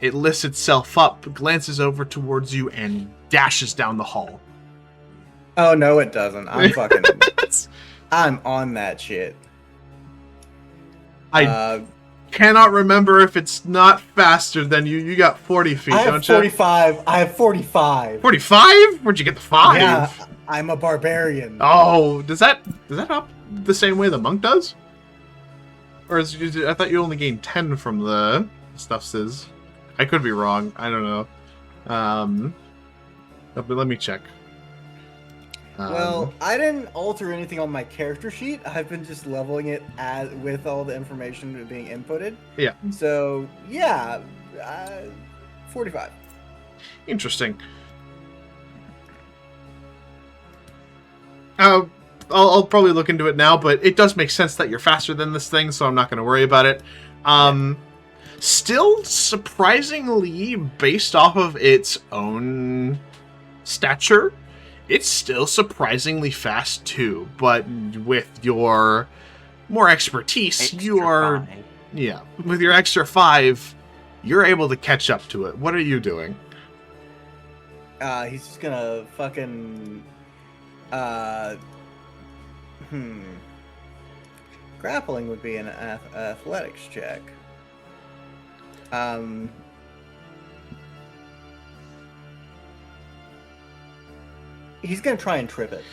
it lifts itself up, glances over towards you, and dashes down the hall. Oh no, it doesn't. I'm fucking. I'm on that shit. I cannot remember if it's not faster than you. You got 40 feet, I don't have you? 45. I have 45. 45? Where'd you get the 5? Yeah, I'm a barbarian. Oh, does that up the same way the monk does? Or I thought you only gained 10 from the stuffs. I could be wrong. I don't know. But let me check. Well, I didn't alter anything on my character sheet. I've been just leveling it with all the information being inputted. Yeah. So, yeah, 45. Interesting. I'll probably look into it now, but it does make sense that you're faster than this thing, so I'm not going to worry about it. Still, surprisingly, based off of its own stature, it's still surprisingly fast too. But with your more expertise, with your extra 5, you're able to catch up to it. What are you doing? He's just gonna fucking grappling would be an athletics check. He's gonna try and trip it.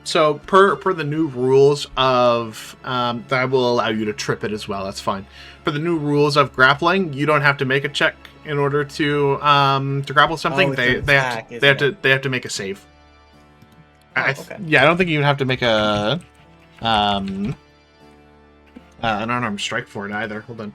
So per the new rules of that will allow you to trip it as well. That's fine. For the new rules of grappling, you don't have to make a check in order to grapple something. They have to make a save. Okay. Yeah, I don't think you even have to make an unarmed strike for it either. Hold on,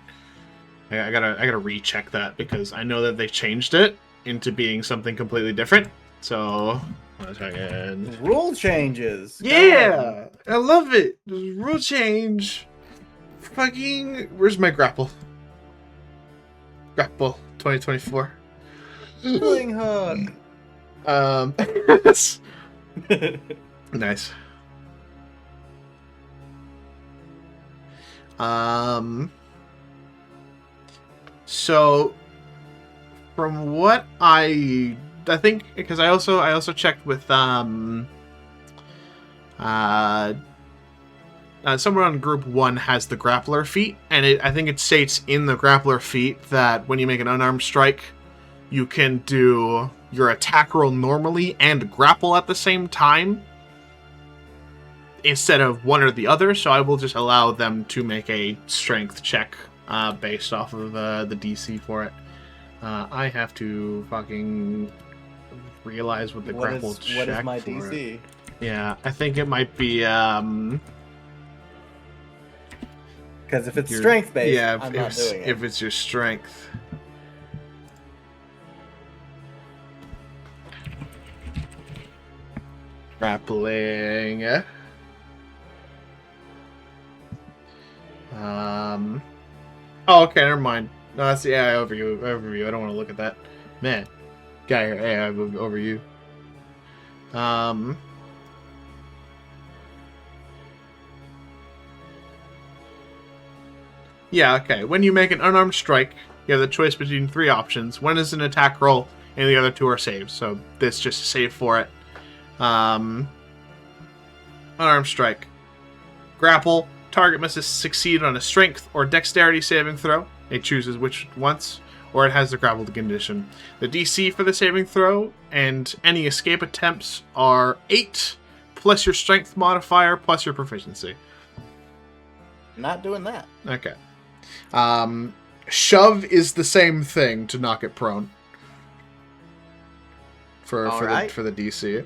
I gotta recheck that because I know that they changed it into being something completely different. So, 1 second. Rule changes. Yeah, I love it. Rule change. Fucking, where's my grapple? Grapple 2024. Pulling hook. Nice. So from what I think, because I also checked with someone on group 1 has the grappler feat, and I think it states in the grappler feat that when you make an unarmed strike, you can do your attack roll normally and grapple at the same time instead of one or the other. So I will just allow them to make a strength check based off of the DC for it. I have to fucking realize what the grapple check What is my for DC? it. Yeah, I think it might be because if it's strength based, yeah, I'm not doing it. If it's your strength. Grappling. Oh, okay, never mind. No, that's the AI overview. I don't want to look at that. Man, got your AI overview. Yeah, okay. When you make an unarmed strike, you have the choice between 3 options. One is an attack roll, and the other 2 are saves. So this just a save for it. Unarmed strike. Grapple. Target must succeed on a strength or dexterity saving throw. It chooses which once, or it has the grappled condition. The DC for the saving throw and any escape attempts are 8, plus your strength modifier, plus your proficiency. Not doing that. Okay. Shove is the same thing to knock it prone. For the DC.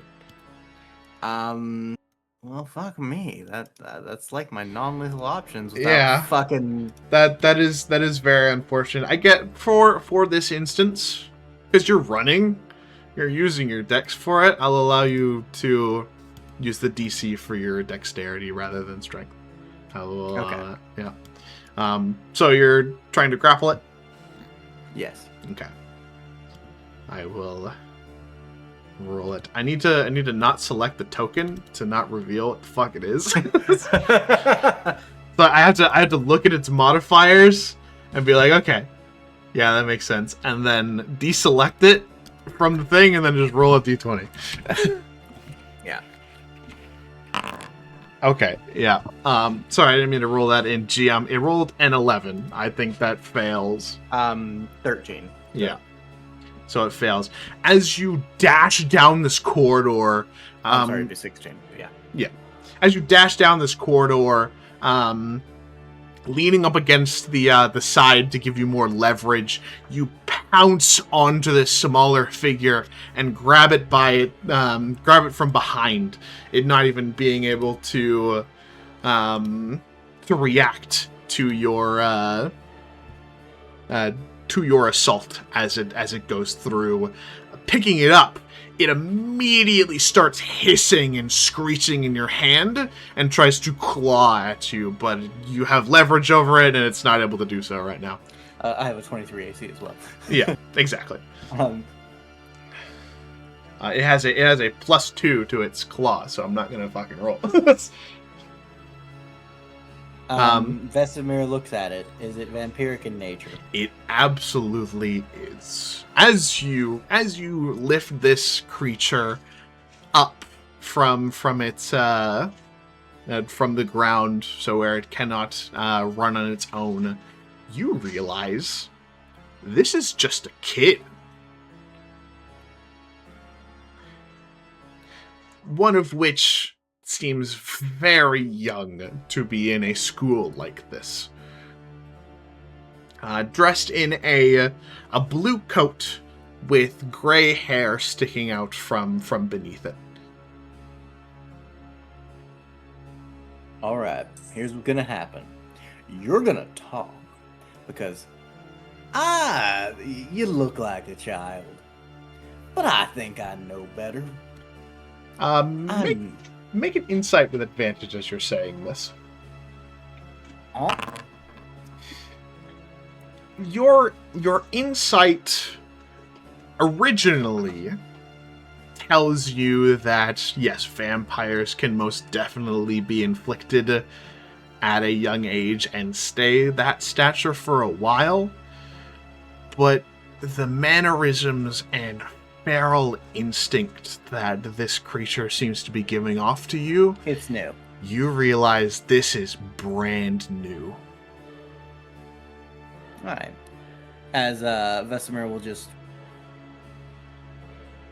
Well, fuck me. That's like my non-lethal options. Without Yeah. Fucking. That is very unfortunate. I get for this instance, because you're running, you're using your dex for it. I'll allow you to use the DC for your dexterity rather than strength. I will. Okay. Yeah. So you're trying to grapple it? Yes. Okay. I will roll it. I need to not select the token to not reveal what the fuck it is. So I have to look at its modifiers and be like, okay, yeah, that makes sense, and then deselect it from the thing and then just roll a d20. Yeah. Okay, yeah. Sorry, I didn't mean to roll that in GM. It rolled an 11. I think that fails. 13. Yeah. So it fails. As you dash down this corridor... I'm sorry, it'd be 16. Yeah. As you dash down this corridor, leaning up against the side to give you more leverage, you pounce onto this smaller figure and grab it from behind, it not even being able to react to your assault as it goes through. Picking it up, it immediately starts hissing and screeching in your hand and tries to claw at you, but you have leverage over it and it's not able to do so right now. I have a 23 AC as well. Yeah, exactly. Um, It has a +2 to its claw, so I'm not gonna fucking roll. Vesemir looks at it. Is it vampiric in nature? It absolutely is. As you lift this creature up from its from the ground, so where it cannot run on its own, you realize this is just a kid. One of which seems very young to be in a school like this. Dressed in a blue coat with gray hair sticking out from beneath it. Alright, here's what's gonna happen. You're gonna talk. Because, you look like a child. But I think I know better. Make an insight with advantage as you're saying this. Oh. Your insight originally tells you that, yes, vampires can most definitely be inflicted at a young age and stay that stature for a while, but the mannerisms and feral instinct that this creature seems to be giving off to you, It's new. you realize this is brand new. Alright. As Vesemir will just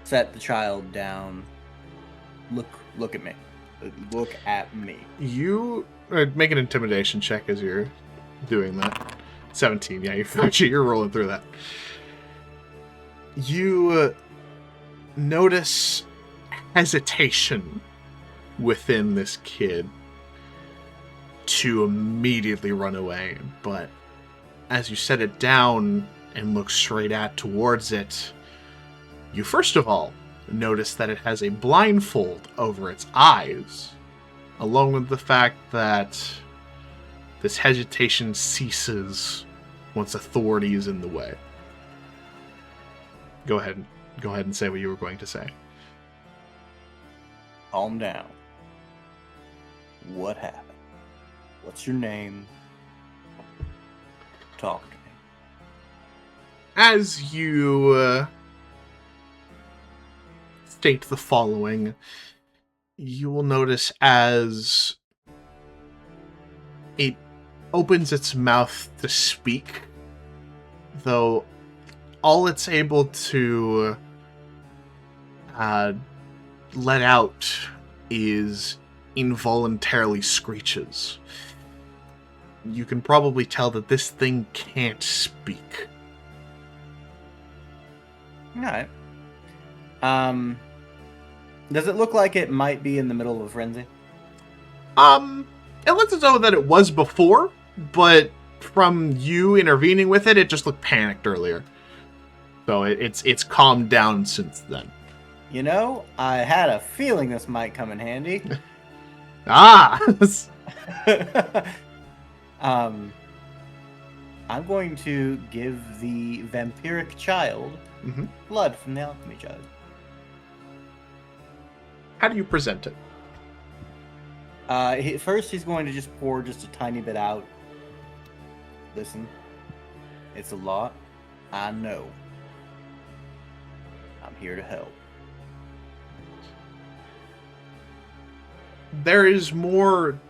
set the child down. Look at me. Look at me. You make an intimidation check as you're doing that. 17, yeah, you're rolling through that. You notice hesitation within this kid to immediately run away, but as you set it down and look straight towards it, you first of all notice that it has a blindfold over its eyes, along with the fact that this hesitation ceases once authority is in the way. Go ahead and say what you were going to say. Calm down. What happened? What's your name? Talk to me. As you state the following, you will notice as it opens its mouth to speak, though all it's able to let out is involuntarily screeches. You can probably tell that this thing can't speak. Alright. Does it look like it might be in the middle of a frenzy? It looks as though that it was before, but from you intervening with it, it just looked panicked earlier. So it's calmed down since then. You know, I had a feeling this might come in handy. I'm going to give the vampiric child blood from the alchemy jug. How do you present it? First, he's going to just pour just a tiny bit out. Listen, it's a lot. I know. I'm here to help. There is more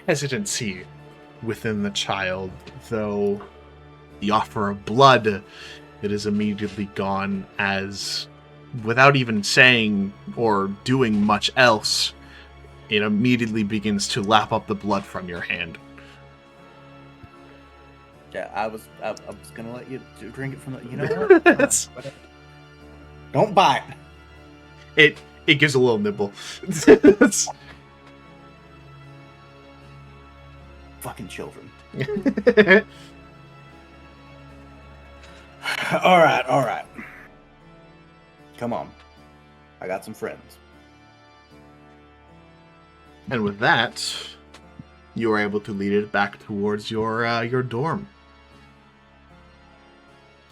hesitancy within the child, though the offer of blood it is immediately gone as, without even saying or doing much else, it immediately begins to lap up the blood from your hand. Yeah, I was gonna let you drink it from the. You know what? It's- Don't bite. It gives a little nibble. It's- Fucking children. All right. Come on, I got some friends. And with that, you are able to lead it back towards your dorm.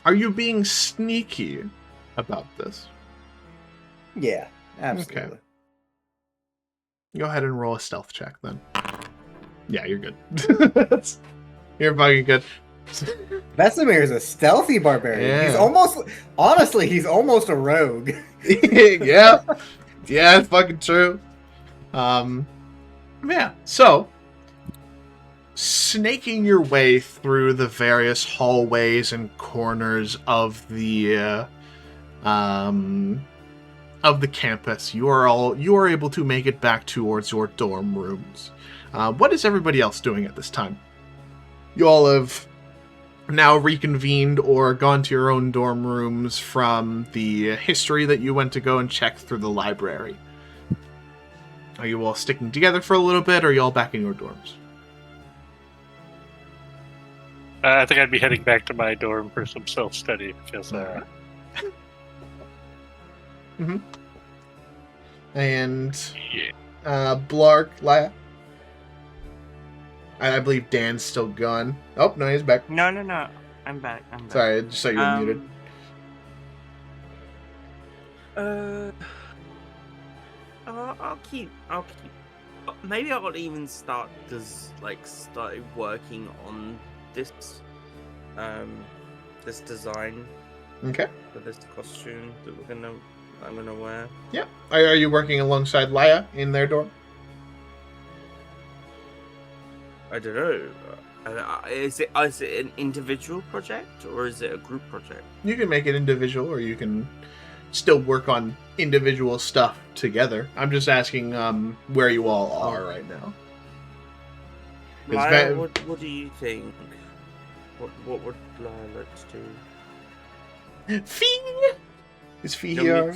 Are you being sneaky about this? Yeah, absolutely. Go ahead and roll a stealth check then. Yeah, you're good. You're fucking good. Vesemir is a stealthy barbarian. Yeah. He's almost a rogue. Yeah, it's fucking true. Yeah. So, snaking your way through the various hallways and corners of the campus, you are able to make it back towards your dorm rooms. What is everybody else doing at this time? You all have now reconvened or gone to your own dorm rooms from the history that you went to go and check through the library. Are you all sticking together for a little bit, or are you all back in your dorms? I think I'd be heading back to my dorm for some self-study because And yeah. Blark, Laya. I believe Dan's still gone. Oh, no, he's back. No. I'm back. Sorry, I just saw you were muted. I'll keep. Maybe I'll even start working on this, this design Okay. for this costume that I'm gonna wear. Yeah. Are you working alongside Laya in their dorm? I don't know. Is it an individual project or is it a group project? You can make it individual, or you can still work on individual stuff together. I'm just asking where you all are right now. Lyle, what do you think? What would Lyle like to do? Fee! Is Fee here?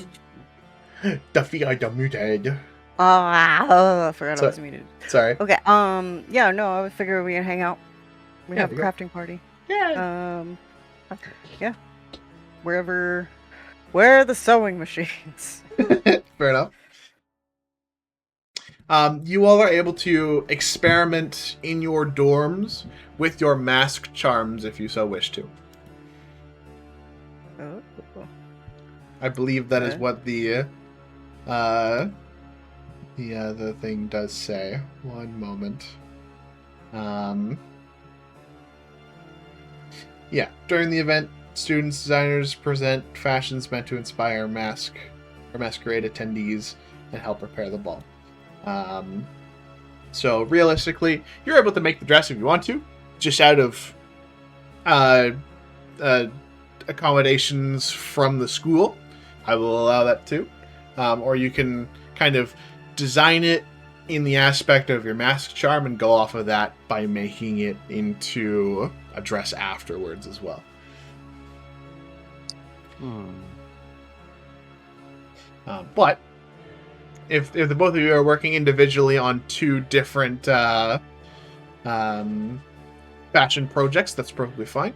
The Fee are muted. I forgot I was muted. Sorry. Okay. Yeah. No, I would figure we can hang out. We have a crafting party. Yeah. Yeah. Where are the sewing machines? Fair enough. You all are able to experiment in your dorms with your mask charms if you so wish to. Oh. I believe that is Okay. what the thing does say. One moment. Yeah, during the event, students, designers present fashions meant to inspire masquerade attendees and help prepare the ball. So realistically, you're able to make the dress if you want to, just out of accommodations from the school. I will allow that too. Or you can kind of design it in the aspect of your mask charm and go off of that by making it into a dress afterwards as well. But if the both of you are working individually on two different fashion projects, that's perfectly fine.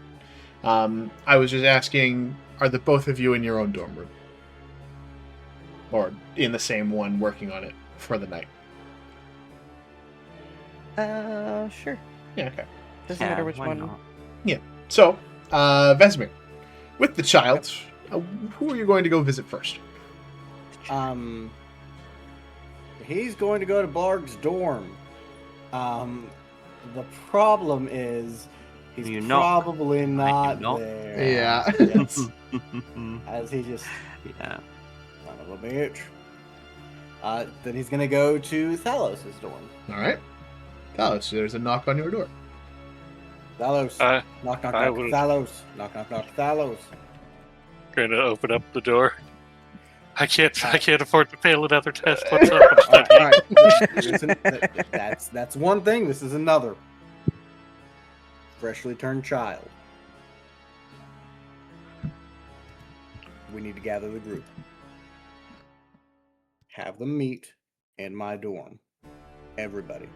I was just asking, are the both of you in your own dorm room? Or in the same one working on it for the night? Sure. Yeah, okay. Doesn't matter which one. Not? So, Vesemir, with the child, who are you going to go visit first? He's going to go to Blarg's dorm. The problem is he's You're not. probably not not. there. Yeah. Yes. As he just Yeah. son of a bitch. Then he's gonna go to Thalos' dorm. All right. Talos, there's a knock on your door. Thalos. Knock, knock, I knock. would- Thalos. Knock, knock, knock. Thalos. Gonna open up the door. I can't afford to fail another test. What's up? I'm studying. All right. Listen, that's one thing. This is another. Freshly turned child. We need to gather the group. Have them meet in my dorm. Everybody.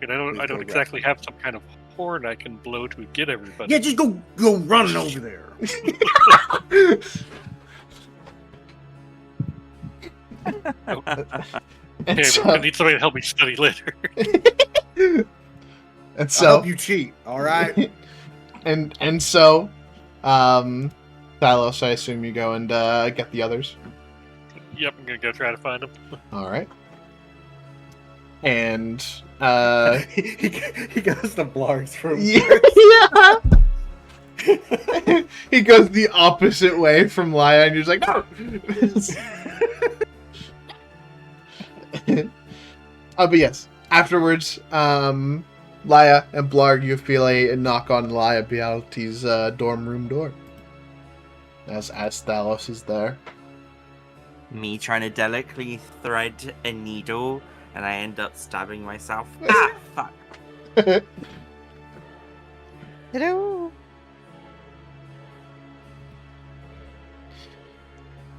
And I Please don't go exactly wrestling. have some kind of horn I can blow to get everybody. Yeah, just go running over there. And Okay, so, I need somebody to help me study later. and I'll so help you cheat. All right. and so, Thalos, I assume you go and get the others. Yep, I'm gonna go try to find them. All right. And he goes to Blarg's room. yeah. He goes the opposite way from Laya, and you're just like, no. But yes, afterwards, Laya and Blarg, you feel a knock on Laya Beati's dorm room door. As Thalos is there. Me trying to delicately thread a needle, and I end up stabbing myself. Ah, fuck. Hello.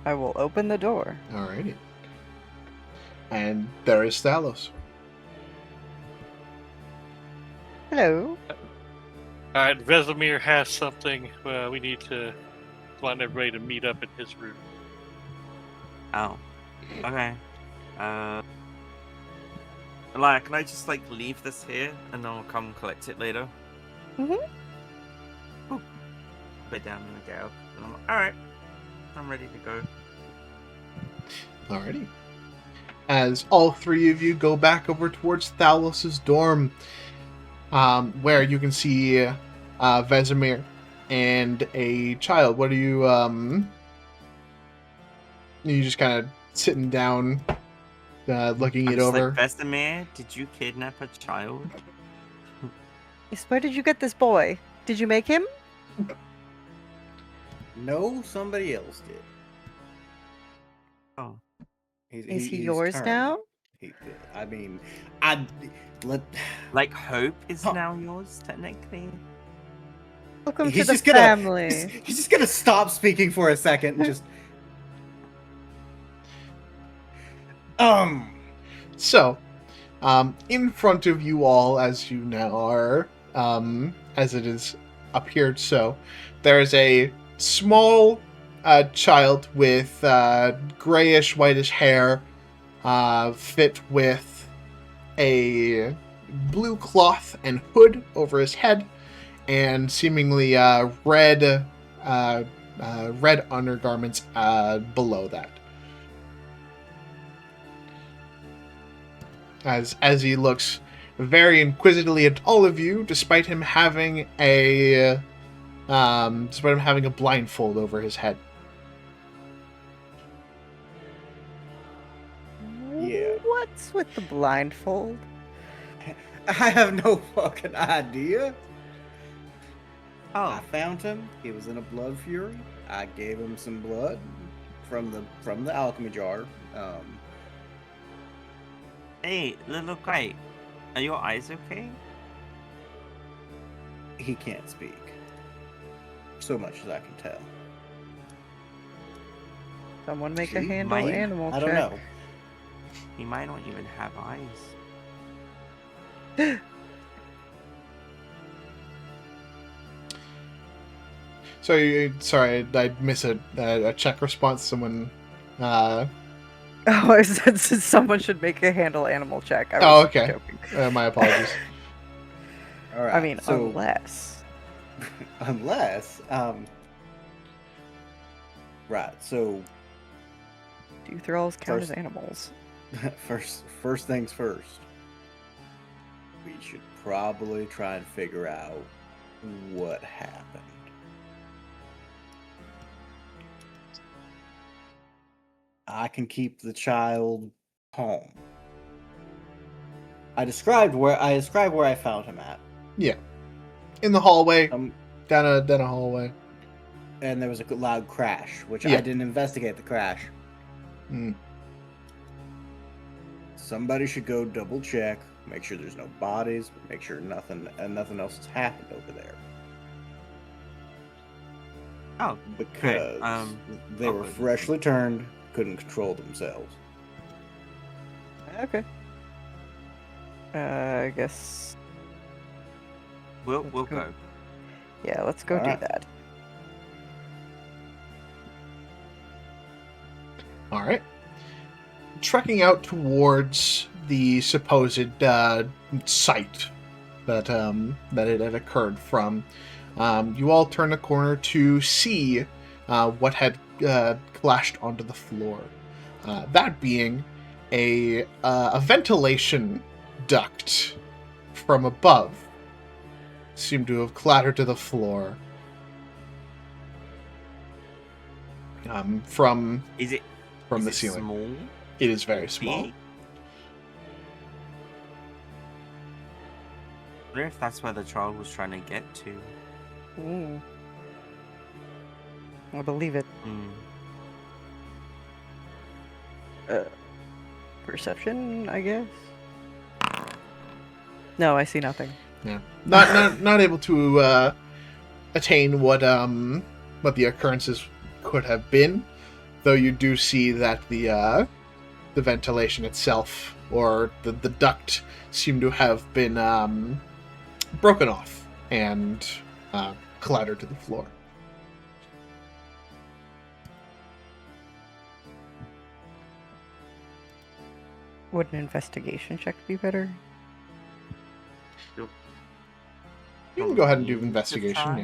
I will open the door. Alrighty. And there is Thalos. Hello. Alright, Vesemir has something. We need to want everybody to meet up in his room. Oh. Okay. Like, can I just like leave this here and then I'll come collect it later? Mhm. Ooh. Put it down and get up. And I'm like, alright. I'm ready to go. Alrighty. As all three of you go back over towards Thalos' dorm, where you can see Vesemir and a child. What are you, you just kind of sitting down, looking it over? Like, Vesemir, did you kidnap a child? Yes, where did you get this boy? Did you make him? No, somebody else did. Oh. Is he he's yours turned. now? Like, Hope is Huh. now yours, technically? Welcome to He's the just gonna- family. He's just gonna stop speaking for a second and just. So, in front of you all, as you now are, as it is appeared so, there is a small child with grayish, whitish hair, fit with a blue cloth and hood over his head, and seemingly red undergarments below that. As he looks very inquisitively at all of you, despite him having a blindfold over his head. Yeah. What's with the blindfold? I have no fucking idea. I Oh, found him. He was in a blood fury. I gave him some blood from the alchemy jar. hey, little guy, are your eyes okay? He can't speak. So much as I can tell. Someone make a She handle might- animal I check. don't know. He might not even have eyes. So, sorry, I miss a check response. Someone. Oh, I said someone should make a handle animal check. I Oh, was okay. joking. My apologies. All right. I mean, so unless. unless right. So Do thralls count First- as animals? first things first. We should probably try and figure out what happened. I can keep the child home. I described where I found him at. In the hallway, Um, down a hallway. and there was a loud crash, which Yeah. I didn't investigate the crash. Mm. Somebody should go double check, make sure there's no bodies, make sure nothing else has happened over there. Oh, Because they I'll were go do freshly turned, couldn't control themselves. Okay. I guess. we'll Let's go. go. Yeah, let's go do Alright. that. All right. Trekking out towards the supposed site that it had occurred from, you all turn a corner to see what had clashed onto the floor. That being a ventilation duct from above seemed to have clattered to the floor. From Is it the it ceiling. small? It is very small. Big? I wonder if that's where the child was trying to get to. Mm. I believe it. Perception, I guess. No, I see nothing. Yeah, not able to attain what the occurrences could have been, though you do see that the ventilation itself, or the duct, seemed to have been broken off and clattered to the floor. Would an investigation check be better? You can go ahead and do investigation.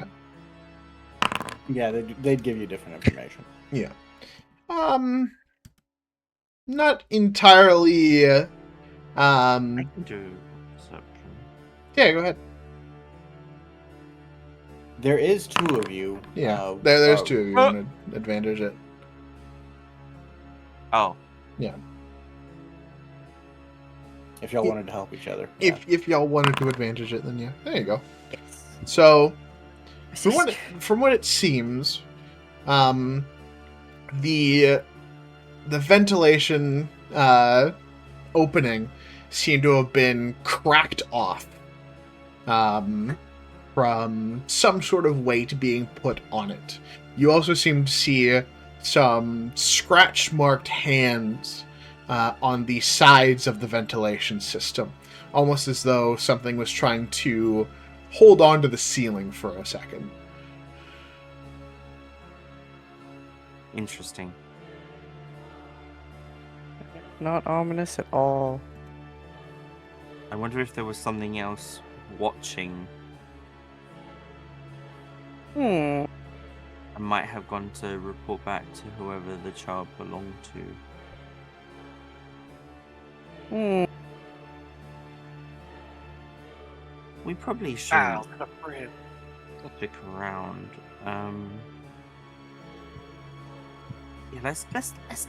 Yeah. Yeah, they'd give you different information. Yeah. Not entirely. I can do perception. Yeah, go ahead. There is two of you. Yeah, there's two of you. Want to advantage it? Oh, If y'all wanted to help each other. If y'all wanted to advantage it, then yeah, there you go. Yes. So, from what it seems, the ventilation opening seemed to have been cracked off from some sort of weight being put on it. You also seem to see some scratch-marked hands on the sides of the ventilation system, almost as though something was trying to hold on to the ceiling for a second. interesting. Not ominous at all. I wonder if there was something else watching. Hmm. I might have gone to report back to whoever the child belonged to. Hmm. We probably shouldn't Ow, friend. stick around. Yeah, let's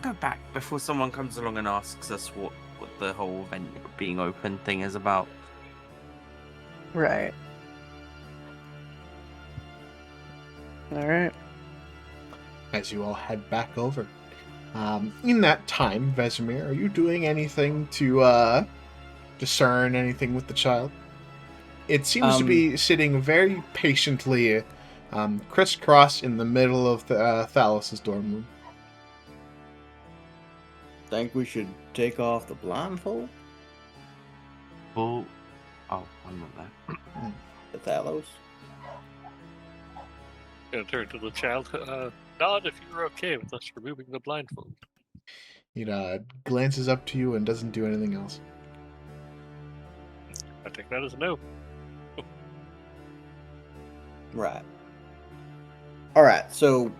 go back before someone comes along and asks us what the whole vent being open thing is about. Right. Alright. As you all head back over. In that time, Vesemir, are you doing anything to discern anything with the child? It seems to be sitting very patiently, crisscross in the middle of the Thalos' dorm room. Think we should take off the blindfold? Well, oh, I'm not there. The Thalos? Gonna turn to the child. Nod if you're okay with us removing the blindfold. He glances up to you and doesn't do anything else. I take that as a no. Right. Alright, so...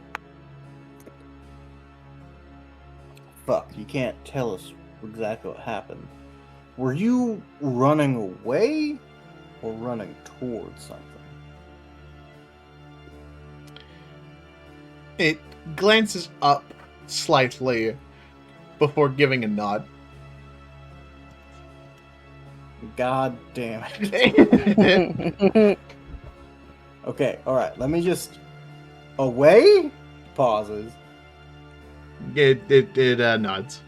Fuck, you can't tell us exactly what happened. Were you running away or running towards something? It glances up slightly before giving a nod. God damn it. Okay, alright, let me just Away? Pauses. It nods.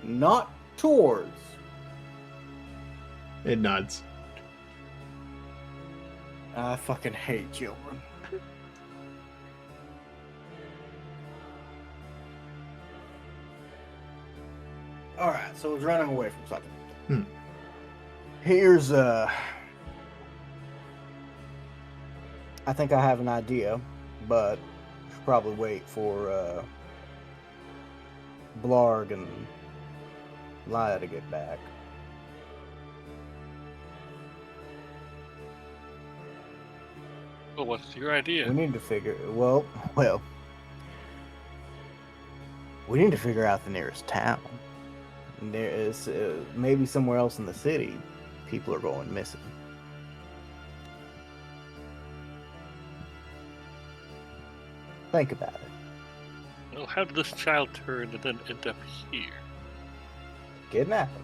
Not towards. It nods. I fucking hate children. Alright, so it's running away from something. Here's I think I have an idea, but should probably wait for Blarg and Laya to get back. Well, what's your idea? We need to figure. Well. We need to figure out the nearest town. There is maybe somewhere else in the city. People are going missing. Think about it. Well, how did this child turn and then end up here? Kidnapping.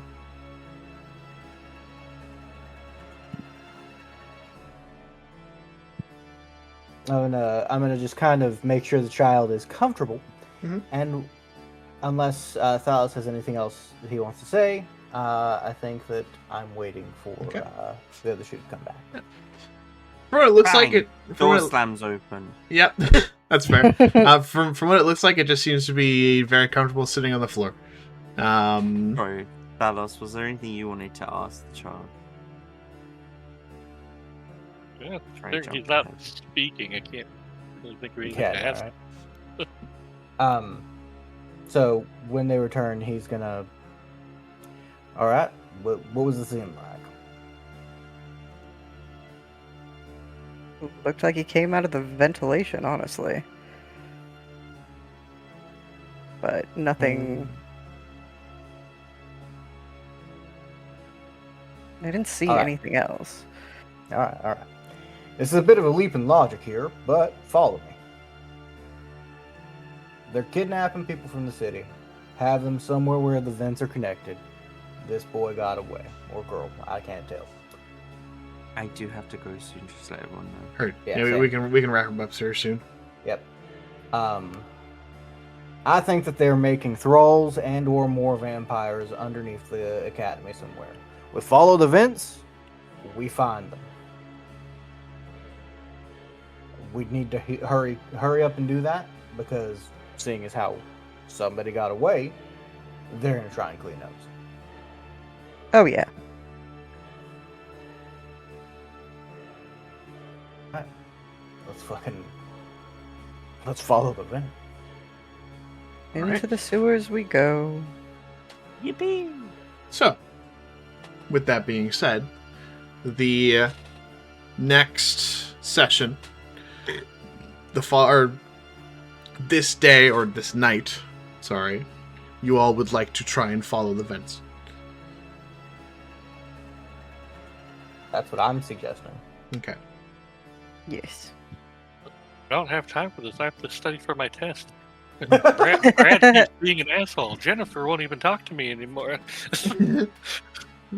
I'm gonna just kind of make sure the child is comfortable, and unless Thalos has anything else that he wants to say, I think that I'm waiting for the other shoe to come back. From what it looks Bang. like, it Door slams open. Yep, that's fair. From what it looks like, it just seems to be very comfortable sitting on the floor. Sorry, Thalos, was there anything you wanted to ask the child? Yeah, Try there, jump he's not ahead. speaking. I can't really think of anything Yeah, to ask. right. So when they return, he's gonna. All right. What was the scene like? Looked like he came out of the ventilation, honestly. But nothing. I didn't see Alright. anything else. All right. This is a bit of a leap in logic here, but follow me. They're kidnapping people from the city, have them somewhere where the vents are connected. This boy got away, or girl, I can't tell. I do have to go soon, just let everyone know. Heard. Yeah, Yeah, we can wrap him upstairs soon. Yep. I think that they're making thralls and or more vampires underneath the academy somewhere. We follow the vents, we find them. We need to hurry up and do that, because seeing as how somebody got away, they're gonna try and clean up. Oh yeah. Let's follow the vent. Into Alright. the sewers we go. Yippee! So, with that being said, the next session, this day or this night, sorry, you all would like to try and follow the vents. That's what I'm suggesting. Okay. Yes. I don't have time for this. I have to study for my test. Brad keeps being an asshole. Jennifer won't even talk to me anymore. Who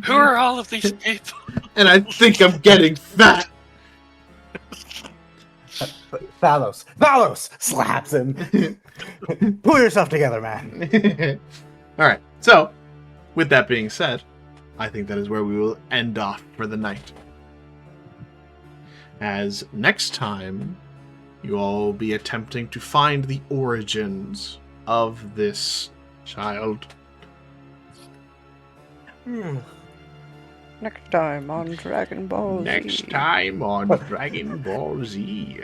are all of these people? And I think I'm getting fat. Valos slaps him. Pull yourself together, man. All right. So, with that being said, I think that is where we will end off for the night. As next time, you all will be attempting to find the origins of this child. Next time on Dragon Ball Z. Next time on Dragon Ball Z.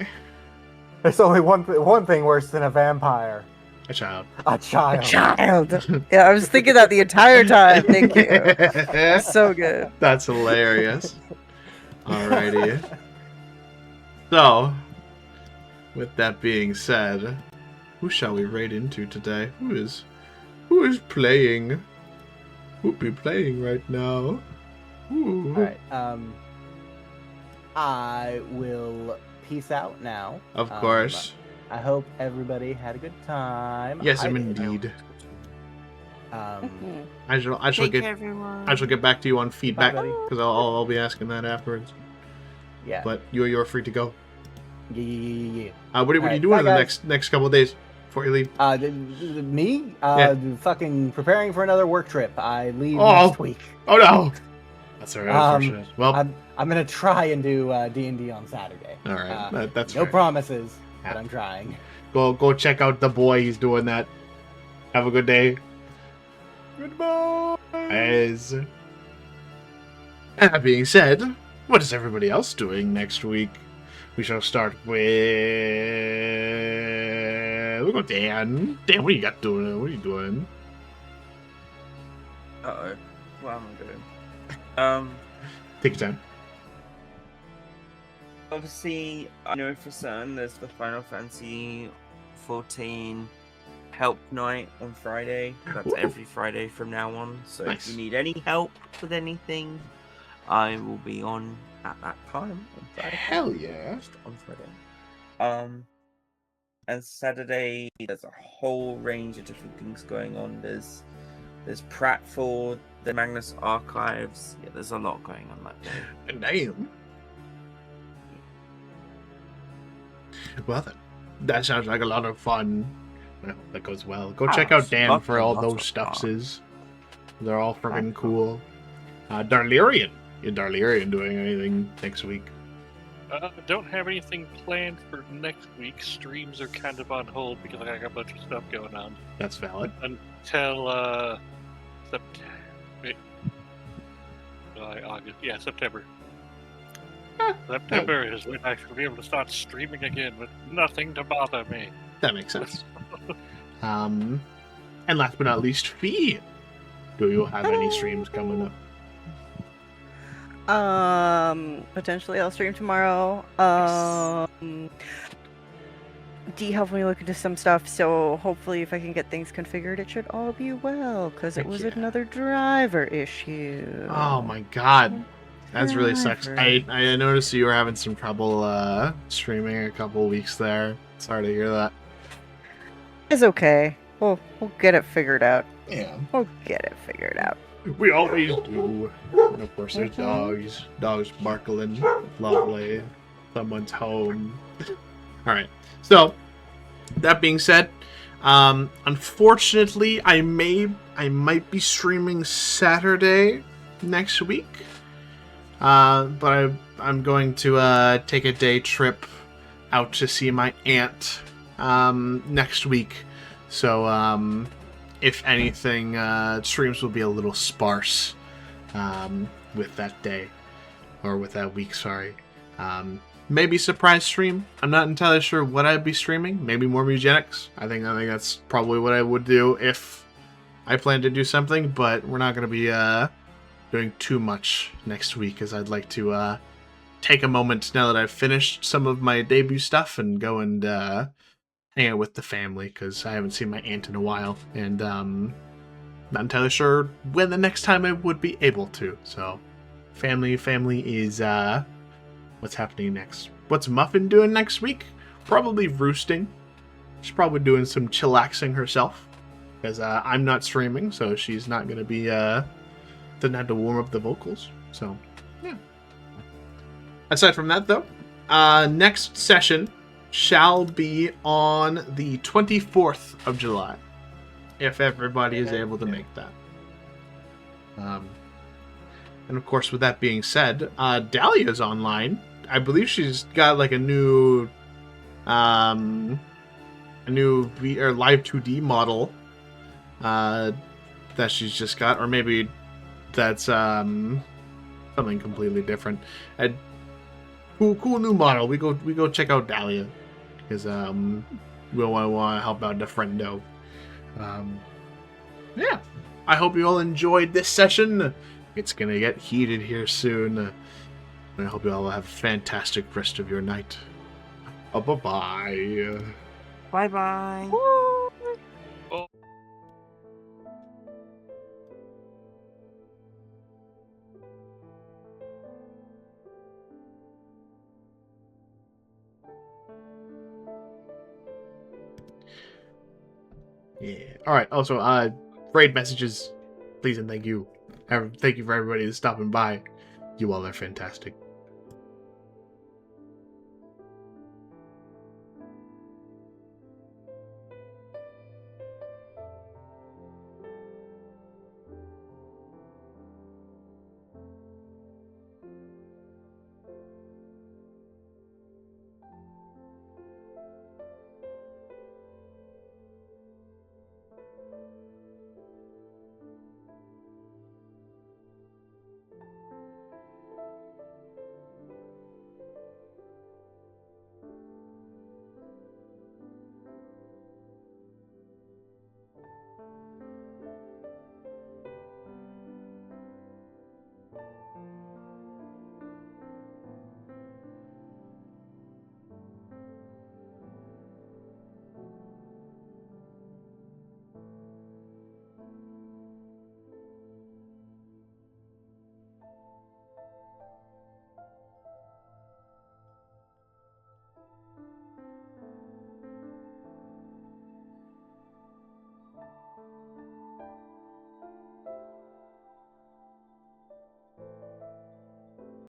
There's only one thing worse than a vampire. A child. A child. Child. Yeah, I was thinking that the entire time. Thank you. So good. That's hilarious. Alrighty. So, with that being said, who shall we raid into today? Who is playing? Who'll be playing right now? Ooh. All right. I will peace out now. Of course. I hope everybody had a good time. Yes, I did. indeed. Mhm. I shall Take get care, everyone. I shall get back to you on feedback buddy. because I'll be asking that afterwards. Yeah. But you're free to go. Yeah. What are you Alright, doing bye, in the guys. next couple of days before you leave? Me? Yeah. Fucking preparing for another work trip. I leave Oh. next week. Oh no! That's very unfortunate. Well, I'm gonna try and do D&D on Saturday. all right, that's no fair. promises, Yeah. but I'm trying. Go check out the boy. He's doing that. Have a good day. Goodbye. As that being said, what is everybody else doing next week? We shall start with. We'll go Dan. Dan, what you got doing? What are you doing? Uh-oh. What am I doing? Take your time. Obviously, I know for certain there's the Final Fantasy 14 help night on Friday. That's Ooh. every Friday from now on. So Nice. if you need any help with anything, I will be on at that time on Friday. Hell yeah. Just on Friday. And Saturday there's a whole range of different things going on. There's Pratfall, the Magnus Archives. Yeah, there's a lot going on that day. Damn. Well then, that sounds like a lot of fun. I hope that goes well. Go check out Dan for all those stuffs. They're all freaking cool. Darlerian. Is Darlerian doing anything next week? Don't have anything planned for next week. Streams are kind of on hold because I got a bunch of stuff going on. That's valid. Until August. Yeah, September. September is when I should be able to start streaming again with nothing to bother me. That makes sense. And last but not least, Fee. Do you have any streams coming up? Potentially I'll stream tomorrow. D helped me look into some stuff, so hopefully if I can get things configured, it should all be well, because it Heck was yeah. another driver issue. Oh my god. That really sucks. Driver. I noticed you were having some trouble streaming a couple weeks there. Sorry to hear that. It's okay. We'll get it figured out. Yeah. We'll get it figured out. We always do. And of course there's dogs. Dogs barking. Lovely. Someone's home. Alright. So, that being said, unfortunately I might be streaming Saturday next week. But I'm going to take a day trip out to see my aunt next week. So if anything, streams will be a little sparse with that day, or with that week, sorry. Maybe surprise stream. I'm not entirely sure what I'd be streaming. Maybe more Mugenics. I think that's probably what I would do if I plan to do something, but we're not going to be doing too much next week, as I'd like to take a moment now that I've finished some of my debut stuff and go and hang out with the family, because I haven't seen my aunt in a while, and not entirely sure when the next time I would be able to. So family is what's happening next. What's Muffin doing next week? Probably roosting. She's probably doing some chillaxing herself, because I'm not streaming, so she's not going to be doesn't have to warm up the vocals. So yeah. Aside from that, though, next session shall be on the 24th of July, if everybody is able to make that. And of course, with that being said, Dahlia's online. I believe she's got like a new live 2D model that she's just got, or maybe that's something completely different. A cool new model. We go check out Dahlia, because we'll want to help out the friendo. Yeah, I hope you all enjoyed this session. It's gonna get heated here soon. And I hope you all have a fantastic rest of your night. Bye-bye. Bye-bye. Yeah. All right. Also, raid messages, please and thank you. Thank you for everybody that's stopping by. You all are fantastic.